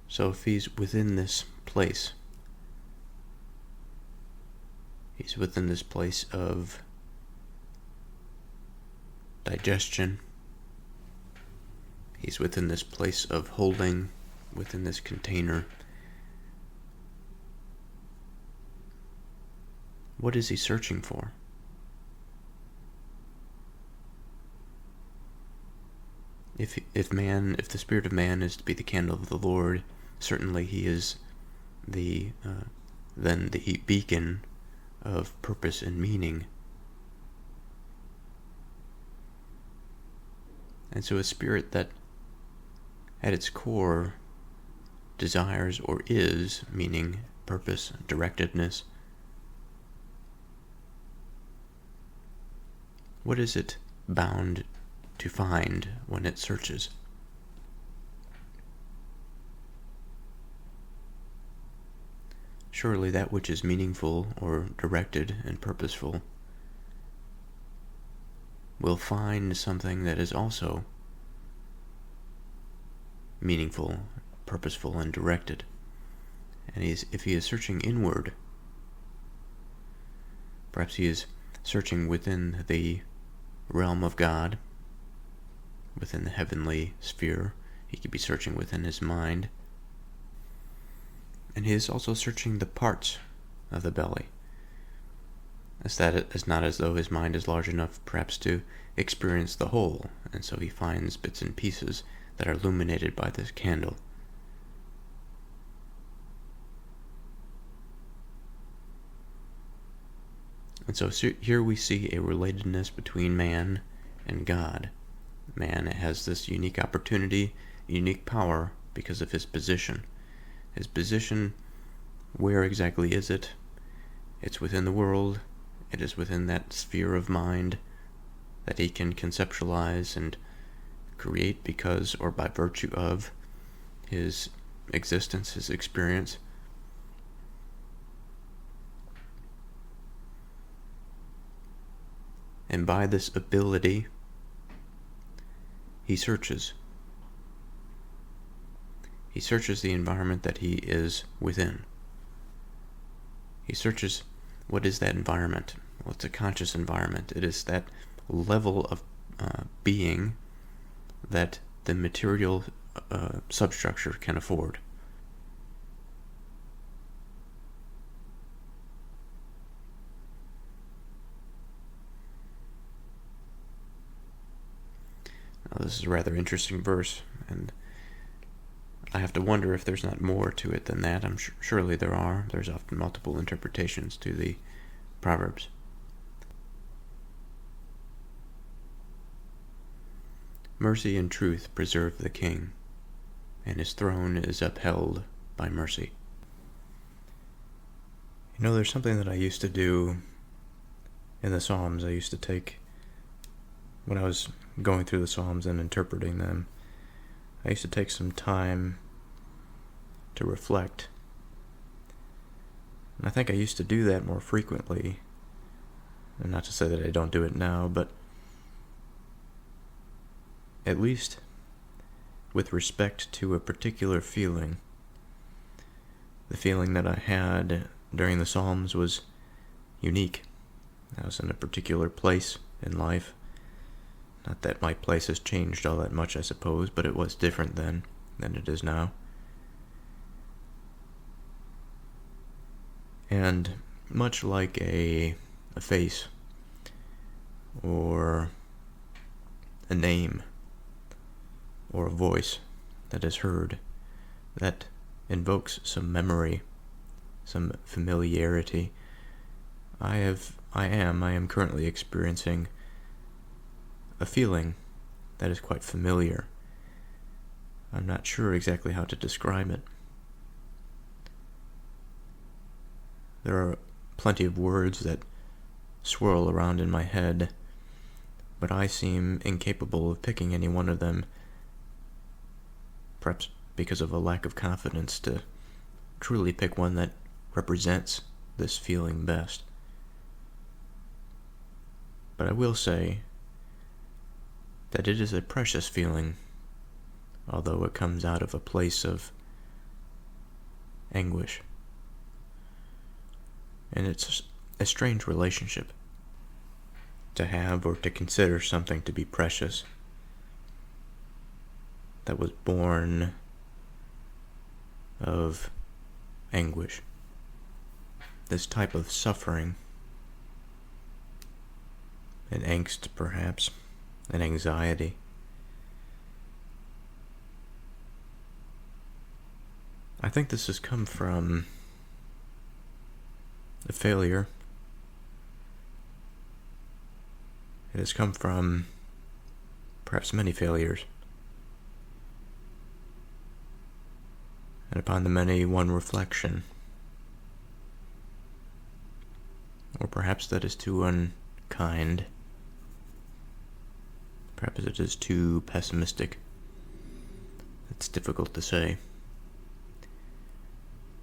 so if he's within this place, he's within this place of digestion, he's within this place of holding, within this container, what is he searching for? If the spirit of man is to be the candle of the Lord, certainly he is then the beacon of purpose and meaning. And so a spirit that at its core desires or is meaning, purpose, directedness, what is it bound to find when it searches? Surely that which is meaningful or directed and purposeful will find something that is also meaningful, purposeful, and directed. And if he is searching inward, perhaps he is searching within the realm of God, within the heavenly sphere. He could be searching within his mind. And he is also searching the parts of the belly. It's not as though his mind is large enough perhaps to experience the whole, and so he finds bits and pieces that are illuminated by this candle. And so here we see a relatedness between man and God. Man has this unique opportunity, unique power because of his position. His position, where exactly is it? It's within the world. It is within that sphere of mind that he can conceptualize and create because or by virtue of his existence, his experience. And by this ability, he searches. He searches the environment that he is within. He searches, what is that environment? Well, it's a conscious environment. It is that level of being that the material substructure can afford. Now, this is a rather interesting verse, and I have to wonder if there's not more to it than that. Surely there are. There's often multiple interpretations to the Proverbs. Mercy and truth preserve the king, and his throne is upheld by mercy. You know, there's something that I used to do in the Psalms. I used to take, when I was going through the Psalms and interpreting them, I used to take some time to reflect. And I think I used to do that more frequently And not to say that I don't do it now, but at least with respect to a particular feeling, the feeling that I had during the Psalms was unique. I was in a particular place in life. Not that my place has changed all that much, I suppose, but it was different then than it is now. And much like a face or a name or a voice that is heard that invokes some memory, some familiarity, I am currently experiencing a feeling that is quite familiar. I'm not sure exactly how to describe it. There are plenty of words that swirl around in my head, but I seem incapable of picking any one of them, perhaps because of a lack of confidence to truly pick one that represents this feeling best. But I will say that it is a precious feeling, although it comes out of a place of anguish. And it's a strange relationship to have or to consider something to be precious that was born of anguish. This type of suffering and angst, perhaps, and anxiety. I think this has come from a failure. It has come from perhaps many failures. And upon the many, one reflection. Or perhaps that is too unkind. Perhaps it is too pessimistic. It's difficult to say.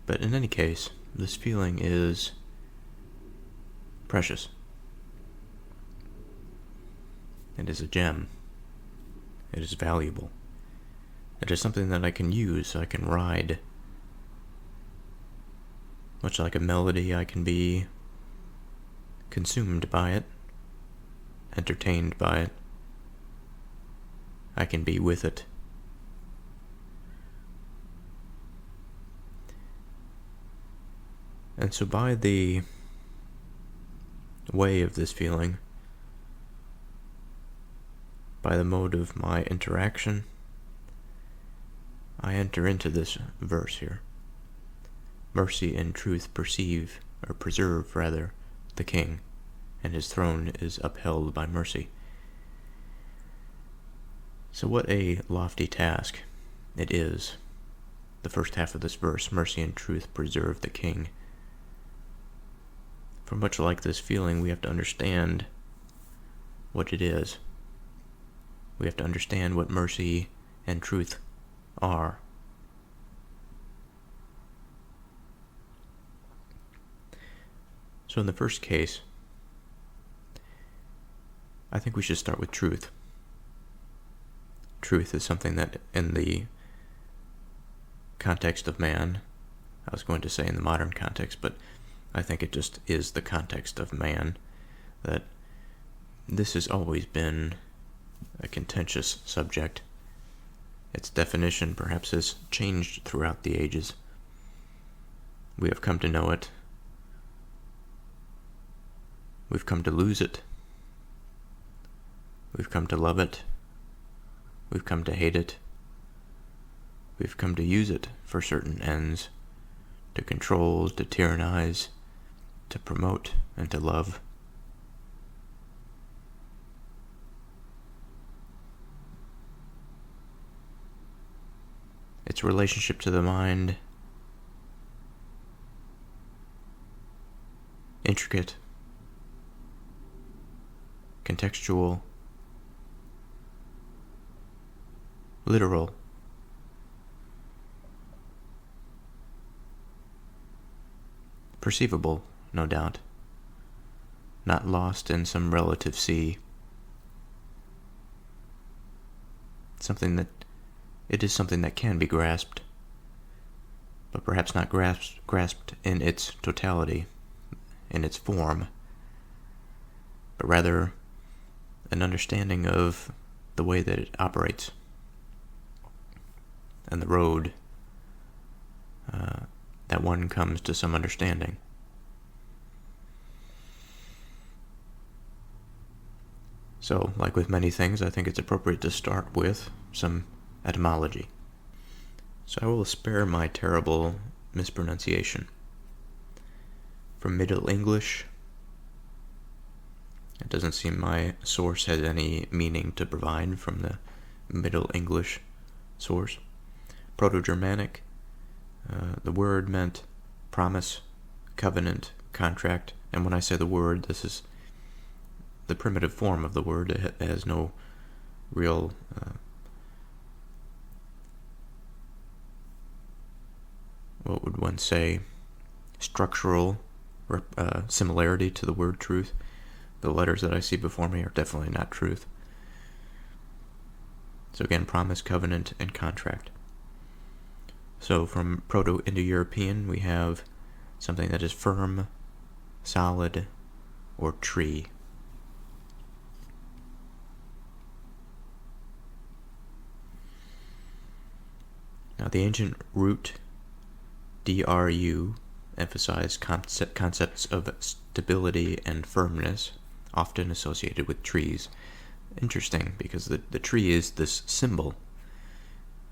But in any case, this feeling is precious. It is a gem. It is valuable. It is something that I can use, I can ride. Much like a melody, I can be consumed by it, entertained by it. I can be with it. And so by the way of this feeling, by the mode of my interaction, I enter into this verse here. Mercy and truth preserve the king, and his throne is upheld by mercy. So what a lofty task it is. The first half of this verse, mercy and truth preserve the king. For much like this feeling, we have to understand what it is. We have to understand what mercy and truth are. So in the first case, I think we should start with truth. Truth is something that in the context of man, I was going to say in the modern context, but I think it just is the context of man, that this has always been a contentious subject. Its definition perhaps has changed throughout the ages. We have come to know it. We've come to lose it. We've come to love it. We've come to hate it. We've come to use it for certain ends, to control, to tyrannize, to promote, and to love. Its relationship to the mind, intricate, contextual, literal, perceivable, no doubt. not lost in some relative sea. It is something that can be grasped, but perhaps not grasped in its totality, in its form, but rather an understanding of the way that it operates and the road that one comes to some understanding. So, like with many things, I think it's appropriate to start with some etymology. So I will spare my terrible mispronunciation. From Middle English, it doesn't seem my source has any meaning to provide from the Middle English source. Proto-Germanic, the word meant promise, covenant, contract, and when I say the word, this is the primitive form of the word. It has no real what would one say, structural similarity to the word truth. The letters that I see before me are definitely not truth. So again, promise, covenant, and contract. So from Proto-Indo-European, we have something that is firm, solid, or tree. Now the ancient root, dru, emphasized concepts of stability and firmness, often associated with trees. Interesting, because the tree is this symbol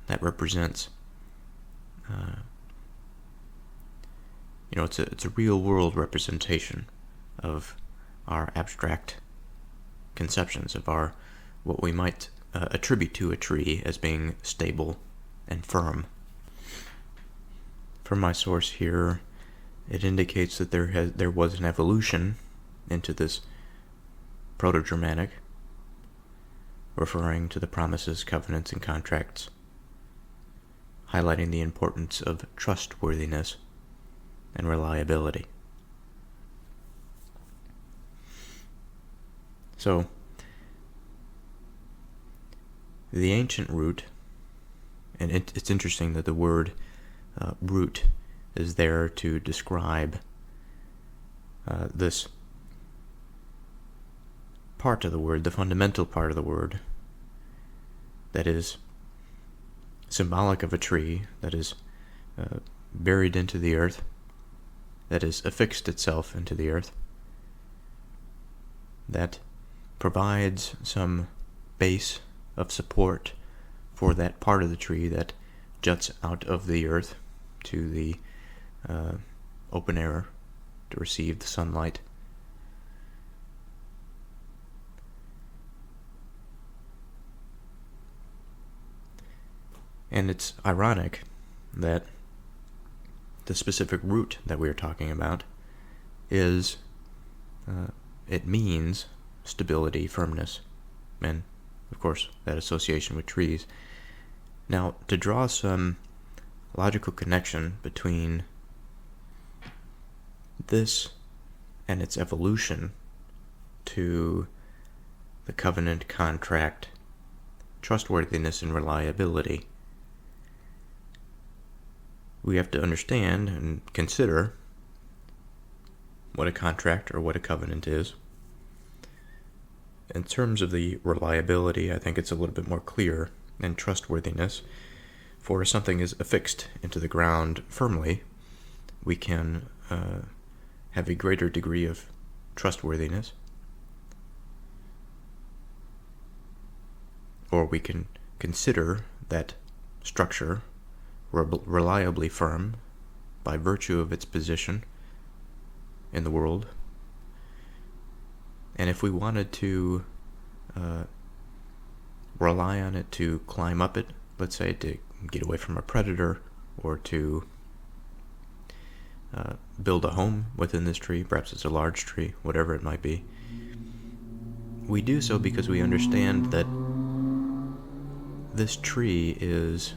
that represents, it's a real-world representation of our abstract conceptions of what we might attribute to a tree as being stable and firm. From my source here, it indicates that there was an evolution into this Proto-Germanic, referring to the promises, covenants, and contracts, highlighting the importance of trustworthiness and reliability. So, the ancient root, and it's interesting that the word root is there to describe this part of the word, the fundamental part of the word, that is symbolic of a tree that is buried into the earth, that is affixed itself into the earth, that provides some base of support for that part of the tree that juts out of the earth to the open air to receive the sunlight. And it's ironic that the specific root that we are talking about is, it means stability, firmness, and of course that association with trees. Now, to draw some logical connection between this and its evolution to the covenant, contract, trustworthiness, and reliability, we have to understand and consider what a contract or what a covenant is. In terms of the reliability, I think it's a little bit more clear, and trustworthiness, for if something is affixed into the ground firmly, we can have a greater degree of trustworthiness, or we can consider that structure reliably firm by virtue of its position in the world. And if we wanted to rely on it to climb up it, let's say to get away from a predator, or to build a home within this tree, perhaps it's a large tree, whatever it might be, we do so because we understand that this tree is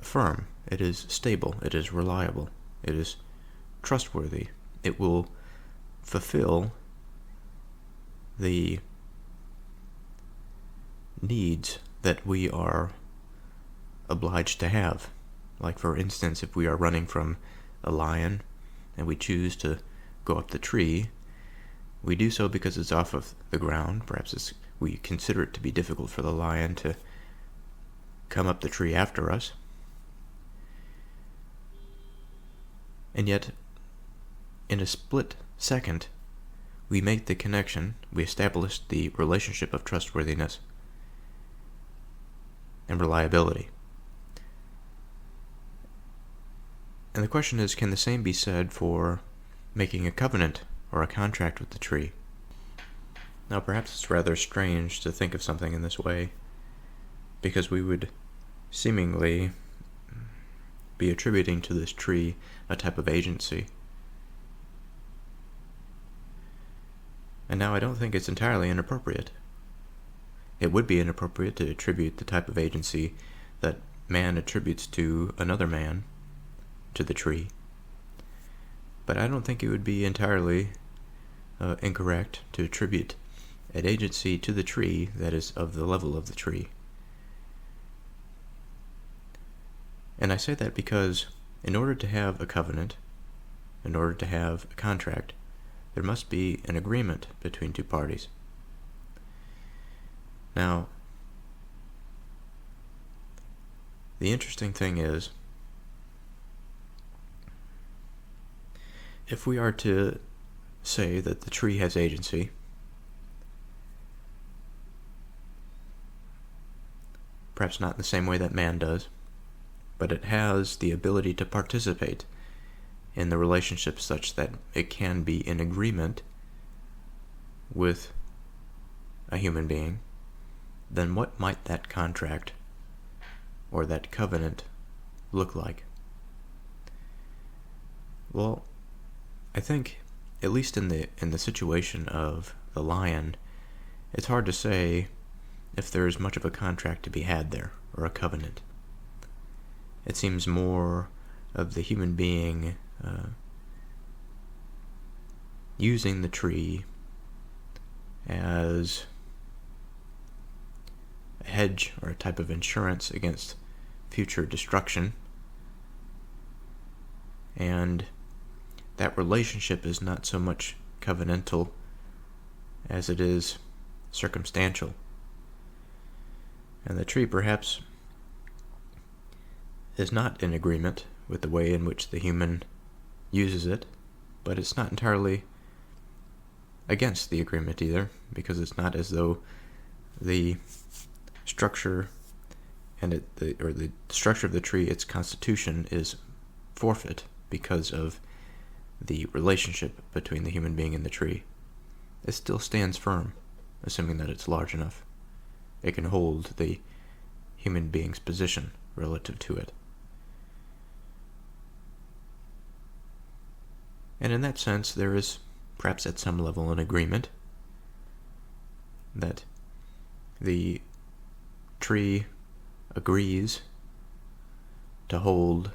firm, it is stable, it is reliable, it is trustworthy, it will fulfill the needs that we are obliged to have. Like, for instance, if we are running from a lion and we choose to go up the tree, we do so because it's off of the ground. Perhaps we consider it to be difficult for the lion to come up the tree after us. And yet, in a split second, we make the connection, we establish the relationship of trustworthiness and reliability. And the question is, can the same be said for making a covenant or a contract with the tree? Now, perhaps it's rather strange to think of something in this way, because we would seemingly be attributing to this tree a type of agency. And now I don't think it's entirely inappropriate. It would be inappropriate to attribute the type of agency that man attributes to another man to the tree. But I don't think it would be entirely incorrect to attribute an agency to the tree that is of the level of the tree. And I say that because in order to have a covenant, in order to have a contract, there must be an agreement between two parties. Now, the interesting thing is, if we are to say that the tree has agency, perhaps not in the same way that man does, but it has the ability to participate in the relationship such that it can be in agreement with a human being, then what might that contract or that covenant look like? Well, I think, at least in the situation of the lion, it's hard to say if there is much of a contract to be had there, or a covenant. It seems more of the human being using the tree as a hedge or a type of insurance against future destruction, and that relationship is not so much covenantal as it is circumstantial. And the tree perhaps is not in agreement with the way in which the human uses it, but it's not entirely against the agreement either, because it's not as though the structure the structure of the tree, its constitution, is forfeit because of the relationship between the human being and the tree. It still stands firm, assuming that it's large enough. It can hold the human being's position relative to it. And in that sense, there is perhaps at some level an agreement that the tree agrees to hold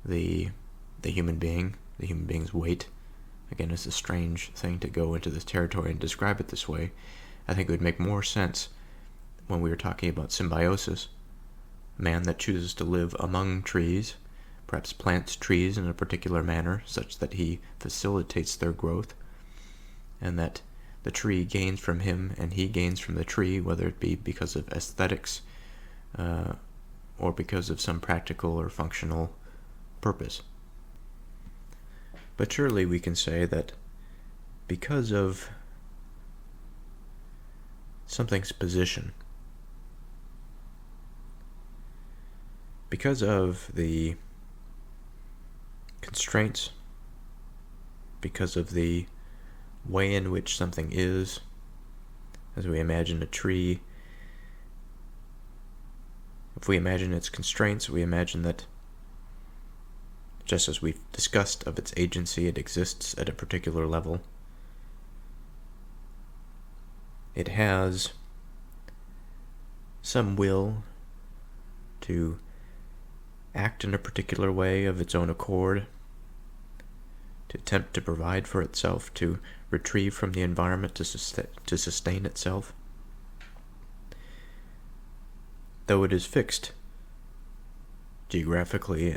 the human being's weight. Again, it's a strange thing to go into this territory and describe it this way. I think it would make more sense when we were talking about symbiosis. A man that chooses to live among trees, perhaps plants trees in a particular manner such that he facilitates their growth, and that the tree gains from him and he gains from the tree, whether it be because of aesthetics or because of some practical or functional purpose. But surely we can say that because of something's position, because of the constraints, because of the way in which something is, as we imagine a tree, if we imagine its constraints, we imagine that, just as we've discussed of its agency, it exists at a particular level. It has some will to act in a particular way of its own accord, to attempt to provide for itself, to retrieve from the environment to sustain itself. Though it is fixed geographically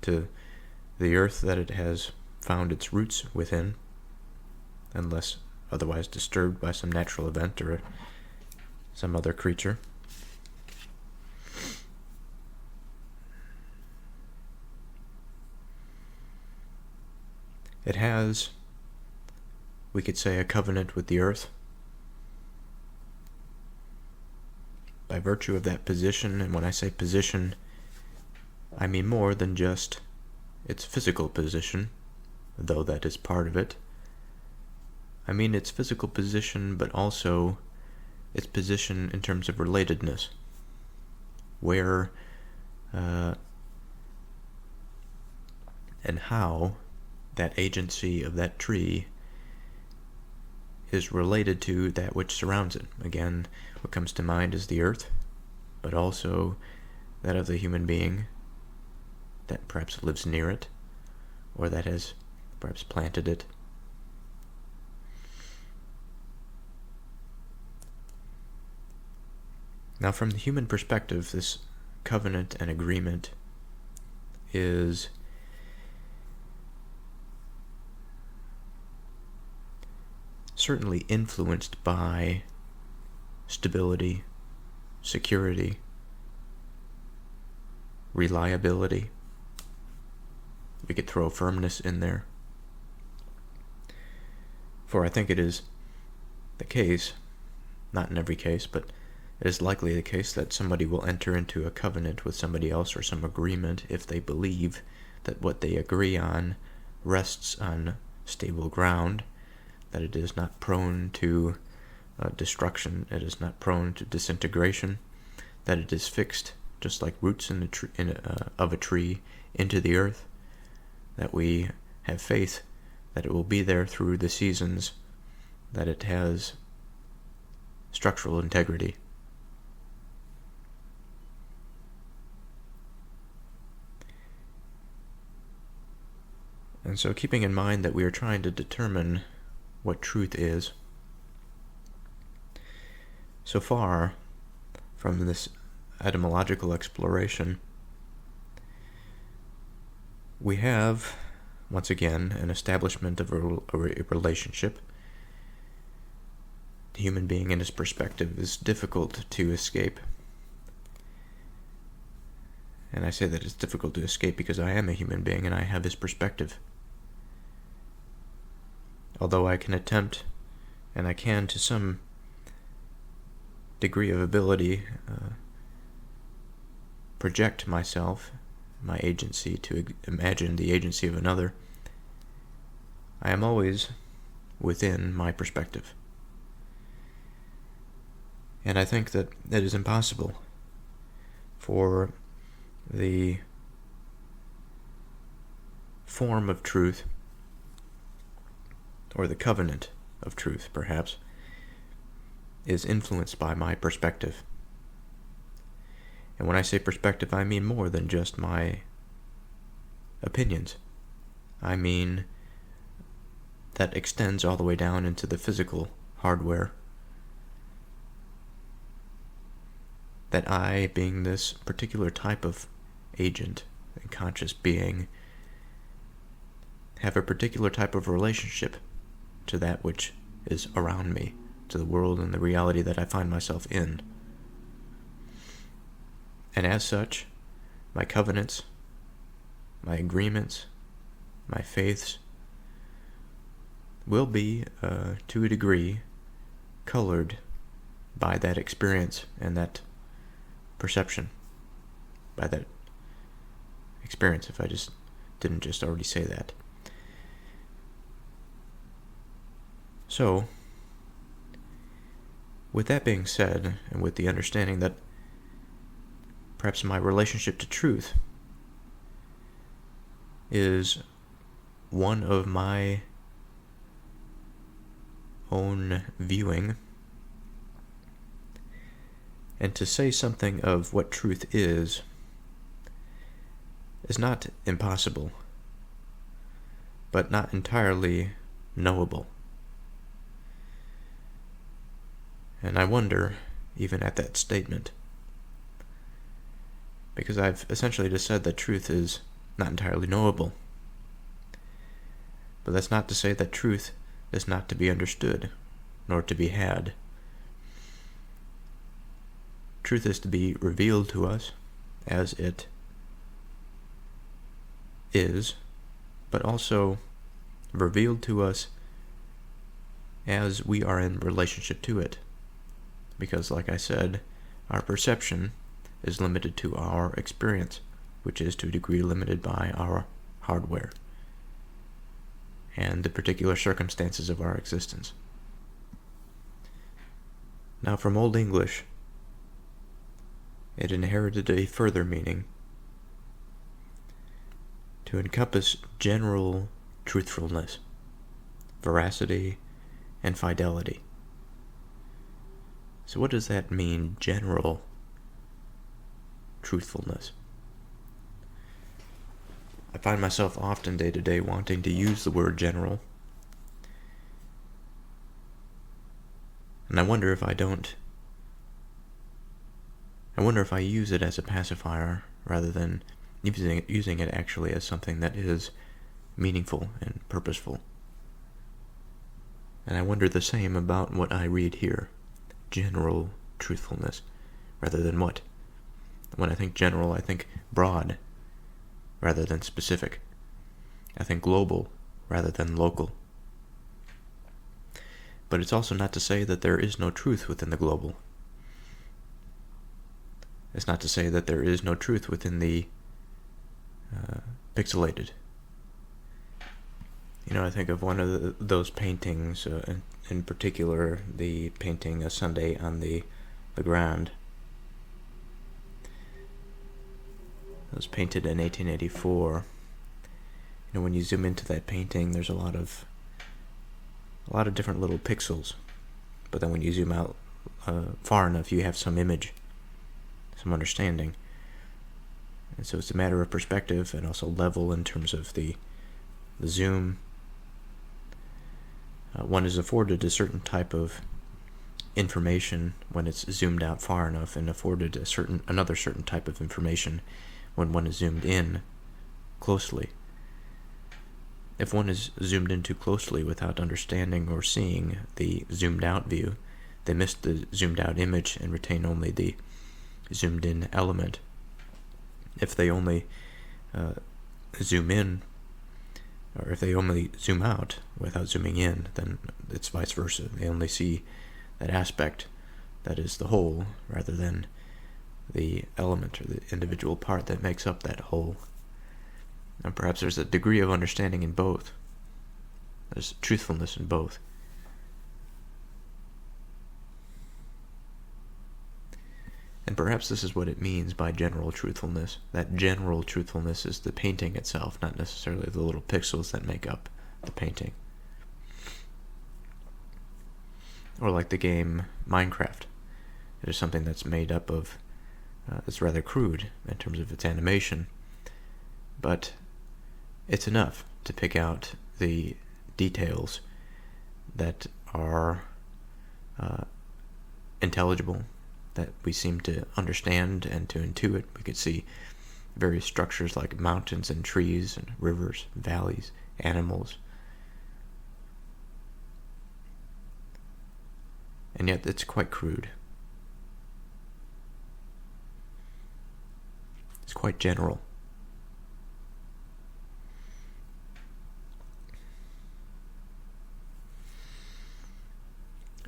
to the earth that it has found its roots within, unless otherwise disturbed by some natural event or some other creature. It has, we could say, a covenant with the earth. By virtue of that position, and when I say position, I mean more than just its physical position, though that is part of it. I mean its physical position, but also its position in terms of relatedness, where and how that agency of that tree is related to that which surrounds it. Again, what comes to mind is the earth, but also that of the human being that perhaps lives near it, or that has perhaps planted it. Now, from the human perspective, this covenant and agreement is certainly influenced by stability, security, reliability. We could throw firmness in there. For I think it is the case, not in every case, but it is likely the case that somebody will enter into a covenant with somebody else or some agreement if they believe that what they agree on rests on stable ground, that it is not prone to destruction, it is not prone to disintegration, that it is fixed, just like roots of a tree, into the earth, that we have faith that it will be there through the seasons, that it has structural integrity. And so, keeping in mind that we are trying to determine what truth is, so far from this etymological exploration, we have, once again, an establishment of a relationship. The human being and his perspective is difficult to escape. And I say that it's difficult to escape because I am a human being and I have his perspective. Although I can attempt, and I can to some degree of ability, project myself, my agency, to imagine the agency of another, I am always within my perspective. And I think that it is impossible for the form of truth, or the covenant of truth, perhaps, is influenced by my perspective. And when I say perspective, I mean more than just my opinions. I mean that extends all the way down into the physical hardware. That I, being this particular type of agent and conscious being, have a particular type of relationship to that which is around me, to the world and the reality that I find myself in. And as such, my covenants, my agreements, my faiths will be, to a degree, colored by that experience and that perception, by that experience, if I just didn't just already say that. So, with that being said, and with the understanding that perhaps my relationship to truth is one of my own viewing, and to say something of what truth is not impossible. but not entirely knowable. And I wonder, even at that statement, because I've essentially just said that truth is not entirely knowable. But that's not to say that truth is not to be understood, nor to be had. Truth is to be revealed to us as it is, but also revealed to us as we are in relationship to it. Because, like I said, our perception is limited to our experience, which is to a degree limited by our hardware and the particular circumstances of our existence. Now, from Old English, it inherited a further meaning to encompass general truthfulness, veracity, and fidelity. So what does that mean, general truthfulness? I find myself often day to day wanting to use the word general, and I wonder if I don't. I wonder if I use it as a pacifier rather than using it actually as something that is meaningful and purposeful. And I wonder the same about what I read here, general truthfulness, rather than what? When I think general, I think broad rather than specific. I think global rather than local. But it's also not to say that there is no truth within the global. It's not to say that there is no truth within the pixelated. I think of one of those paintings, in particular, the painting A Sunday on the Ground. It was painted in 1884. When you zoom into that painting, there's a lot of different little pixels. But then when you zoom out far enough, you have some image, some understanding. And so it's a matter of perspective and also level in terms of the zoom. One is afforded a certain type of information when it's zoomed out far enough, and afforded another certain type of information when one is zoomed in closely. If one is zoomed in too closely without understanding or seeing the zoomed out view, they miss the zoomed out image and retain only the zoomed in element. If they only zoom in, or if they only zoom out without zooming in, then it's vice versa. They only see that aspect that is the whole rather than the element or the individual part that makes up that whole. And perhaps there's a degree of understanding in both. There's truthfulness in both. And perhaps this is what it means by general truthfulness. That general truthfulness is the painting itself, not necessarily the little pixels that make up the painting. Or like the game Minecraft. It is something that's made up of, it's rather crude in terms of its animation, but it's enough to pick out the details that are intelligible, that we seem to understand and to intuit. We could see various structures like mountains and trees and rivers, valleys, animals. And yet it's quite crude. It's quite general.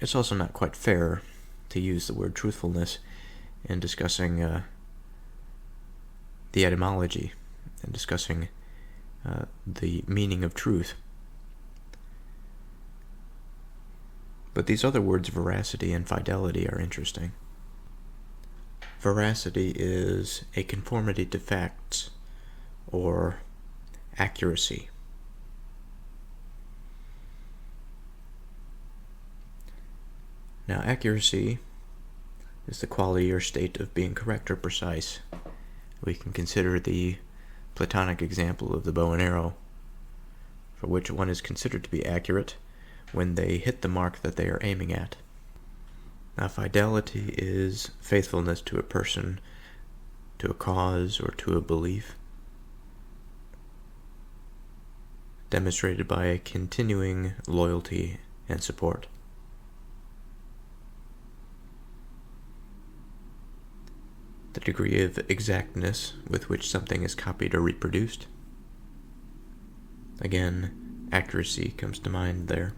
It's also not quite fair to use the word truthfulness in discussing the etymology and discussing the meaning of truth. But these other words, veracity and fidelity, are interesting. Veracity is a conformity to facts or accuracy. Now, accuracy is the quality or state of being correct or precise. We can consider the Platonic example of the bow and arrow for which one is considered to be accurate when they hit the mark that they are aiming at. Now, fidelity is faithfulness to a person, to a cause, or to a belief, demonstrated by a continuing loyalty and support. The degree of exactness with which something is copied or reproduced. Again, accuracy comes to mind there.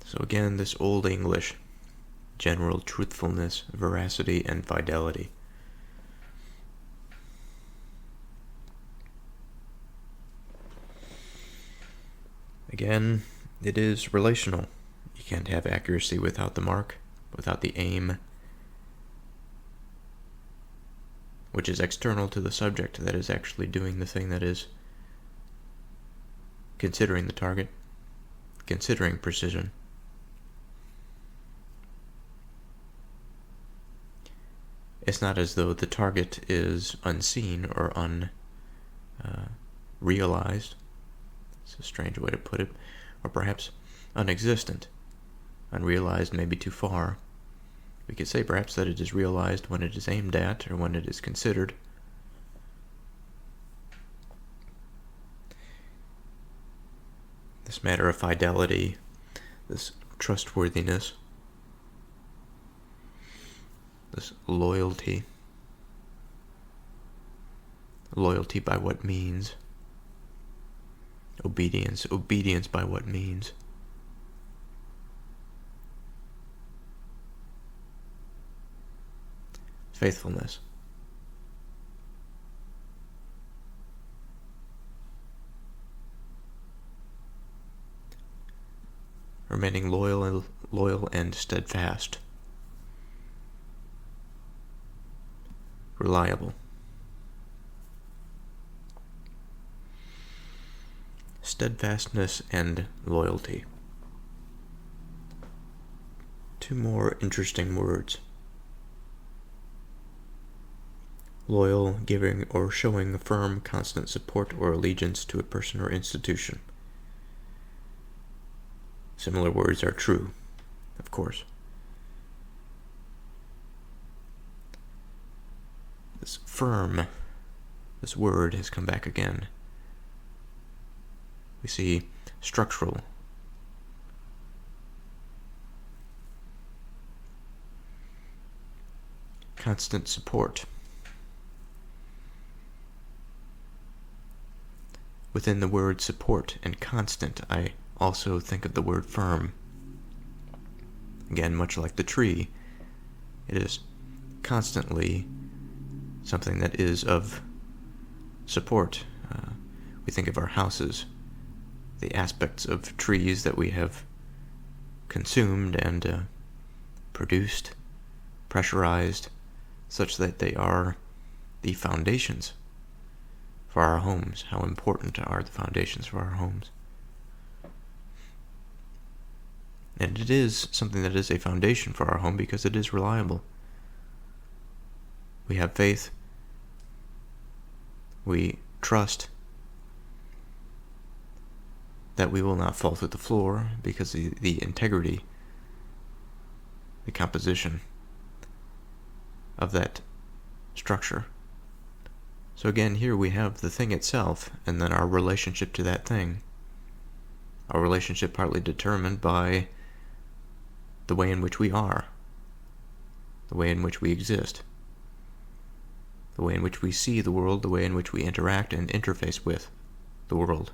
So again, this Old English, general truthfulness, veracity, and fidelity. Again, it is relational. You can't have accuracy without the mark, without the aim, which is external to the subject that is actually doing the thing that is considering the target, considering precision. It's not as though the target is unseen or unrealized. It's a strange way to put it. Or perhaps unexistent. Unrealized may be too far. We could say perhaps that it is realized when it is aimed at or when it is considered. This matter of fidelity, this trustworthiness, this loyalty by what means, obedience by what means. Faithfulness. Remaining loyal and steadfast. Reliable. Steadfastness and loyalty. Two more interesting words. Loyal, giving or showing firm, constant support or allegiance to a person or institution. Similar words are true, of course. This firm, this word has come back again. We see structural, constant support. Within the word support and constant, I also think of the word firm. Again, much like the tree, it is constantly something that is of support. We think of our houses, the aspects of trees that we have consumed and produced, pressurized, such that they are the foundations for our homes. How important are the foundations for our homes? And it is something that is a foundation for our home because it is reliable. We have faith. We trust that we will not fall through the floor because of the integrity, the composition of that structure. So again, here we have the thing itself, and then our relationship to that thing. Our relationship partly determined by the way in which we are, the way in which we exist, the way in which we see the world, the way in which we interact and interface with the world.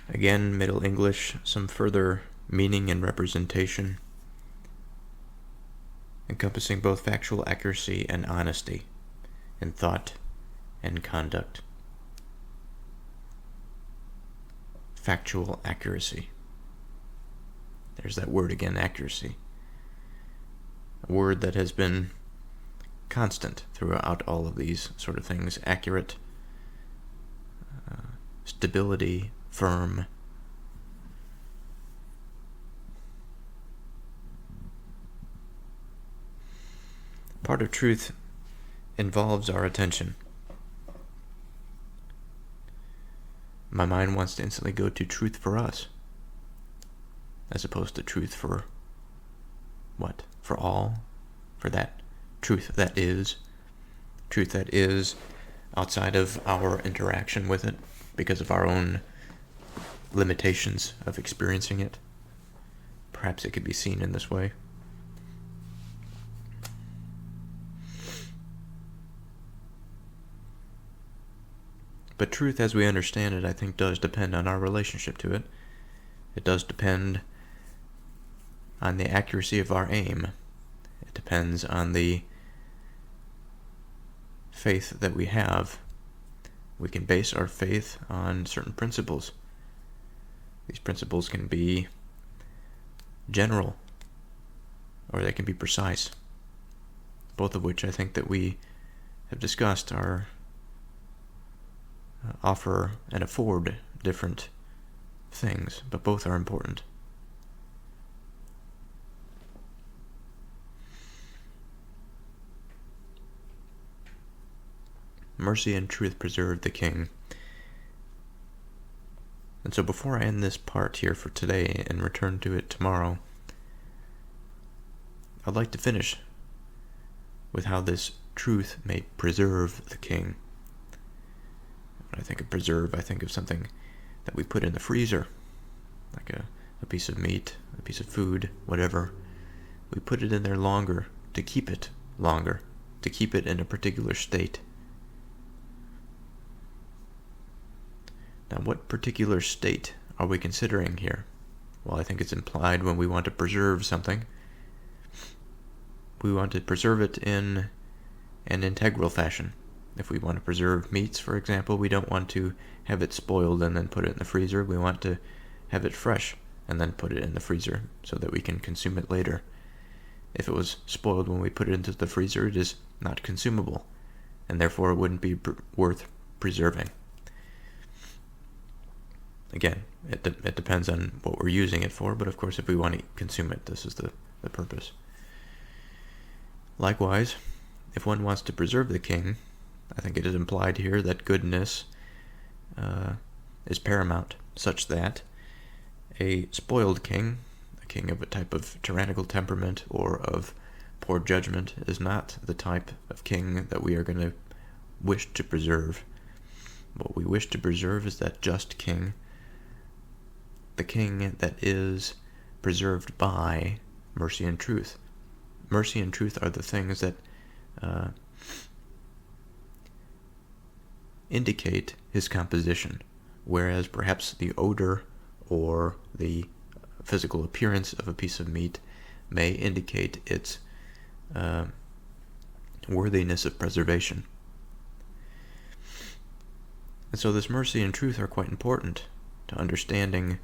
Again, Middle English, some further meaning and representation, encompassing both factual accuracy and honesty in thought and conduct. Factual accuracy. There's that word again, accuracy. A word that has been constant throughout all of these sort of things. Accurate, stability, firm. Part of truth involves our attention. My mind wants to instantly go to truth for us, as opposed to truth for what? For all? For that truth that is outside of our interaction with it because of our own limitations of experiencing it. Perhaps it could be seen in this way. But truth as we understand it, I think, does depend on our relationship to it. It does depend on the accuracy of our aim. It depends on the faith that we have. We can base our faith on certain principles. These principles can be general, or they can be precise, both of which I think that we have discussed offer and afford different things, but both are important. Mercy and truth preserve the king. And so before I end this part here for today and return to it tomorrow, I'd like to finish with how this truth may preserve the king. When I think of preserve, I think of something that we put in the freezer, like a piece of meat, a piece of food, whatever. We put it in there longer, to keep it longer, to keep it in a particular state. Now, what particular state are we considering here? Well, I think it's implied when we want to preserve something. We want to preserve it in an integral fashion. If we want to preserve meats, for example, we don't want to have it spoiled and then put it in the freezer. We want to have it fresh and then put it in the freezer so that we can consume it later. If it was spoiled when we put it into the freezer, it is not consumable, and therefore it wouldn't be worth preserving. Again, it depends on what we're using it for, but of course if we want to consume it, this is the purpose. Likewise, if one wants to preserve the king, I think it is implied here that goodness is paramount, such that a spoiled king, a king of a type of tyrannical temperament or of poor judgment, is not the type of king that we are going to wish to preserve. What we wish to preserve is that just king, the king that is preserved by mercy and truth. Mercy and truth are the things that indicate his composition, whereas perhaps the odor or the physical appearance of a piece of meat may indicate its worthiness of preservation. And so this mercy and truth are quite important to understanding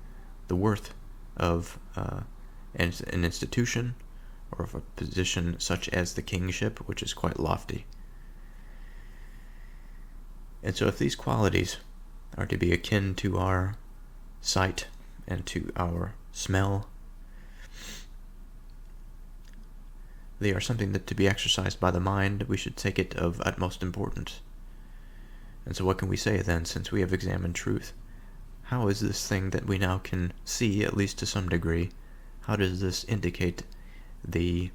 the worth of an institution or of a position such as the kingship, which is quite lofty. And so if these qualities are to be akin to our sight and to our smell, they are something that to be exercised by the mind, we should take it of utmost importance. And so what can we say then, since we have examined truth? How is this thing that we now can see, at least to some degree, how does this indicate the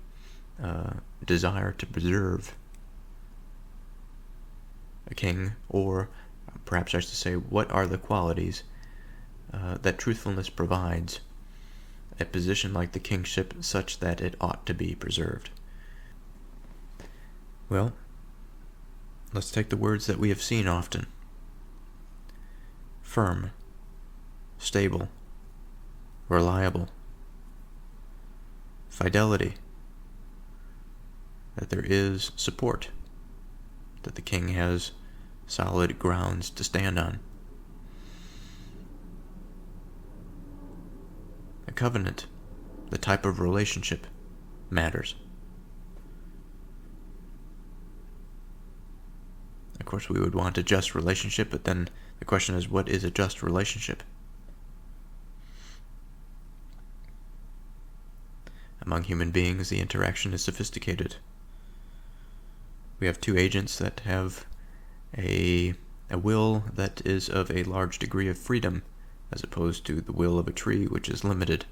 desire to preserve a king? Or perhaps I should say, what are the qualities that truthfulness provides a position like the kingship such that it ought to be preserved? Well, let's take the words that we have seen often. Firm, stable, reliable, fidelity, that there is support, that the king has solid grounds to stand on. A covenant, the type of relationship, matters. Of course, we would want a just relationship, but then the question is, what is a just relationship? Among human beings, the interaction is sophisticated. We have two agents that have a will that is of a large degree of freedom, as opposed to the will of a tree, which is limited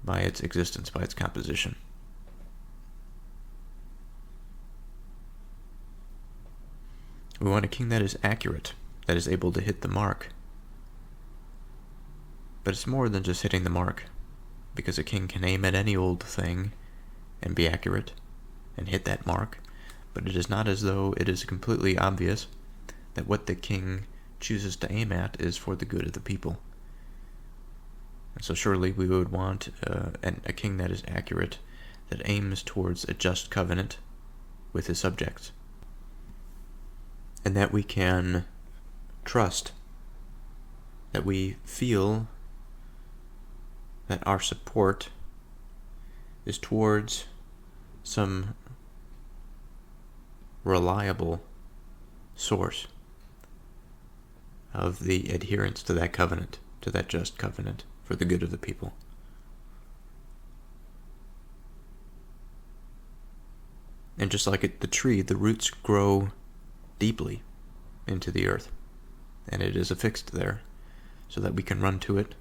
by its existence, by its composition. We want a king that is accurate, that is able to hit the mark. But it's more than just hitting the mark, because a king can aim at any old thing and be accurate and hit that mark, but it is not as though it is completely obvious that what the king chooses to aim at is for the good of the people. And so surely we would want a king that is accurate, that aims towards a just covenant with his subjects, and that we can trust, that we feel that our support is towards some reliable source of the adherence to that covenant, to that just covenant, for the good of the people. And just like the tree, the roots grow deeply into the earth, and it is affixed there so that we can run to it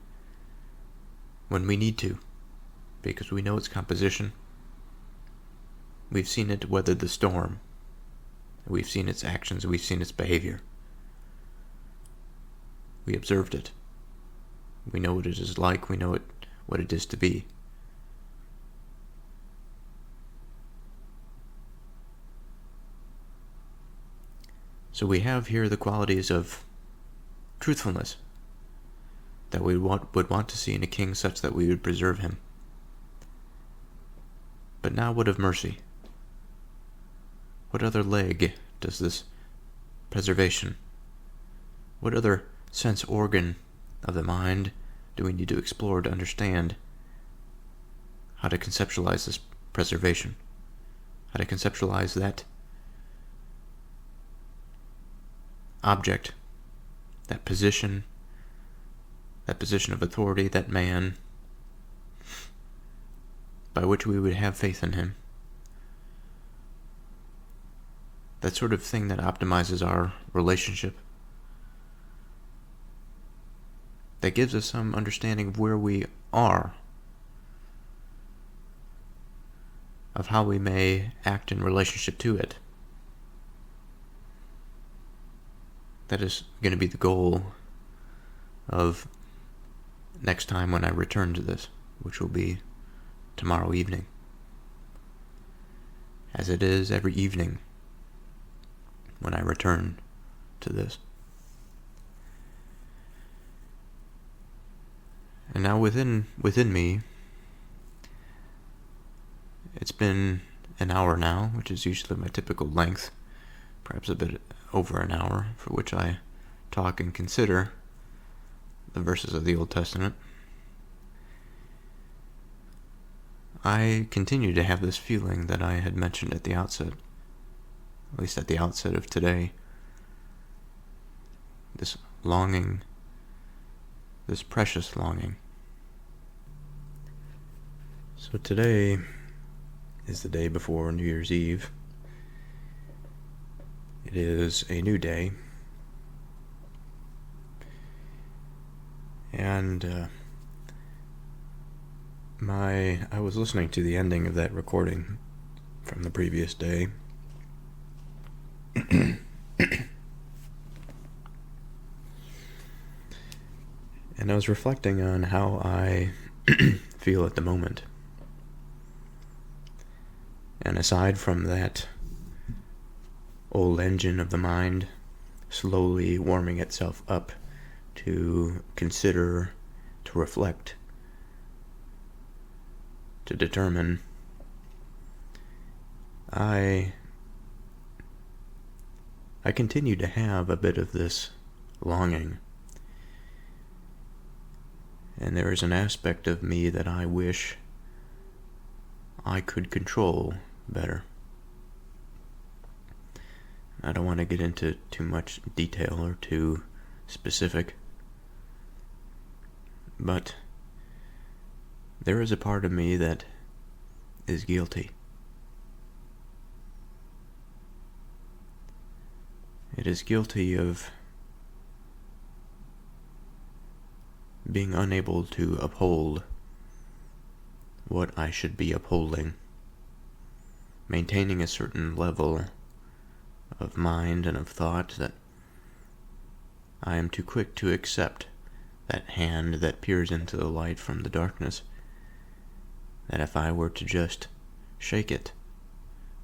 when we need to, because we know its composition. We've seen it weather the storm. We've seen its actions. We've seen its behavior. We observed it. We know what it is like. We know what it is to be. So we have here the qualities of truthfulness that we would want to see in a king, such that we would preserve him. But now what of mercy? What other leg does this preservation, what other sense organ of the mind do we need to explore to understand how to conceptualize this preservation, how to conceptualize that object, that position of authority, that man, by which we would have faith in him. That sort of thing that optimizes our relationship, that gives us some understanding of where we are, of how we may act in relationship to it. That is going to be the goal of next time when I return to this, which will be tomorrow evening, as it is every evening when I return to this. And now within me, it's been an hour now, which is usually my typical length, perhaps a bit over an hour, for which I talk and consider the verses of the Old Testament. I continue to have this feeling that I had mentioned at the outset, at least at the outset of today, this longing, this precious longing. So today is the day before New Year's Eve. It is a new day, and I was listening to the ending of that recording from the previous day, and I was reflecting on how I feel at the moment. And aside from that old engine of the mind slowly warming itself up to consider, to reflect, to determine, I continue to have a bit of this longing. And there is an aspect of me that I wish I could control better. I don't want to get into too much detail or too specific, but there is a part of me that is guilty. It is guilty of being unable to uphold what I should be upholding, maintaining a certain level of mind and of thought that I am too quick to accept that hand that peers into the light from the darkness, that if I were to just shake it,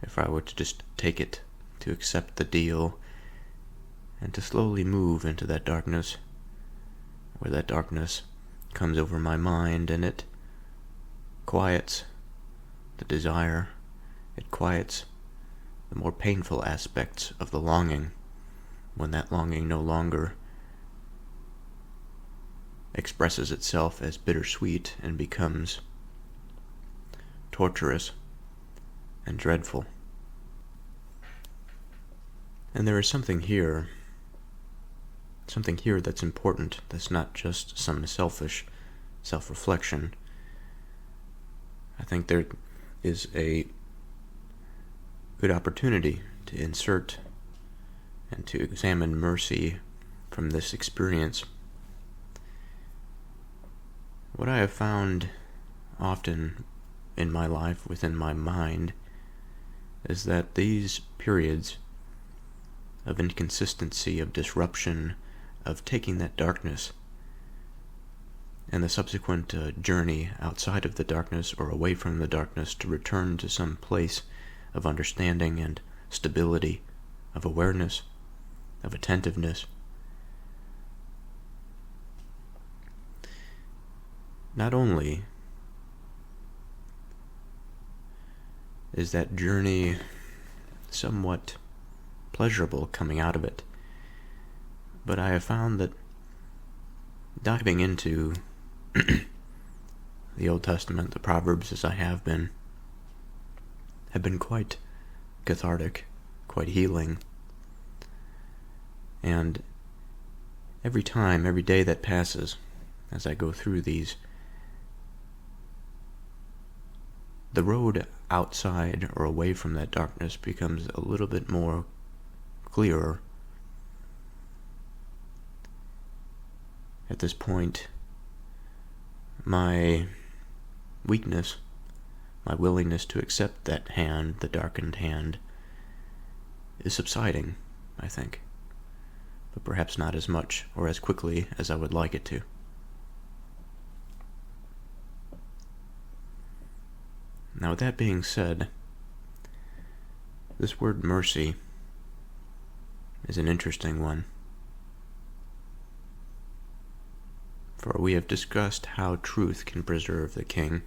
if I were to just take it, to accept the deal, and to slowly move into that darkness, where that darkness comes over my mind and it quiets the desire, it quiets the more painful aspects of the longing, when that longing no longer expresses itself as bittersweet and becomes torturous and dreadful. And there is something here that's important, that's not just some selfish self-reflection. I think there is a good opportunity to insert and to examine mercy from this experience. What I have found often in my life, within my mind, is that these periods of inconsistency, of disruption, of taking that darkness and the subsequent journey outside of the darkness or away from the darkness to return to some place of understanding and stability, of awareness, of attentiveness. Not only is that journey somewhat pleasurable coming out of it, but I have found that diving into the Old Testament, the Proverbs, as I have been quite cathartic, quite healing. And every day that passes, as I go through these, the road outside or away from that darkness becomes a little bit more clearer. At this point, my weakness, my willingness to accept that hand, the darkened hand, is subsiding, I think, but perhaps not as much or as quickly as I would like it to. Now, with that being said, this word mercy is an interesting one. For we have discussed how truth can preserve the king.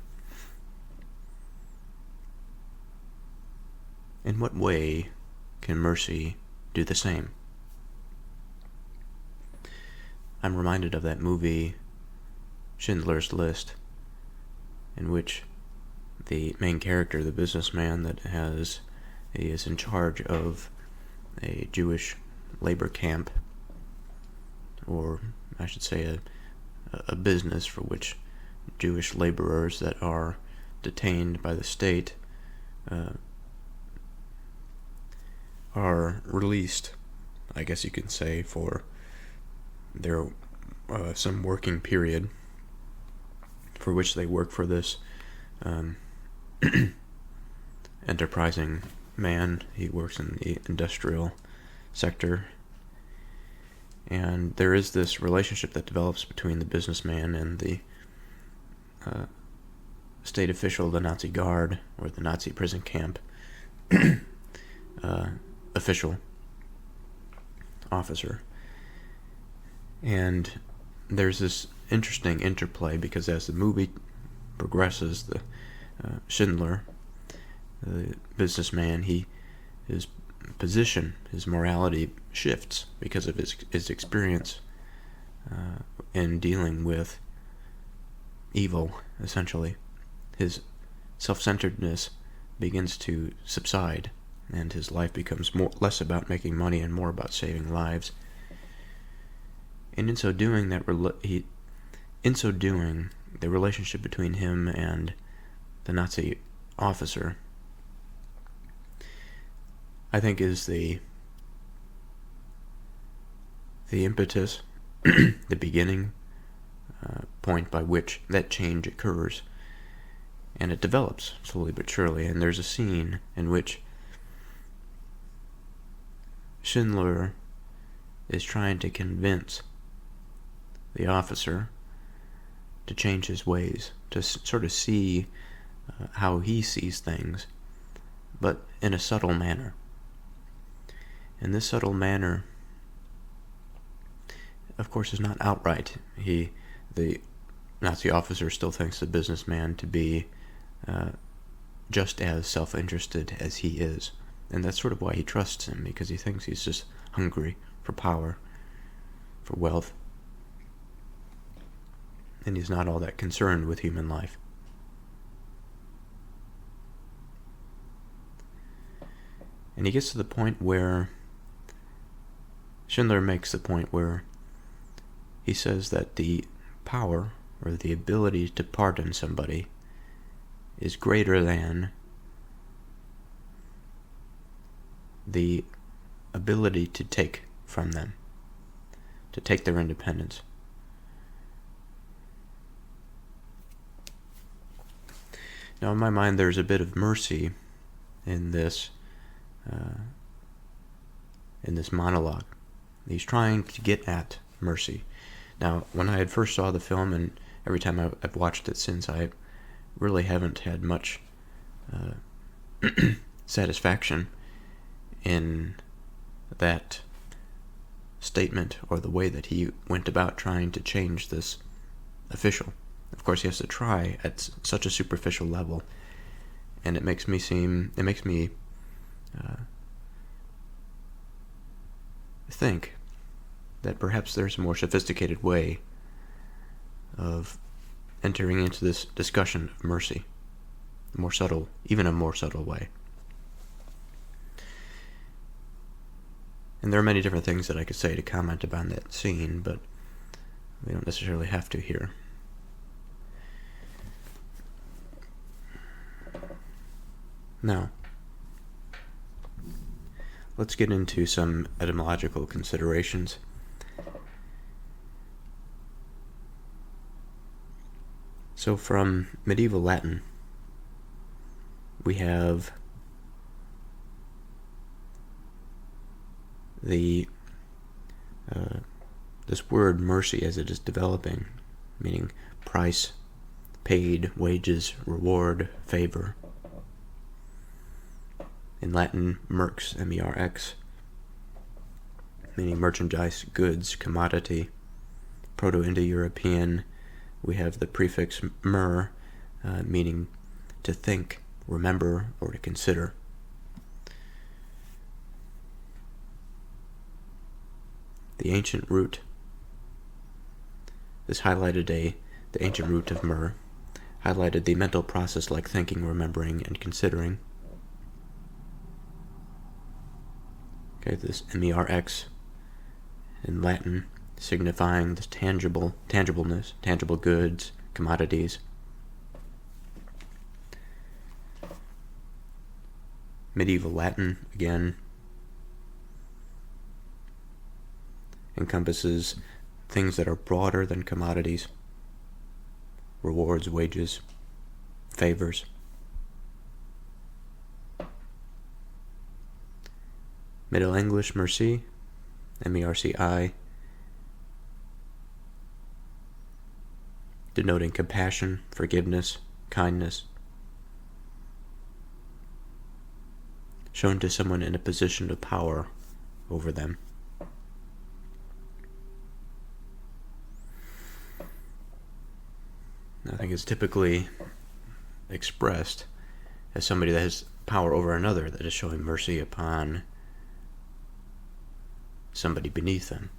In what way can mercy do the same? I'm reminded of that movie, Schindler's List, in which the main character, the businessman he is in charge of a Jewish labor camp, or I should say a business for which Jewish laborers that are detained by the state are released, I guess you can say, for their some working period for which they work for this enterprising man. He works in the industrial sector, and there is this relationship that develops between the businessman and the state official, the Nazi guard, or the Nazi prison camp official, officer. And there's this interesting interplay, because as the movie progresses, the Schindler, the businessman, his position, his morality shifts because of his experience in dealing with evil, essentially. His self-centeredness begins to subside, and his life becomes less about making money and more about saving lives. And in so doing, the relationship between him and the Nazi officer, I think, is the the impetus, the beginning point by which that change occurs. And it develops slowly but surely. And there's a scene in which Schindler is trying to convince the officer to change his ways, to sort of see how he sees things, but in a subtle manner. And this subtle manner, of course, is not outright. The Nazi officer still thinks the businessman to be just as self-interested as he is. And that's sort of why he trusts him, because he thinks he's just hungry for power, for wealth. And he's not all that concerned with human life. And he gets to the point where Schindler makes the point where he says that the power or the ability to pardon somebody is greater than the ability to take from them, to take their independence. Now, in my mind, there's a bit of mercy in this monologue. He's trying to get at mercy. Now, when I had first saw the film, and every time I've watched it since, I really haven't had much satisfaction in that statement or the way that he went about trying to change this official. Of course, he has to try at such a superficial level, and it makes me think that perhaps there's a more sophisticated way of entering into this discussion of mercy, more subtle, even a more subtle way. And there are many different things that I could say to comment about that scene, but we don't necessarily have to here. Now, let's get into some etymological considerations. So from medieval Latin, we have this word mercy as it is developing, meaning price, paid, wages, reward, favor. In Latin, merx, M-E-R-X, meaning merchandise, goods, commodity. Proto-Indo-European, we have the prefix mer, meaning to think, remember, or to consider. The ancient root, the ancient root of mer, highlighted the mental process like thinking, remembering, and considering. Okay, this M-E-R-X in Latin, signifying this tangibleness, tangible goods, commodities. Medieval Latin, again, encompasses things that are broader than commodities, rewards, wages, favors. Middle English, merci, M-E-R-C-I, denoting compassion, forgiveness, kindness, shown to someone in a position of power over them. I think it's typically expressed as somebody that has power over another, that is showing mercy upon somebody beneath them.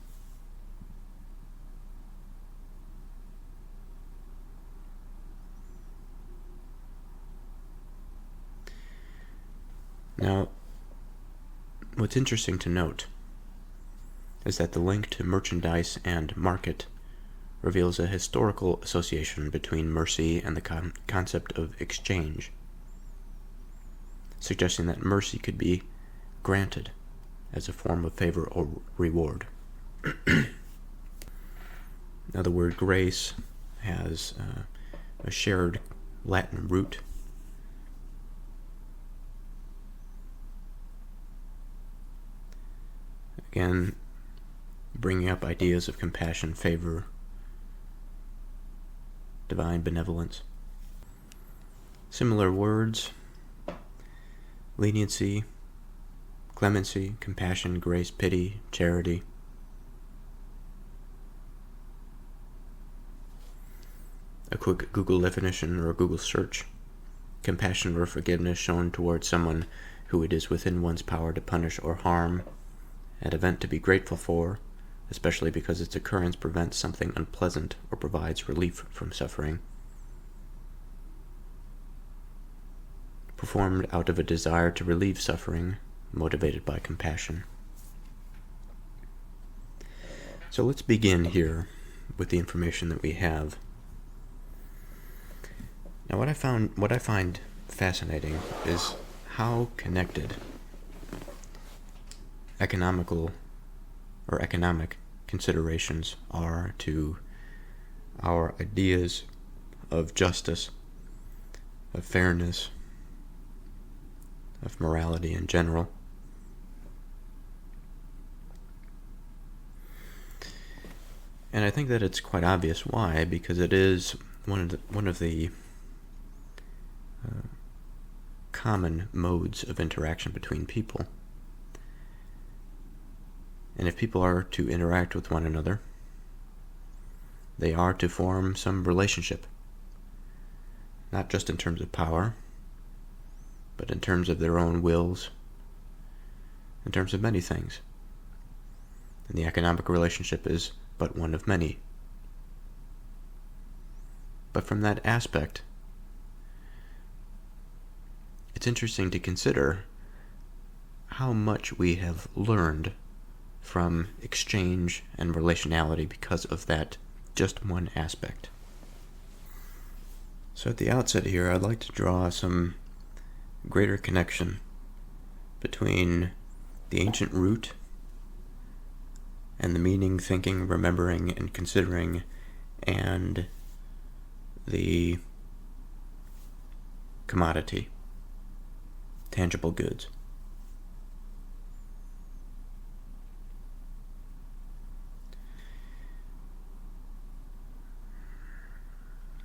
Now, what's interesting to note is that the link to merchandise and market reveals a historical association between mercy and the concept of exchange, suggesting that mercy could be granted as a form of favor or reward. Now, the word grace has a shared Latin root. Again, bringing up ideas of compassion, favor, divine benevolence. Similar words: leniency, clemency, compassion, grace, pity, charity. A quick Google definition or a Google search: compassion or forgiveness shown towards someone who it is within one's power to punish or harm, an event to be grateful for, especially because its occurrence prevents something unpleasant or provides relief from suffering. Performed out of a desire to relieve suffering, motivated by compassion. So let's begin here with the information that we have. Now, what I find fascinating is how connected economic considerations are to our ideas of justice, of fairness, of morality in general. And I think that it's quite obvious why, because it is one of the common modes of interaction between people. And if people are to interact with one another, they are to form some relationship, not just in terms of power, but in terms of their own wills, in terms of many things. And the economic relationship is but one of many. But from that aspect, it's interesting to consider how much we have learned from exchange and relationality because of that just one aspect. So at the outset here, I'd like to draw some greater connection between the ancient root and the meaning, thinking, remembering, and considering, and the commodity, tangible goods.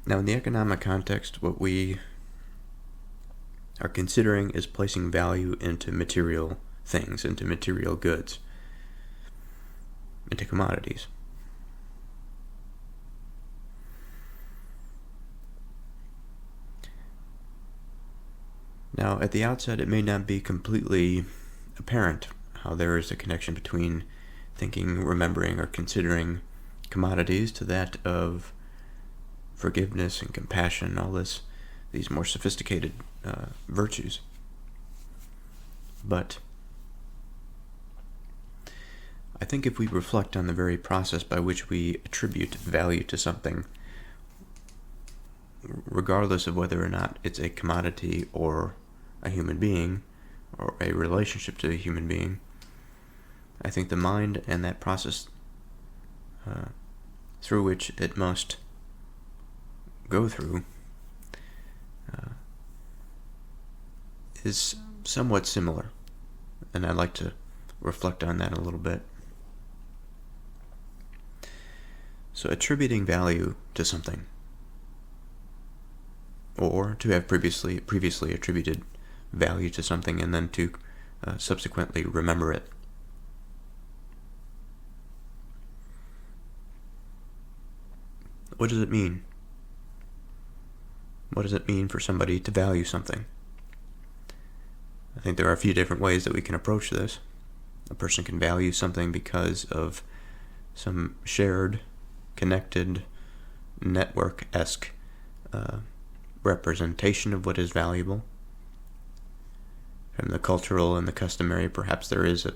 Now, in the economic context, what we are considering is placing value into material things, into material goods, into commodities. Now, at the outset, it may not be completely apparent how there is a connection between thinking, remembering, or considering commodities to that of forgiveness and compassion, all these more sophisticated virtues. But I think if we reflect on the very process by which we attribute value to something, regardless of whether or not it's a commodity or a human being or a relationship to a human being, I think the mind and that process through which it must go through is somewhat similar, and I'd like to reflect on that a little bit. So attributing value to something, or to have previously attributed value to something and then to subsequently remember it. What does it mean? What does it mean for somebody to value something? I think there are a few different ways that we can approach this. A person can value something because of some shared, connected, network-esque representation of what is valuable. From the cultural and the customary, perhaps there is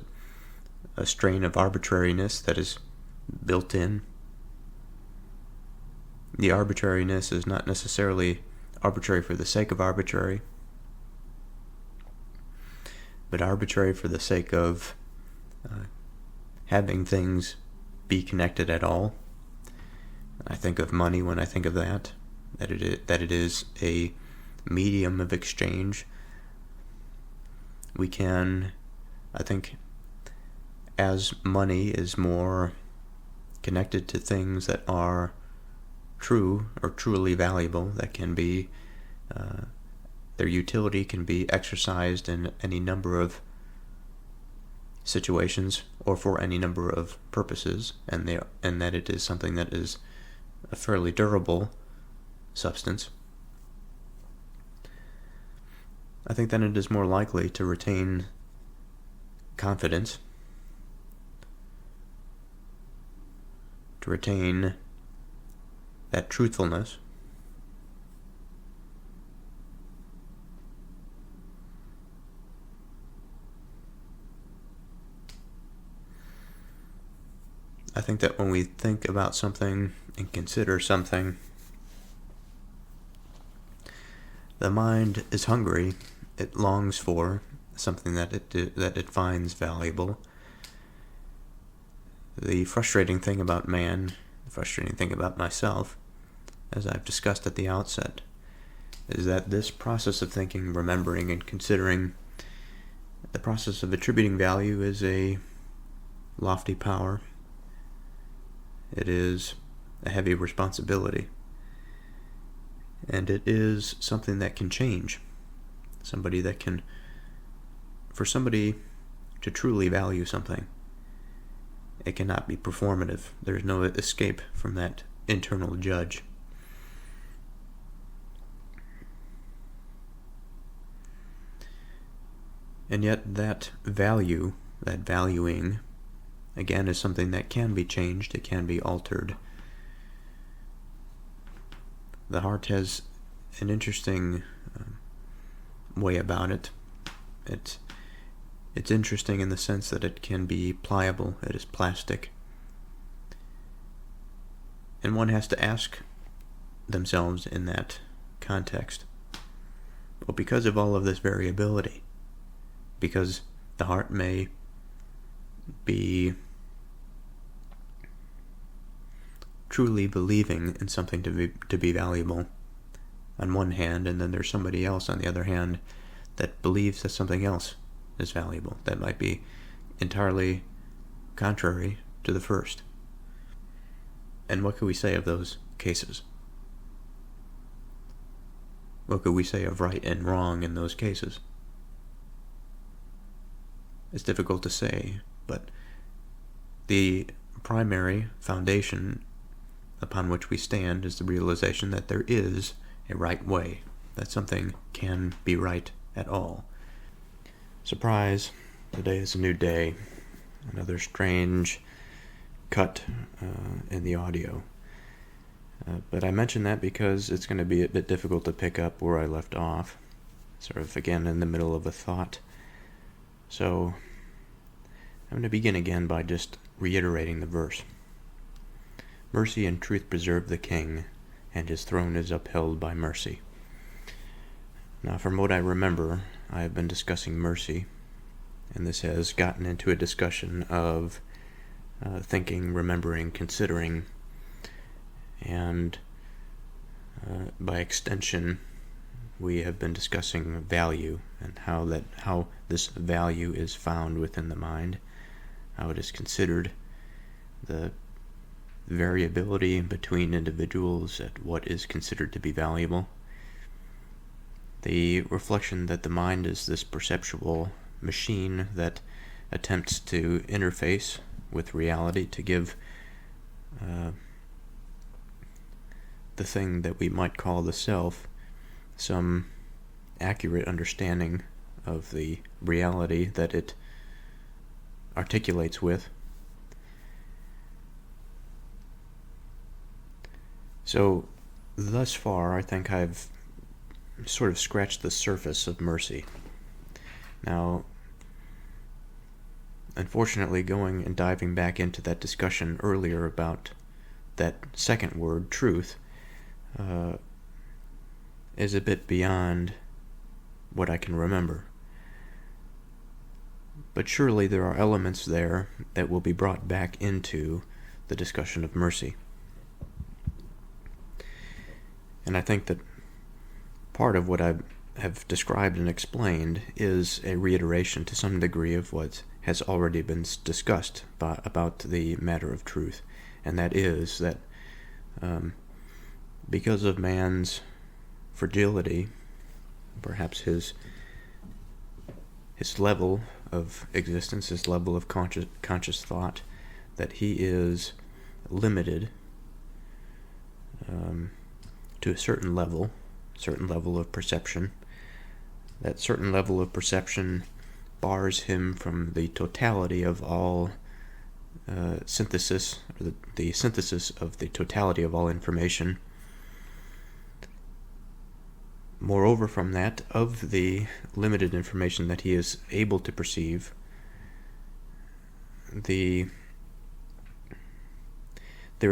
a strain of arbitrariness that is built in. The arbitrariness is not necessarily arbitrary for the sake of arbitrary, but arbitrary for the sake of having things be connected at all. I think of money when I think of that it is a medium of exchange. We can, I think, as money is more connected to things that are true or truly valuable, that can be, their utility can be exercised in any number of situations or for any number of purposes, and that it is something that is a fairly durable substance, I think then it is more likely to retain confidence, to retain that truthfulness, I think that when we think about something and consider something, the mind is hungry. It longs for something that it finds valuable. The frustrating thing about man, the frustrating thing about myself, as I've discussed at the outset, is that this process of thinking, remembering, and considering, the process of attributing value is a lofty power. It is a heavy responsibility. And it is something that can change. For somebody to truly value something, it cannot be performative. There's no escape from that internal judge. And yet that value, that valuing, again, is something that can be changed, it can be altered. The heart has an interesting way about it. It's interesting in the sense that it can be pliable, it is plastic. And one has to ask themselves in that context, well, because of all of this variability, because the heart may be truly believing in something to be valuable on one hand, and then there's somebody else on the other hand that believes that something else is valuable that might be entirely contrary to the first. And what could we say of those cases? What could we say of right and wrong in those cases? It's difficult to say, but the primary foundation upon which we stand is the realization that there is a right way, that something can be right at all. Surprise, today is a new day, another strange cut in the audio. But I mention that because it's going to be a bit difficult to pick up where I left off, sort of again in the middle of a thought. So I'm going to begin again by just reiterating the verse. Mercy and truth preserve the king, and his throne is upheld by mercy. Now, from what I remember, I have been discussing mercy, and this has gotten into a discussion of thinking, remembering, considering, and by extension, we have been discussing value and how this value is found within the mind, how it is considered, the variability between individuals at what is considered to be valuable, the reflection that the mind is this perceptual machine that attempts to interface with reality to give the thing that we might call the self some accurate understanding of the reality that it articulates with. So, thus far, I think I've sort of scratched the surface of mercy. Now, unfortunately, going and diving back into that discussion earlier about that second word, truth, is a bit beyond what I can remember. But surely there are elements there that will be brought back into the discussion of mercy. And I think that part of what I have described and explained is a reiteration to some degree of what has already been discussed about the matter of truth. And that is that because of man's fragility, perhaps his level of existence, his level of conscious thought, that he is limited to a certain level of perception. That certain level of perception bars him from the totality of all synthesis, or the synthesis of the totality of all information. Moreover, from that, of the limited information that he is able to perceive, there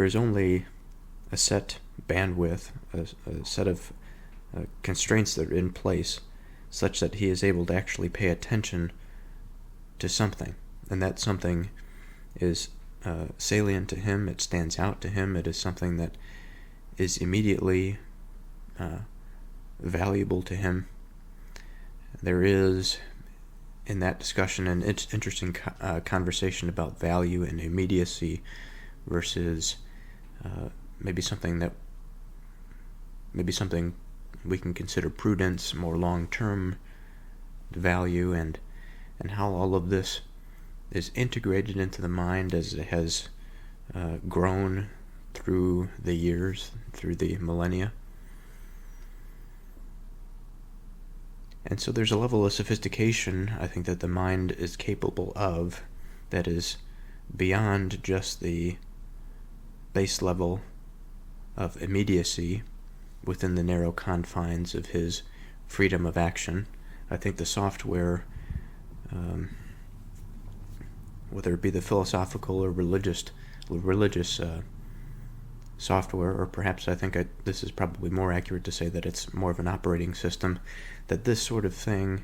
is only a set bandwidth, a set of constraints that are in place, such that he is able to actually pay attention to something. And that something is salient to him, it stands out to him, it is something that is immediately valuable to him. There is, in that discussion, an interesting conversation about value and immediacy versus maybe something we can consider prudence, more long-term value, and how all of this is integrated into the mind as it has grown through the years, through the millennia. And so there's a level of sophistication, I think, that the mind is capable of that is beyond just the base level of immediacy within the narrow confines of his freedom of action. I think the software, whether it be the philosophical or religious software, or perhaps I think this is probably more accurate to say that it's more of an operating system, that this sort of thing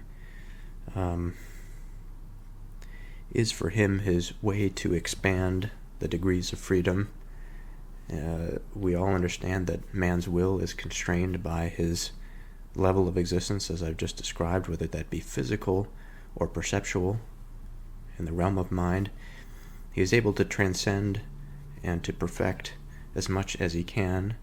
is for him his way to expand the degrees of freedom. We all understand that man's will is constrained by his level of existence, as I've just described, whether that be physical or perceptual in the realm of mind. He is able to transcend and to perfect as much as he can,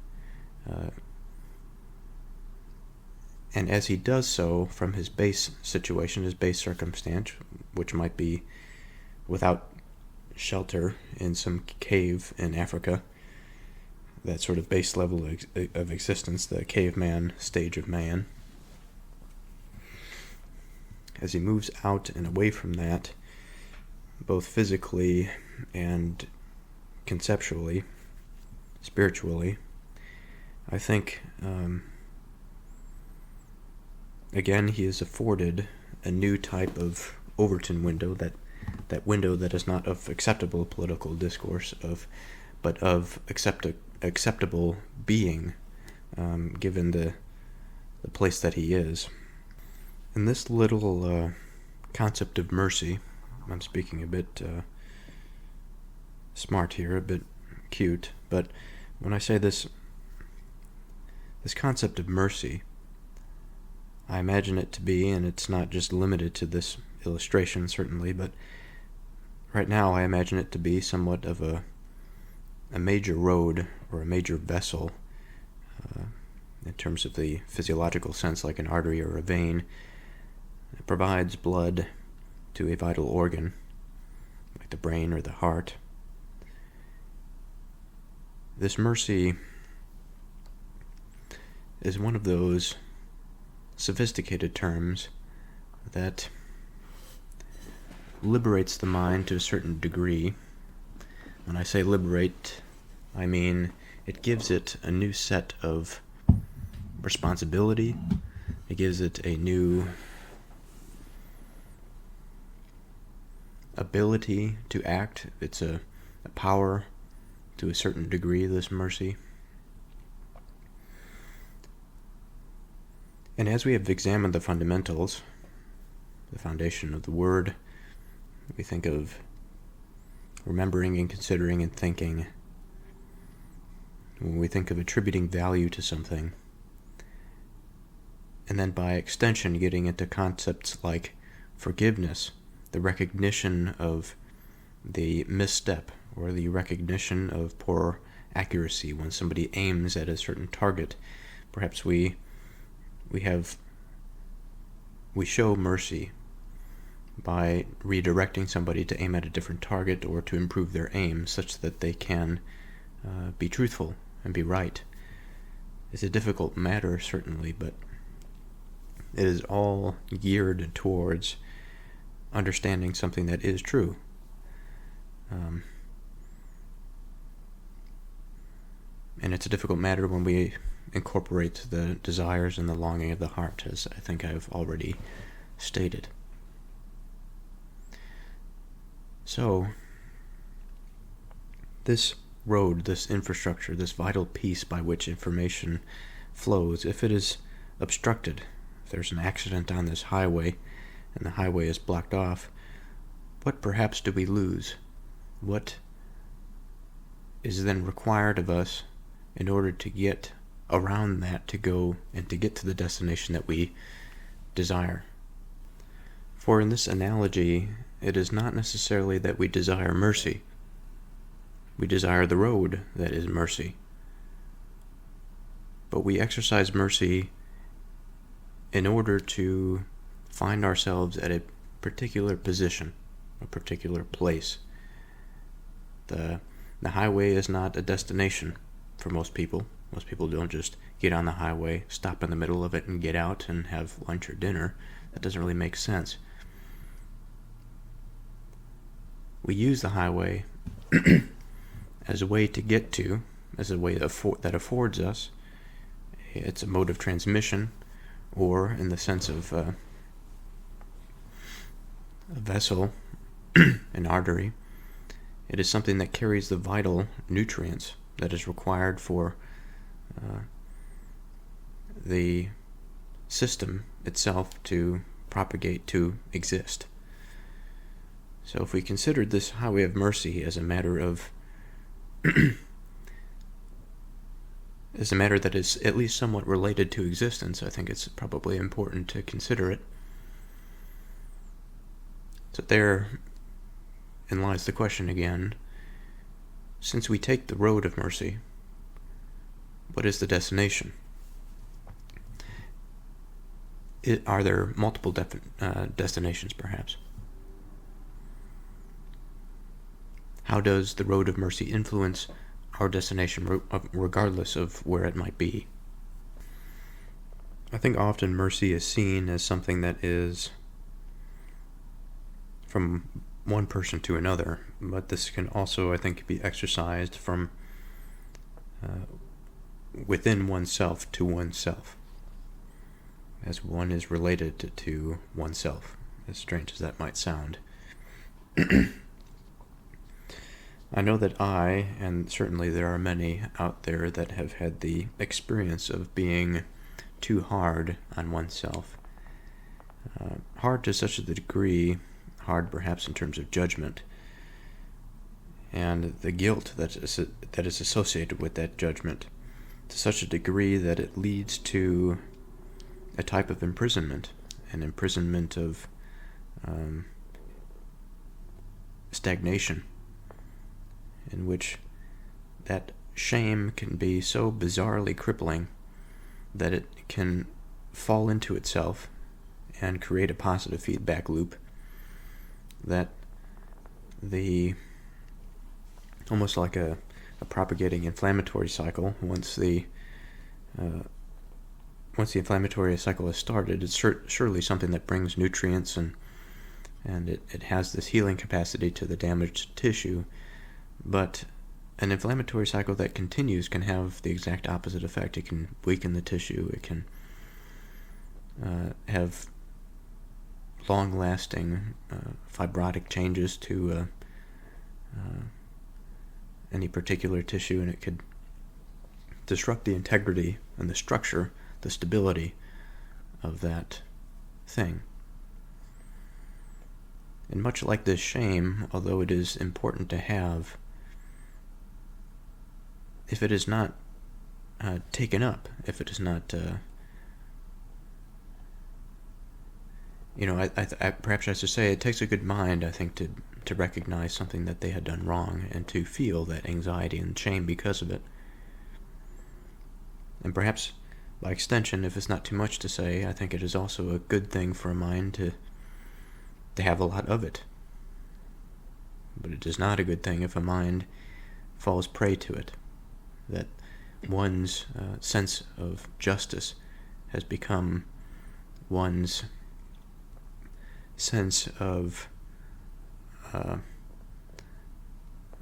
and as he does so from his base situation, his base circumstance, which might be without shelter in some cave in Africa, that sort of base level of existence, the caveman stage of man. As he moves out and away from that, both physically and conceptually, spiritually, I think, again, he is afforded a new type of Overton window, that window that is not of acceptable political discourse, but of acceptable being, given the place that he is. And this little concept of mercy, I'm speaking a bit smart here, a bit cute, but when I say this concept of mercy, I imagine it to be, and it's not just limited to this illustration certainly, but right now I imagine it to be somewhat of a major road or a major vessel, in terms of the physiological sense, like an artery or a vein. It provides blood to a vital organ, like the brain or the heart. This mercy is one of those sophisticated terms that liberates the mind to a certain degree. When I say liberate, I mean it gives it a new set of responsibility. It gives it a new ability to act. It's a power to a certain degree, this mercy. And as we have examined the fundamentals, the foundation of the word, we think of remembering and considering and thinking when we think of attributing value to something, and then by extension getting into concepts like forgiveness, the recognition of the misstep, or the recognition of poor accuracy when somebody aims at a certain target. Perhaps we show mercy by redirecting somebody to aim at a different target or to improve their aim such that they can be truthful and be right. It's a difficult matter, certainly, but it is all geared towards understanding something that is true. And it's a difficult matter when we incorporate the desires and the longing of the heart, as I think I've already stated. So, this road, this infrastructure, this vital piece by which information flows, if it is obstructed, if there's an accident on this highway and the highway is blocked off, what perhaps do we lose? What is then required of us in order to get around that, to go and to get to the destination that we desire? For in this analogy, it is not necessarily that we desire mercy. We desire the road that is mercy. But we exercise mercy in order to find ourselves at a particular position, a particular place. The highway is not a destination for most people. Most people don't just get on the highway, stop in the middle of it, and get out and have lunch or dinner. That doesn't really make sense. We use the highway as a way to get to, as a way that affords us. It's a mode of transmission, or in the sense of a vessel, an artery. It is something that carries the vital nutrients that is required for the system itself to propagate, to exist. So if we considered this highway of mercy as a matter of as a matter that is at least somewhat related to existence, I think it's probably important to consider it. So therein lies the question again. Since we take the road of mercy, what is the destination? Are there multiple destinations, perhaps? How does the road of mercy influence our destination, regardless of where it might be? I think often mercy is seen as something that is from one person to another, but this can also, I think, be exercised from within oneself to oneself, as one is related to oneself, as strange as that might sound. I know that I, and certainly there are many out there that have had the experience of being too hard on oneself. Hard to such a degree, hard perhaps in terms of judgment, and the guilt that is associated with that judgment, to such a degree that it leads to a type of imprisonment, an imprisonment of stagnation, in which that shame can be so bizarrely crippling that it can fall into itself and create a positive feedback loop that almost like a propagating inflammatory cycle. Once the inflammatory cycle is started, it's surely something that brings nutrients and it has this healing capacity to the damaged tissue. But an inflammatory cycle that continues can have the exact opposite effect. It can weaken the tissue. It can have long-lasting fibrotic changes to any particular tissue, and it could disrupt the integrity and the structure, the stability of that thing. And much like this shame, although it is important to have, if it is not taken up, if it is not, perhaps I should say, it takes a good mind, I think, to recognize something that they had done wrong and to feel that anxiety and shame because of it. And perhaps, by extension, if it's not too much to say, I think it is also a good thing for a mind to have a lot of it. But it is not a good thing if a mind falls prey to it, that one's sense of justice has become one's sense of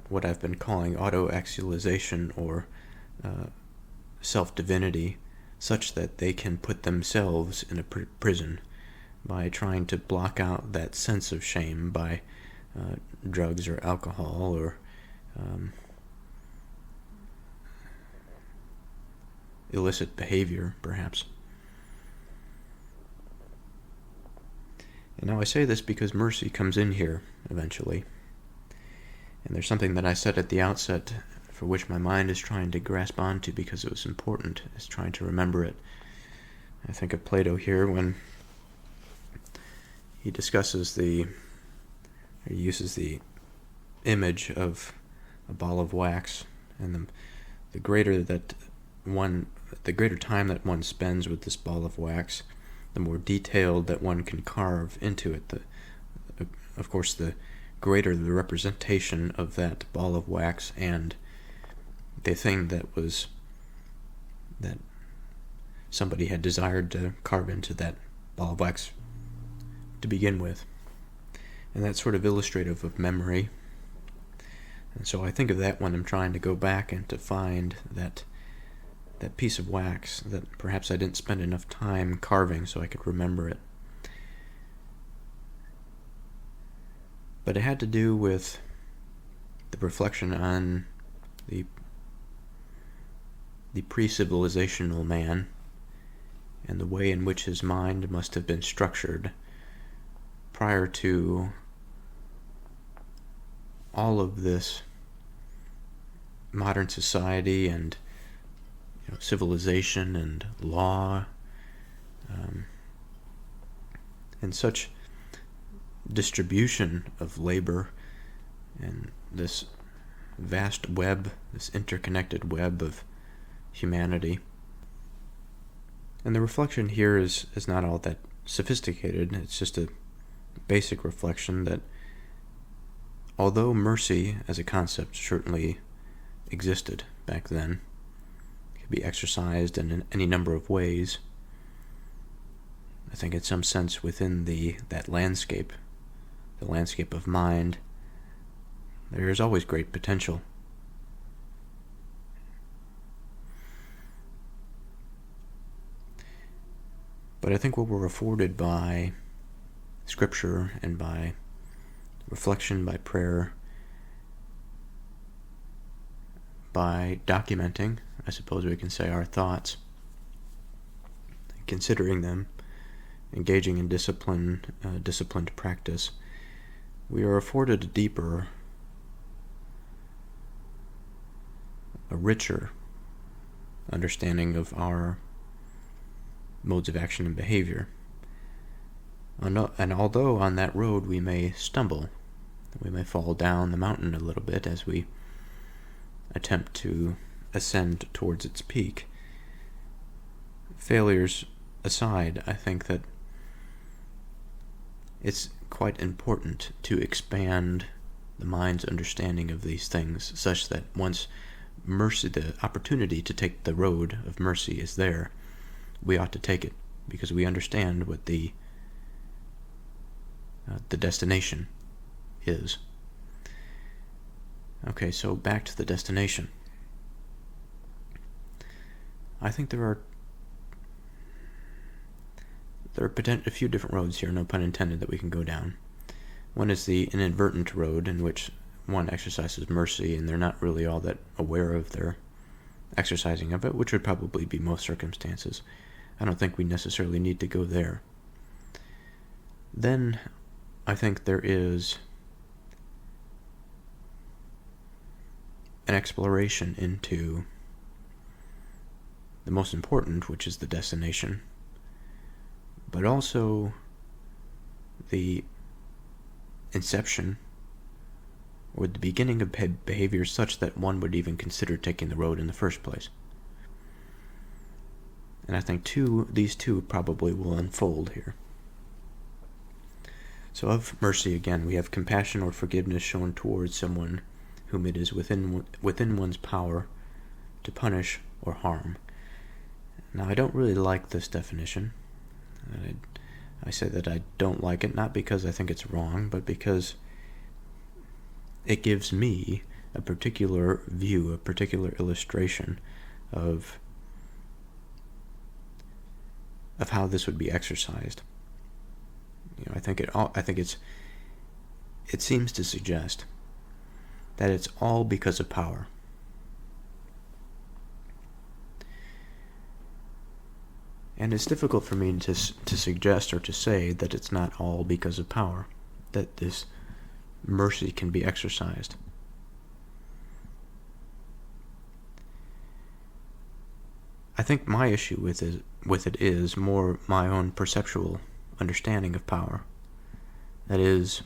what I've been calling auto-actualization or self-divinity, such that they can put themselves in a prison by trying to block out that sense of shame by drugs or alcohol or illicit behavior, perhaps. And now I say this because mercy comes in here eventually. And there's something that I said at the outset for which my mind is trying to grasp onto because it was important, is trying to remember it. I think of Plato here when he uses the image of a ball of wax, and the greater time that one spends with this ball of wax, the more detailed that one can carve into it. Of course, the greater the representation of that ball of wax and the thing that somebody had desired to carve into that ball of wax to begin with. And that's sort of illustrative of memory. And so I think of that when I'm trying to go back and to find that piece of wax that perhaps I didn't spend enough time carving so I could remember it. But it had to do with the reflection on the pre-civilizational man and the way in which his mind must have been structured prior to all of this modern society and civilization and law and such distribution of labor and this vast web, this interconnected web of humanity. And the reflection here is not all that sophisticated. It's just a basic reflection that although mercy as a concept certainly existed back then, it could be exercised in any number of ways, I think in some sense within that landscape, the landscape of mind, there is always great potential. But I think what we're afforded by Scripture and by reflection, by prayer, by documenting, I suppose we can say, our thoughts, considering them, engaging in disciplined practice, we are afforded a deeper, a richer understanding of our modes of action and behavior. And although on that road we may stumble, we may fall down the mountain a little bit as we attempt to ascend towards its peak, failures aside, I think that it's quite important to expand the mind's understanding of these things such that once mercy, the opportunity to take the road of mercy is there, we ought to take it because we understand what the destination is. Okay, so back to the destination. I think there are a few different roads here, no pun intended, that we can go down. One is the inadvertent road in which one exercises mercy and they're not really all that aware of their exercising of it, which would probably be most circumstances. I don't think we necessarily need to go there. Then I think there is an exploration into the most important, which is the destination, but also the inception or the beginning of behavior such that one would even consider taking the road in the first place. And I think these two probably will unfold here. So of mercy, again, we have compassion or forgiveness shown towards someone whom it is within one's power to punish or harm. Now, I don't really like this definition. I say that I don't like it, not because I think it's wrong, but because it gives me a particular view, a particular illustration of how this would be exercised. I think it seems to suggest that it's all because of power. And it's difficult for me to suggest or to say that it's not all because of power, that this mercy can be exercised. I think my issue with it is more my own perceptual understanding of power. That is,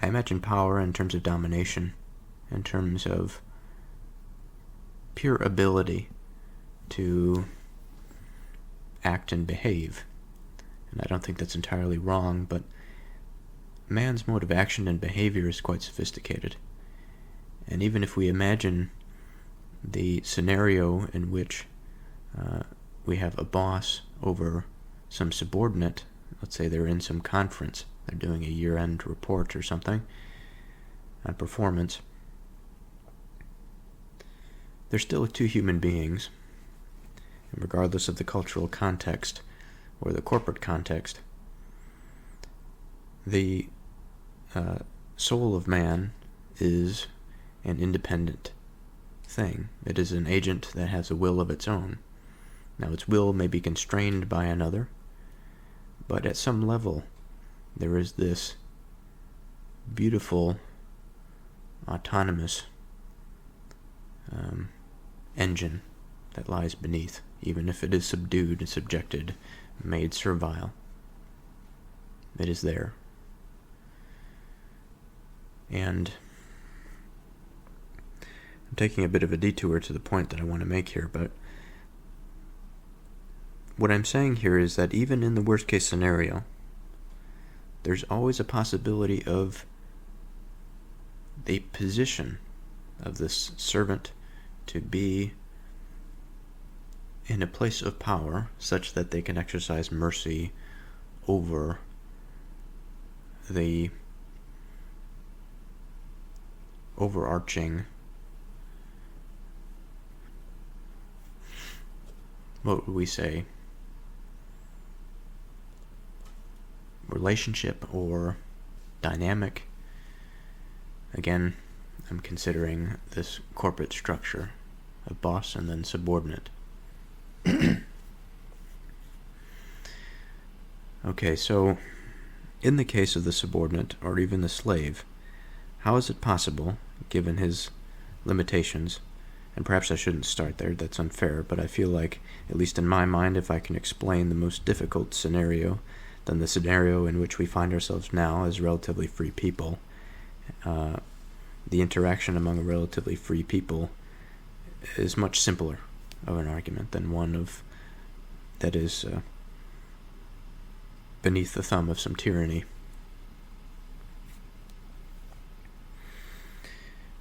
I imagine power in terms of domination, in terms of pure ability to act and behave. And I don't think that's entirely wrong, but man's mode of action and behavior is quite sophisticated. And even if we imagine the scenario in which we have a boss over some subordinate, let's say they're in some conference, they're doing a year-end report or something on performance, they're still two human beings, and regardless of the cultural context or the corporate context, the soul of man is an independent thing. It is an agent that has a will of its own. Now, its will may be constrained by another, but at some level, there is this beautiful, autonomous engine that lies beneath, even if it is subdued and subjected, made servile. It is there. And I'm taking a bit of a detour to the point that I want to make here, but what I'm saying here is that even in the worst case scenario, there's always a possibility of the position of this servant to be in a place of power such that they can exercise mercy over the overarching, what would we say, relationship or dynamic. Again, I'm considering this corporate structure of boss and then subordinate. Okay, so in the case of the subordinate or even the slave, how is it possible, given his limitations, and perhaps I shouldn't start there, that's unfair, but I feel like, at least in my mind, if I can explain the most difficult scenario, then the scenario in which we find ourselves now as relatively free people, the interaction among a relatively free people is much simpler of an argument than one that is beneath the thumb of some tyranny.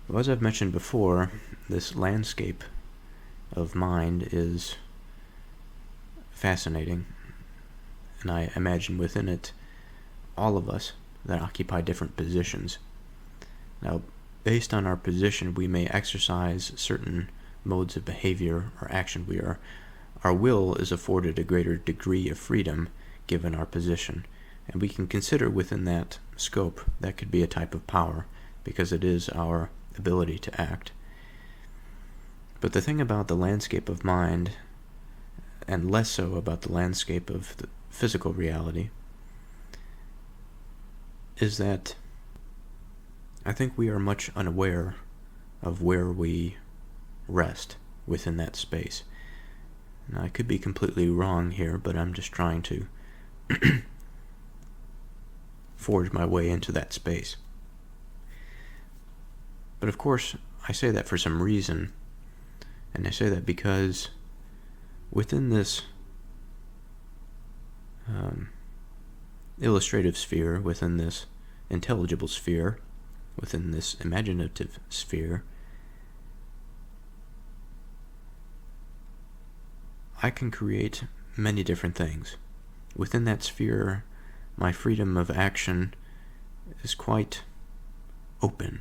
Well, as I've mentioned before, this landscape of mind is fascinating, and I imagine within it all of us that occupy different positions. Now, based on our position, we may exercise certain modes of behavior or action. Our will is afforded a greater degree of freedom given our position, and we can consider within that scope that could be a type of power because it is our ability to act. But the thing about the landscape of mind, and less so about the landscape of the physical reality, is that I think we are much unaware of where we rest within that space. Now, I could be completely wrong here, but I'm just trying to forge my way into that space. But of course, I say that for some reason, and I say that because within this illustrative sphere, within this intelligible sphere, within this imaginative sphere, I can create many different things. Within that sphere, my freedom of action is quite open.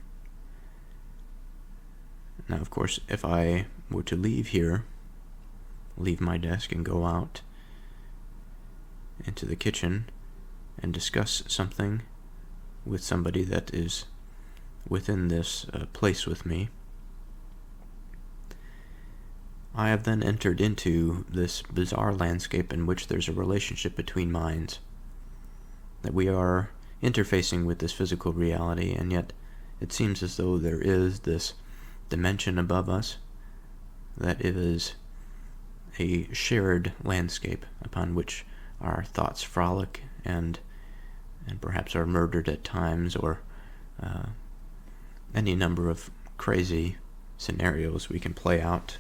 Now, of course, if I were to leave here, leave my desk and go out into the kitchen and discuss something with somebody that is within this place with me, I have then entered into this bizarre landscape in which there's a relationship between minds, that we are interfacing with this physical reality, and yet it seems as though there is this dimension above us that is a shared landscape upon which our thoughts frolic and perhaps are murdered at times, or any number of crazy scenarios we can play out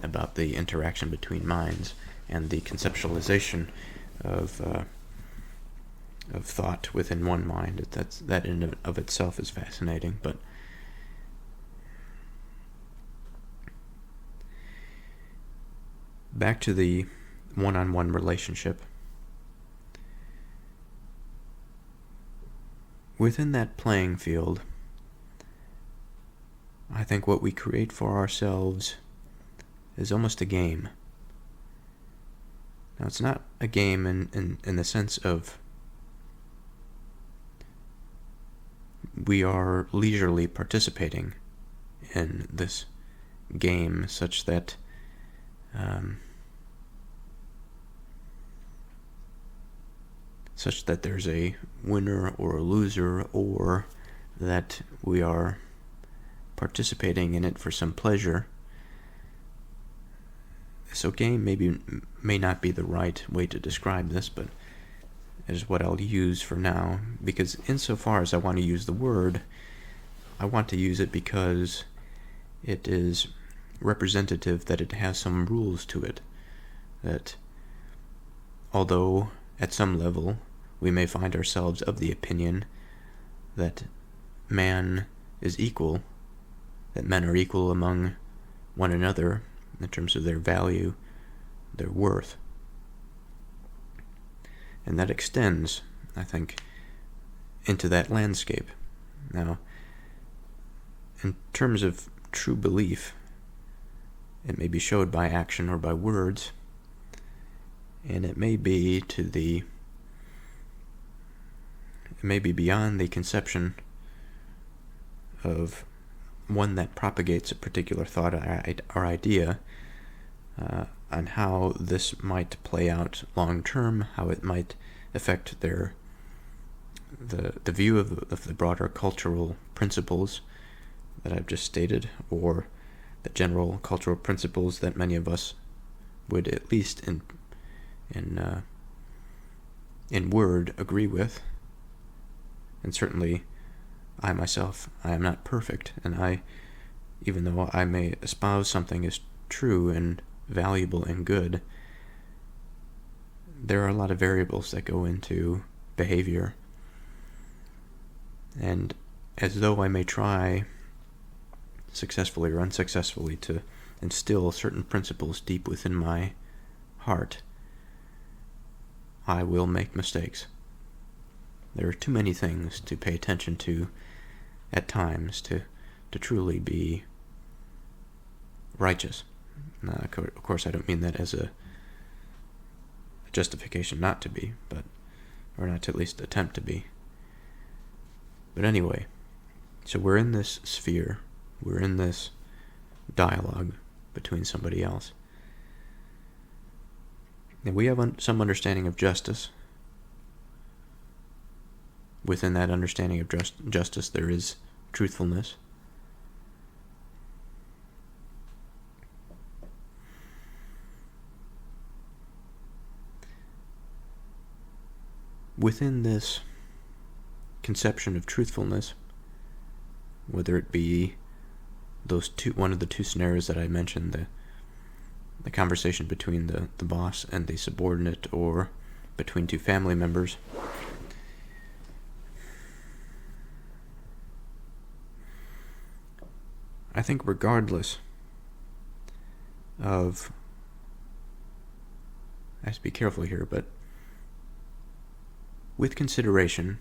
about the interaction between minds and the conceptualization of thought within one mind. That in of itself is fascinating. But back to the one-on-one relationship. Within that playing field, I think what we create for ourselves is almost a game. Now, it's not a game in the sense of we are leisurely participating in this game such that there's a winner or a loser, or that we are participating in it for some pleasure. So game may not be the right way to describe this, but is what I'll use for now, because insofar as I want to use the word, I want to use it because it is representative, that it has some rules to it, that although at some level we may find ourselves of the opinion that man is equal, that men are equal among one another in terms of their value, their worth. And that extends, I think, into that landscape. Now, in terms of true belief, it may be showed by action or by words, and it may be beyond the conception of one that propagates a particular thought or idea, on how this might play out long term, how it might affect the view of the broader cultural principles that I've just stated, or the general cultural principles that many of us would, at least in word, agree with. And certainly I myself, I am not perfect, and even though I may espouse something as true and valuable and good, there are a lot of variables that go into behavior. And as though I may try, successfully or unsuccessfully, to instill certain principles deep within my heart, I will make mistakes. There are too many things to pay attention to at times to truly be righteous. Now, of course, I don't mean that as a justification not to be, or not to at least attempt to be. But anyway, so we're in this sphere, we're in this dialogue between somebody else. And we have some understanding of justice. Within that understanding of justice, there is truthfulness. within this conception of truthfulness, whether it be one of the two scenarios that I mentioned, the conversation between the boss and the subordinate, or between two family members, I think regardless of, I have to be careful here, but with consideration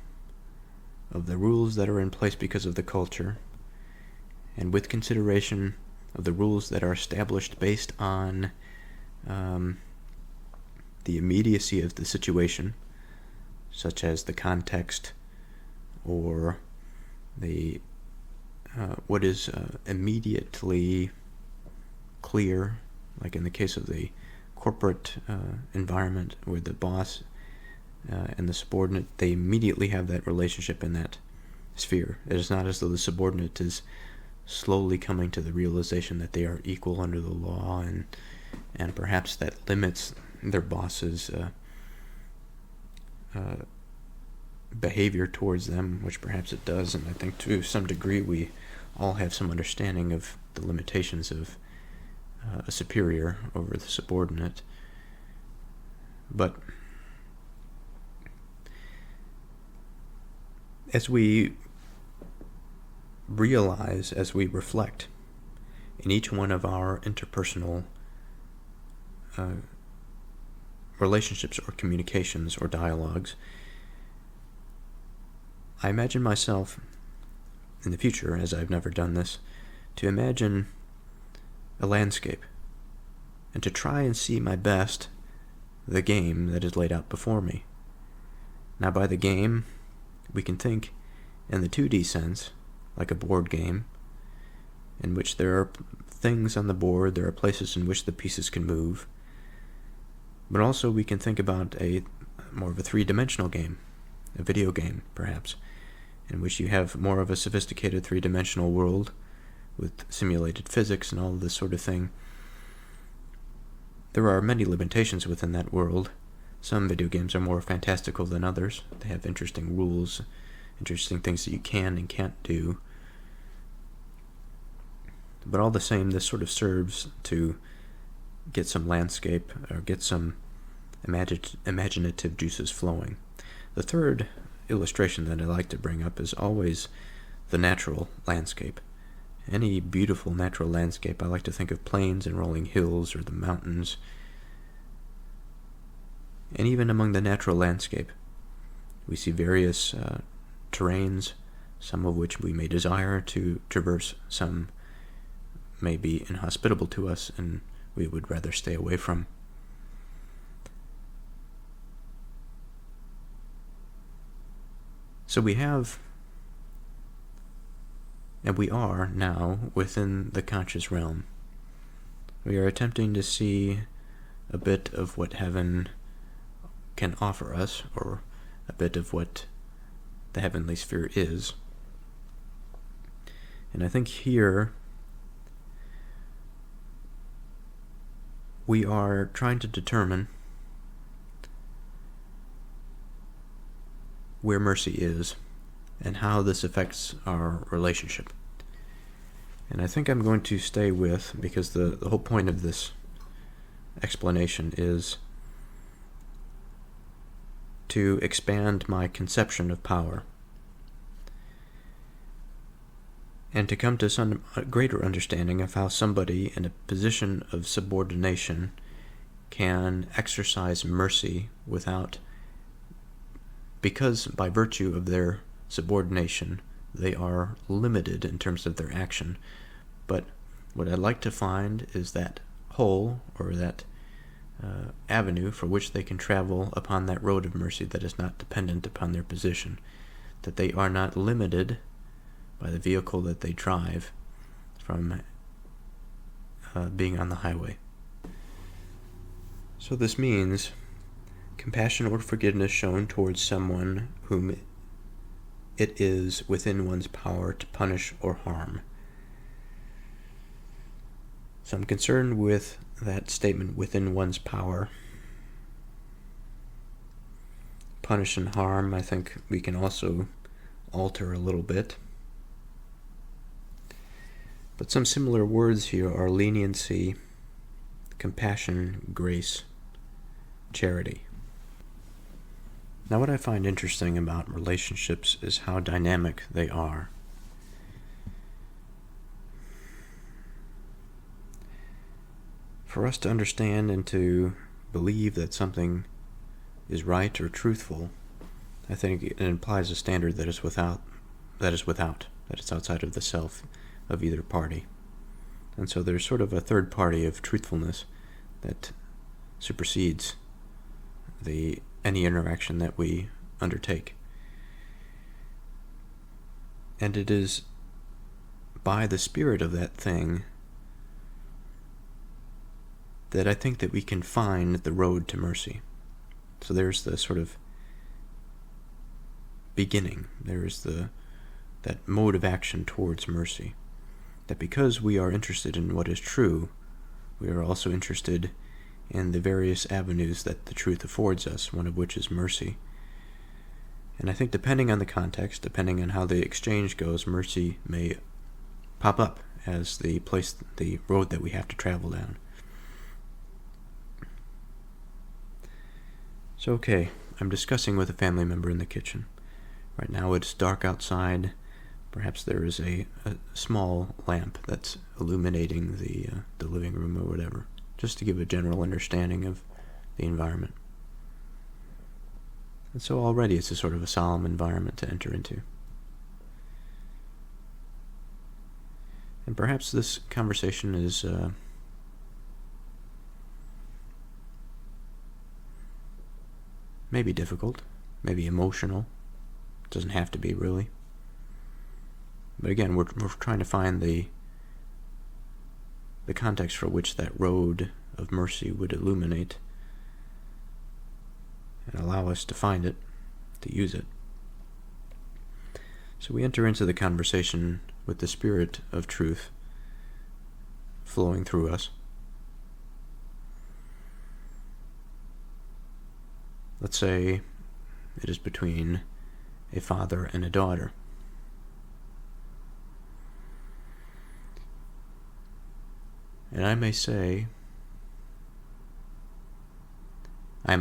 of the rules that are in place because of the culture, and with consideration of the rules that are established based on the immediacy of the situation, such as the context or the what is immediately clear, like in the case of the corporate environment where the boss and the subordinate, they immediately have that relationship in that sphere. It is not as though the subordinate is slowly coming to the realization that they are equal under the law, and perhaps that limits their boss's behavior towards them, which perhaps it does, and I think to some degree we all have some understanding of the limitations of a superior over the subordinate. But as we realize, as we reflect in each one of our interpersonal relationships or communications or dialogues, I imagine myself in the future, as I've never done this, to imagine a landscape and to try and see my best the game that is laid out before me. Now, by the game, we can think in the 2D sense, like a board game, in which there are things on the board, there are places in which the pieces can move, but also we can think about a more of a three-dimensional game, a video game, perhaps, in which you have more of a sophisticated three-dimensional world with simulated physics and all of this sort of thing. There are many limitations within that world. Some video games are more fantastical than others. They have interesting rules, interesting things that you can and can't do. But all the same, this sort of serves to get some landscape, or get some imaginative juices flowing. The third illustration that I like to bring up is always the natural landscape. Any beautiful natural landscape, I like to think of plains and rolling hills or the mountains. And even among the natural landscape, we see various terrains, some of which we may desire to traverse, some may be inhospitable to us and we would rather stay away from. So we have, and we are now within the conscious realm. We are attempting to see a bit of what heaven can offer us, or a bit of what the heavenly sphere is. And I think here we are trying to determine where mercy is and how this affects our relationship. And I think I'm going to stay with, because the whole point of this explanation is to expand my conception of power and to come to some greater understanding of how somebody in a position of subordination can exercise mercy because by virtue of their subordination, they are limited in terms of their action. But what I'd like to find is that hole, or that avenue for which they can travel upon that road of mercy that is not dependent upon their position, that they are not limited by the vehicle that they drive from being on the highway. So this means compassion or forgiveness shown towards someone whom it is within one's power to punish or harm. So I'm concerned with that statement, within one's power. punish and harm, I think we can also alter a little bit. But some similar words here are leniency, compassion, grace, charity. Now, what I find interesting about relationships is how dynamic they are. For us to understand and to believe that something is right or truthful, I think it implies a standard that it's outside of the self of either party. And so there's sort of a third party of truthfulness that supersedes any interaction that we undertake. And it is by the spirit of that thing that I think that we can find the road to mercy. So there's the sort of beginning. There is that mode of action towards mercy. That because we are interested in what is true, we are also interested in the various avenues that the truth affords us, one of which is mercy. And I think depending on the context, depending on how the exchange goes, mercy may pop up as the road that we have to travel down. So, okay, I'm discussing with a family member in the kitchen. Right now it's dark outside. Perhaps there is a small lamp that's illuminating the living room or whatever, just to give a general understanding of the environment. And so already it's a sort of a solemn environment to enter into. And perhaps this conversation is maybe difficult, maybe emotional. It doesn't have to be, really. But again, we're trying to find the context for which that road of mercy would illuminate and allow us to find it, to use it. So we enter into the conversation with the spirit of truth flowing through us. Let's say it is between a father and a daughter. And I may say, I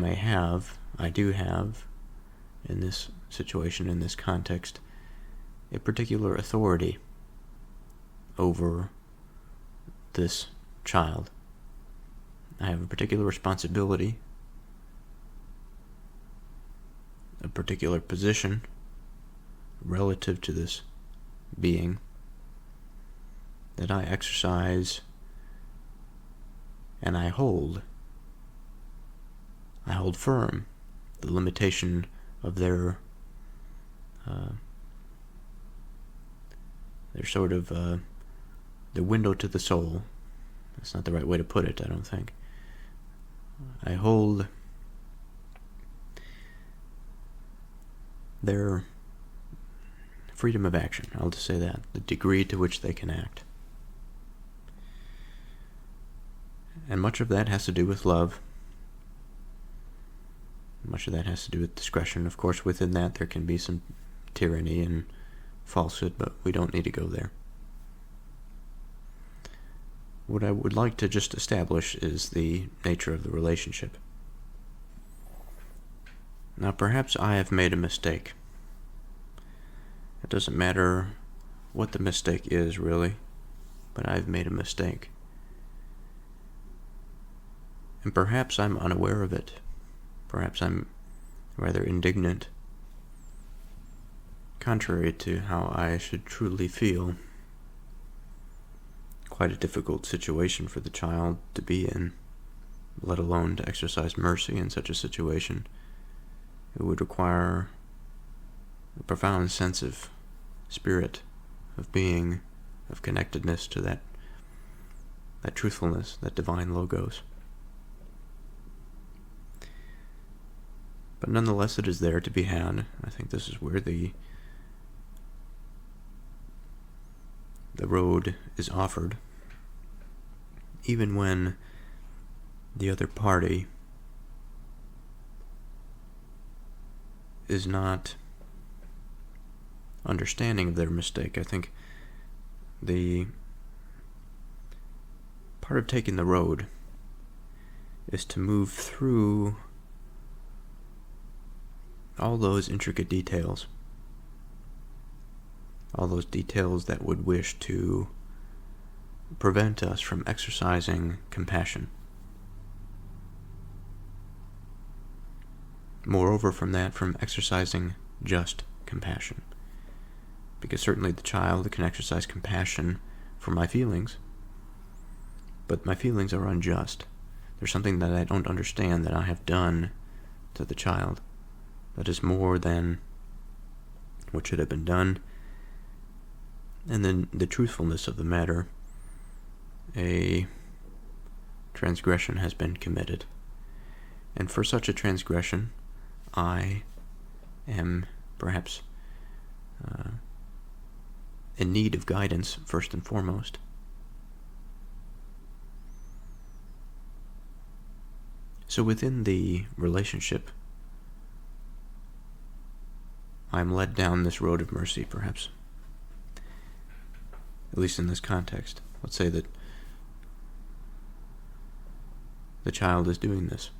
do have, in this situation, in this context, a particular authority over this child. I have a particular responsibility, a particular position relative to this being that I exercise and I hold firm the limitation of their sort of the window to the soul. That's not the right way to put it, I don't think. I hold their freedom of action, I'll just say that, the degree to which they can act. And much of that has to do with love. Much of that has to do with discretion. Of course, within that there can be some tyranny and falsehood, but we don't need to go there. What I would like to just establish is the nature of the relationship. Now, perhaps I have made a mistake. It doesn't matter what the mistake is, really, but I've made a mistake. And perhaps I'm unaware of it. Perhaps I'm rather indignant, contrary to how I should truly feel. Quite a difficult situation for the child to be in, let alone to exercise mercy in such a situation. It would require a profound sense of spirit, of being, of connectedness to that truthfulness, that divine logos. But nonetheless, it is there to be had. I think this is where the road is offered. Even when the other party is not understanding of their mistake. I think the part of taking the road is to move through all those intricate details, all those details that would wish to prevent us from exercising compassion. Moreover, from exercising just compassion. Because certainly the child can exercise compassion for my feelings, but my feelings are unjust. There's something that I don't understand that I have done to the child that is more than what should have been done. And then the truthfulness of the matter, a transgression has been committed. And for such a transgression, I am perhaps in need of guidance first and foremost. So within the relationship, I'm led down this road of mercy, perhaps. At least in this context. Let's say that the child is doing this.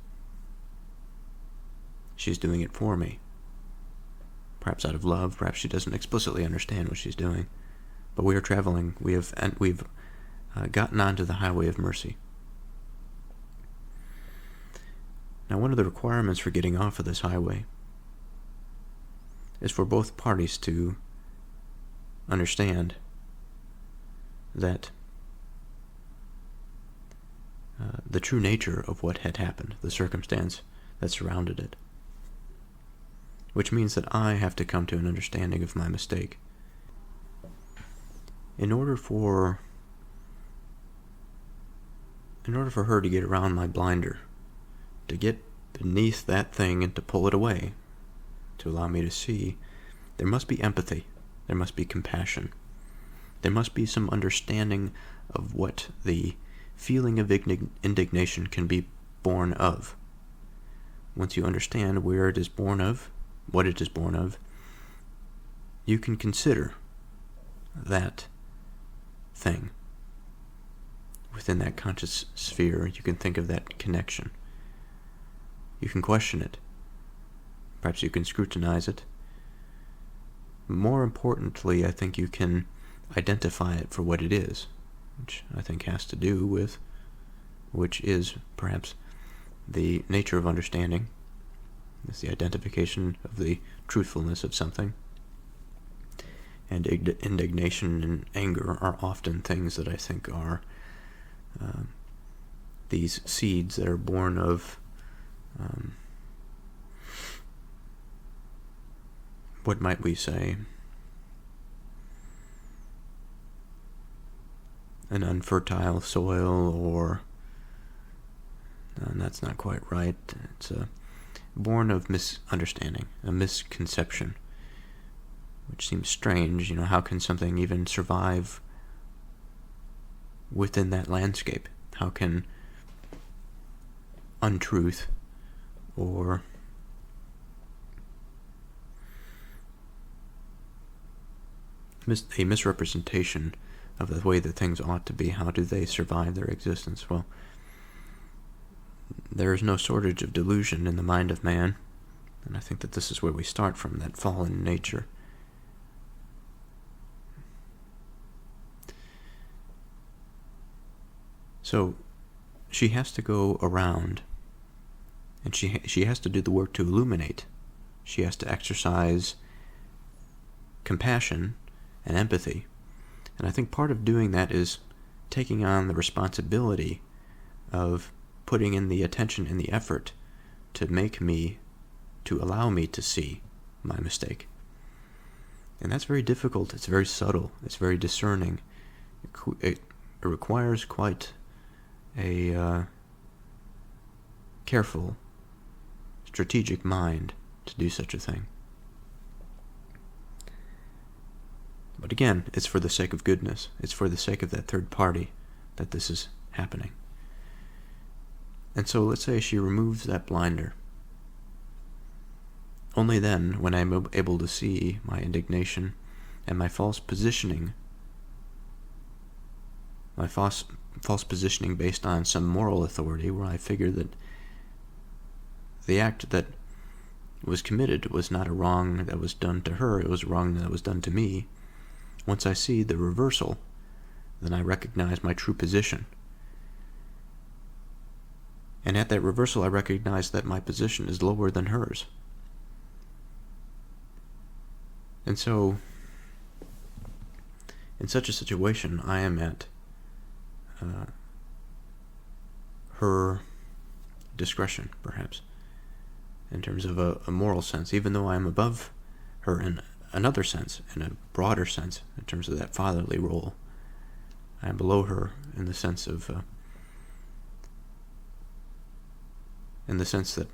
She's doing it for me. Perhaps out of love, perhaps she doesn't explicitly understand what she's doing. But we are traveling, we've gotten onto the highway of mercy. Now, one of the requirements for getting off of this highway is for both parties to understand that the true nature of what had happened, the circumstance that surrounded it. Which means that I have to come to an understanding of my mistake. In order for her to get around my blinder, to get beneath that thing and to pull it away, to allow me to see, there must be empathy, there must be compassion, there must be some understanding of what the feeling of indignation can be born of. Once you understand where it is born of, what it is born of, you can consider that thing within that conscious sphere. You can think of that connection. You can question it. Perhaps you can scrutinize it. More importantly, I think you can identify it for what it is, which I think has to do with, which is perhaps the nature of understanding. It's the identification of the truthfulness of something. And indignation and anger are often things that I think are these seeds that are born of what might we say? An unfertile soil, or that's not quite right. It's born of misunderstanding, a misconception, which seems strange. How can something even survive within that landscape? How can untruth or a misrepresentation of the way that things ought to be, how do they survive their existence? Well, there is no shortage of delusion in the mind of man, and I think that this is where we start from, that fallen nature. So she has to go around, and she has to do the work to illuminate. She has to exercise compassion and empathy. And I think part of doing that is taking on the responsibility of putting in the attention and the effort to allow me to see my mistake. And that's very difficult. It's very subtle. It's very discerning. It requires quite a careful, strategic mind to do such a thing. But again, it's for the sake of goodness. It's for the sake of that third party that this is happening. And so let's say she removes that blinder. only then, when I'm able to see my indignation and my false positioning based on some moral authority, where I figure that the act that was committed was not a wrong that was done to her, it was a wrong that was done to me. Once I see the reversal, then I recognize my true position. And at that reversal, I recognize that my position is lower than hers. And so, in such a situation, I am at her discretion, perhaps, in terms of a moral sense, even though I am above her in another sense, in a broader sense, in terms of that fatherly role. I am below her in the sense that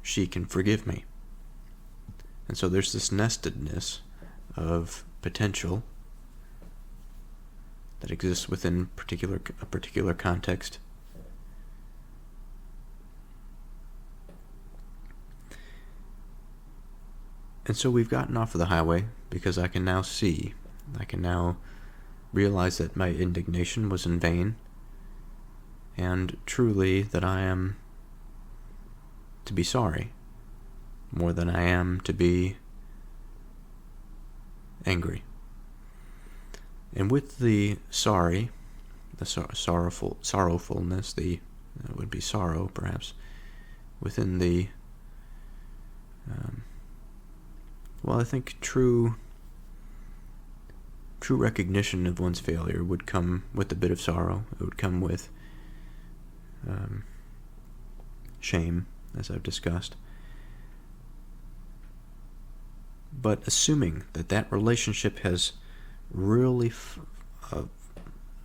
she can forgive me. And so there's this nestedness of potential that exists within a particular context. And so we've gotten off of the highway because I can now realize that my indignation was in vain, and truly that I am to be sorry more than I am to be angry. And with the sorry, the sorrowfulness, that would be sorrow perhaps, within the I think true recognition of one's failure would come with a bit of sorrow. It would come with shame, as I've discussed. But assuming that relationship has really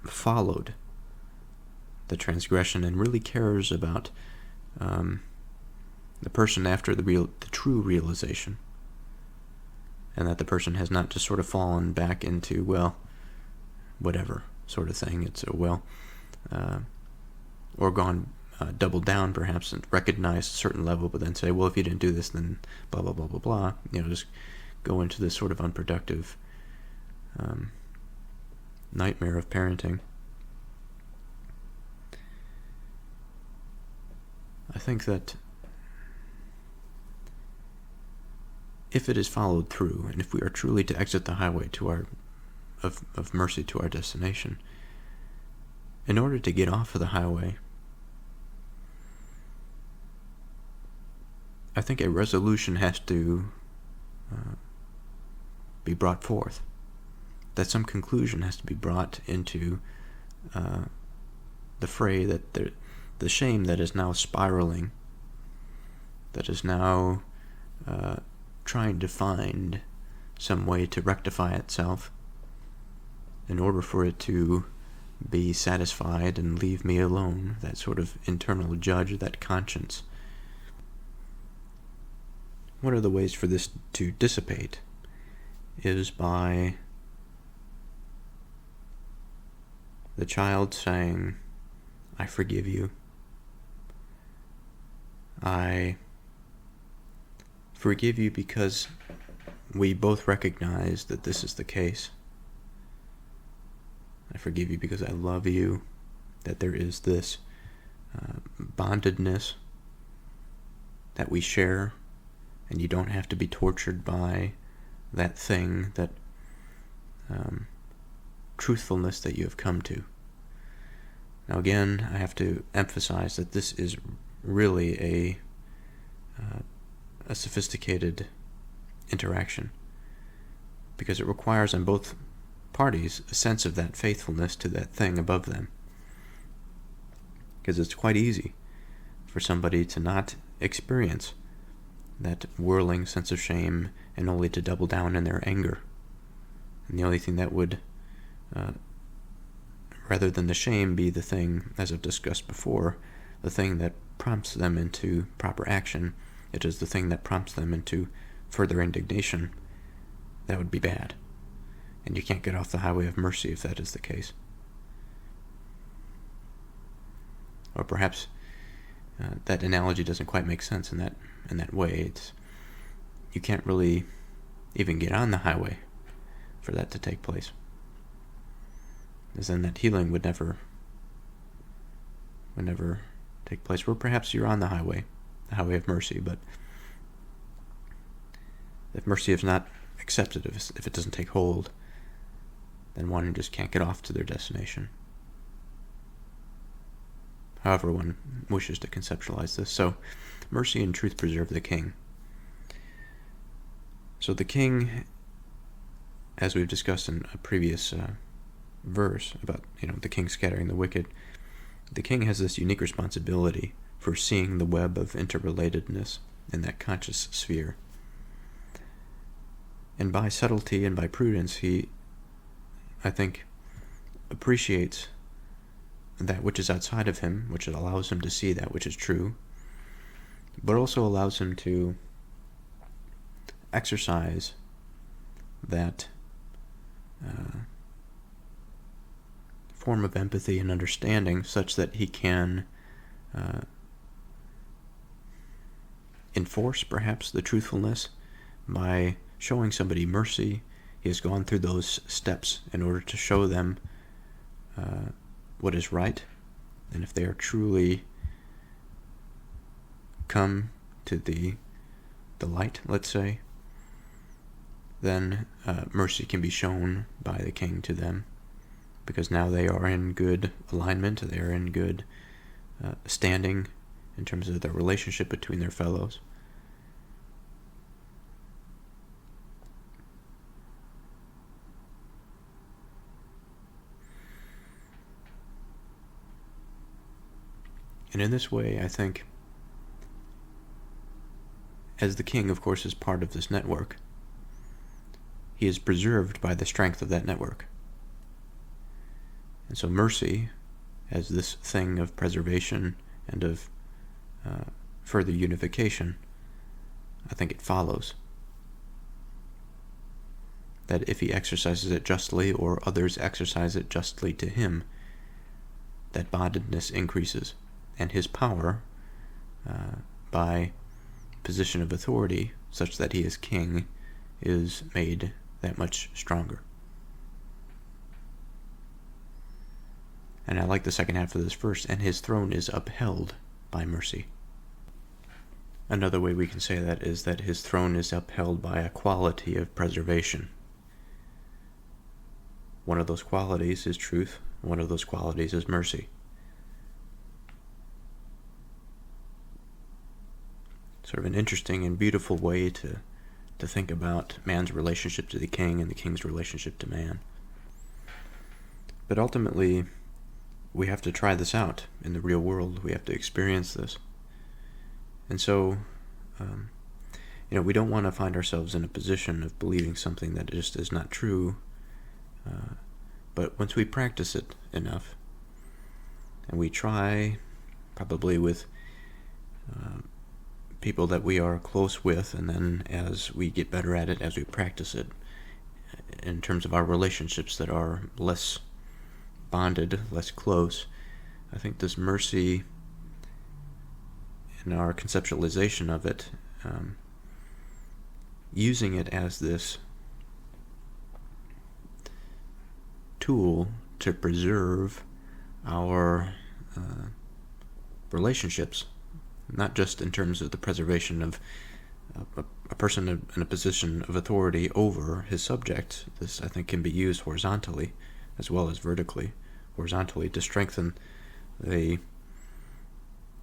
followed the transgression and really cares about the person after the true realization, and that the person has not just sort of fallen back into, whatever sort of thing. It's or gone double down perhaps and recognized a certain level, but then say, well, if you didn't do this, then blah, blah, blah, blah, blah. Just go into this sort of unproductive nightmare of parenting. I think that if it is followed through, and if we are truly to exit the highway of mercy to our destination, in order to get off of the highway, I think a resolution has to be brought forth, that some conclusion has to be brought into the fray, that the shame that is now spiraling, that is now trying to find some way to rectify itself in order for it to be satisfied and leave me alone, that sort of internal judge, that conscience. One of the ways for this to dissipate is by the child saying, I forgive you. I forgive you because we both recognize that this is the case. I forgive you because I love you, that there is this bondedness that we share, and you don't have to be tortured by that thing, that truthfulness that you have come to. Now again, I have to emphasize that this is really a sophisticated interaction, because it requires on both parties a sense of that faithfulness to that thing above them. Because it's quite easy for somebody to not experience that whirling sense of shame and only to double down in their anger. And the only thing that would, rather than the shame, be the thing, as I've discussed before, the thing that prompts them into proper action, it is the thing that prompts them into further indignation, that would be bad. And you can't get off the highway of mercy if that is the case. Or perhaps that analogy doesn't quite make sense in that way. you can't really even get on the highway for that to take place. As then that healing would never take place. Or perhaps you're on the highway of mercy, but if mercy is not accepted, if it doesn't take hold, then one just can't get off to their destination. However one wishes to conceptualize this. So, mercy and truth preserve the king. So the king, as we've discussed in a previous verse about the king scattering the wicked, the king has this unique responsibility for seeing the web of interrelatedness in that conscious sphere. And by subtlety and by prudence, he, I think, appreciates that which is outside of him, which allows him to see that which is true, but also allows him to exercise that form of empathy and understanding such that he can enforce perhaps the truthfulness by showing somebody mercy. He has gone through those steps in order to show them what is right, and if they are truly come to the light, let's say, then mercy can be shown by the king to them, because now they are in good alignment, they are in good standing in terms of their relationship between their fellows. And in this way, I think, as the king, of course, is part of this network, he is preserved by the strength of that network. And so mercy, as this thing of preservation and of further unification, I think it follows that if he exercises it justly, or others exercise it justly to him, that bondedness increases, and his power, by position of authority, such that he is king, is made that much stronger. And I like the second half of this verse, and his throne is upheld by mercy. Another way we can say that is that his throne is upheld by a quality of preservation. One of those qualities is truth, one of those qualities is mercy. Sort of an interesting and beautiful way to think about man's relationship to the king and the king's relationship to man. But ultimately, we have to try this out in the real world. We have to experience this. And so, we don't want to find ourselves in a position of believing something that just is not true. But once we practice it enough, and we try, probably with people that we are close with, and then as we get better at it, as we practice it, in terms of our relationships that are less bonded, less close, I think this mercy and our conceptualization of it, using it as this tool to preserve our relationships, not just in terms of the preservation of a person in a position of authority over his subject. This, I think, can be used horizontally as well as vertically. Horizontally to strengthen the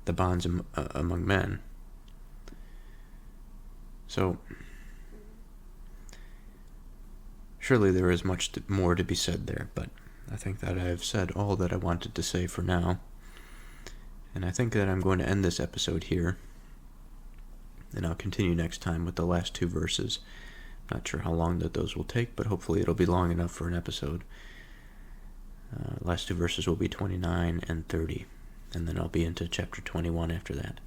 bonds among men. So, surely there is much more to be said there, but I think that I have said all that I wanted to say for now. And I think that I'm going to end this episode here, and I'll continue next time with the last two verses. Not sure how long that those will take, but hopefully it'll be long enough for an episode. Last two verses will be 29 and 30, and then I'll be into chapter 21 after that.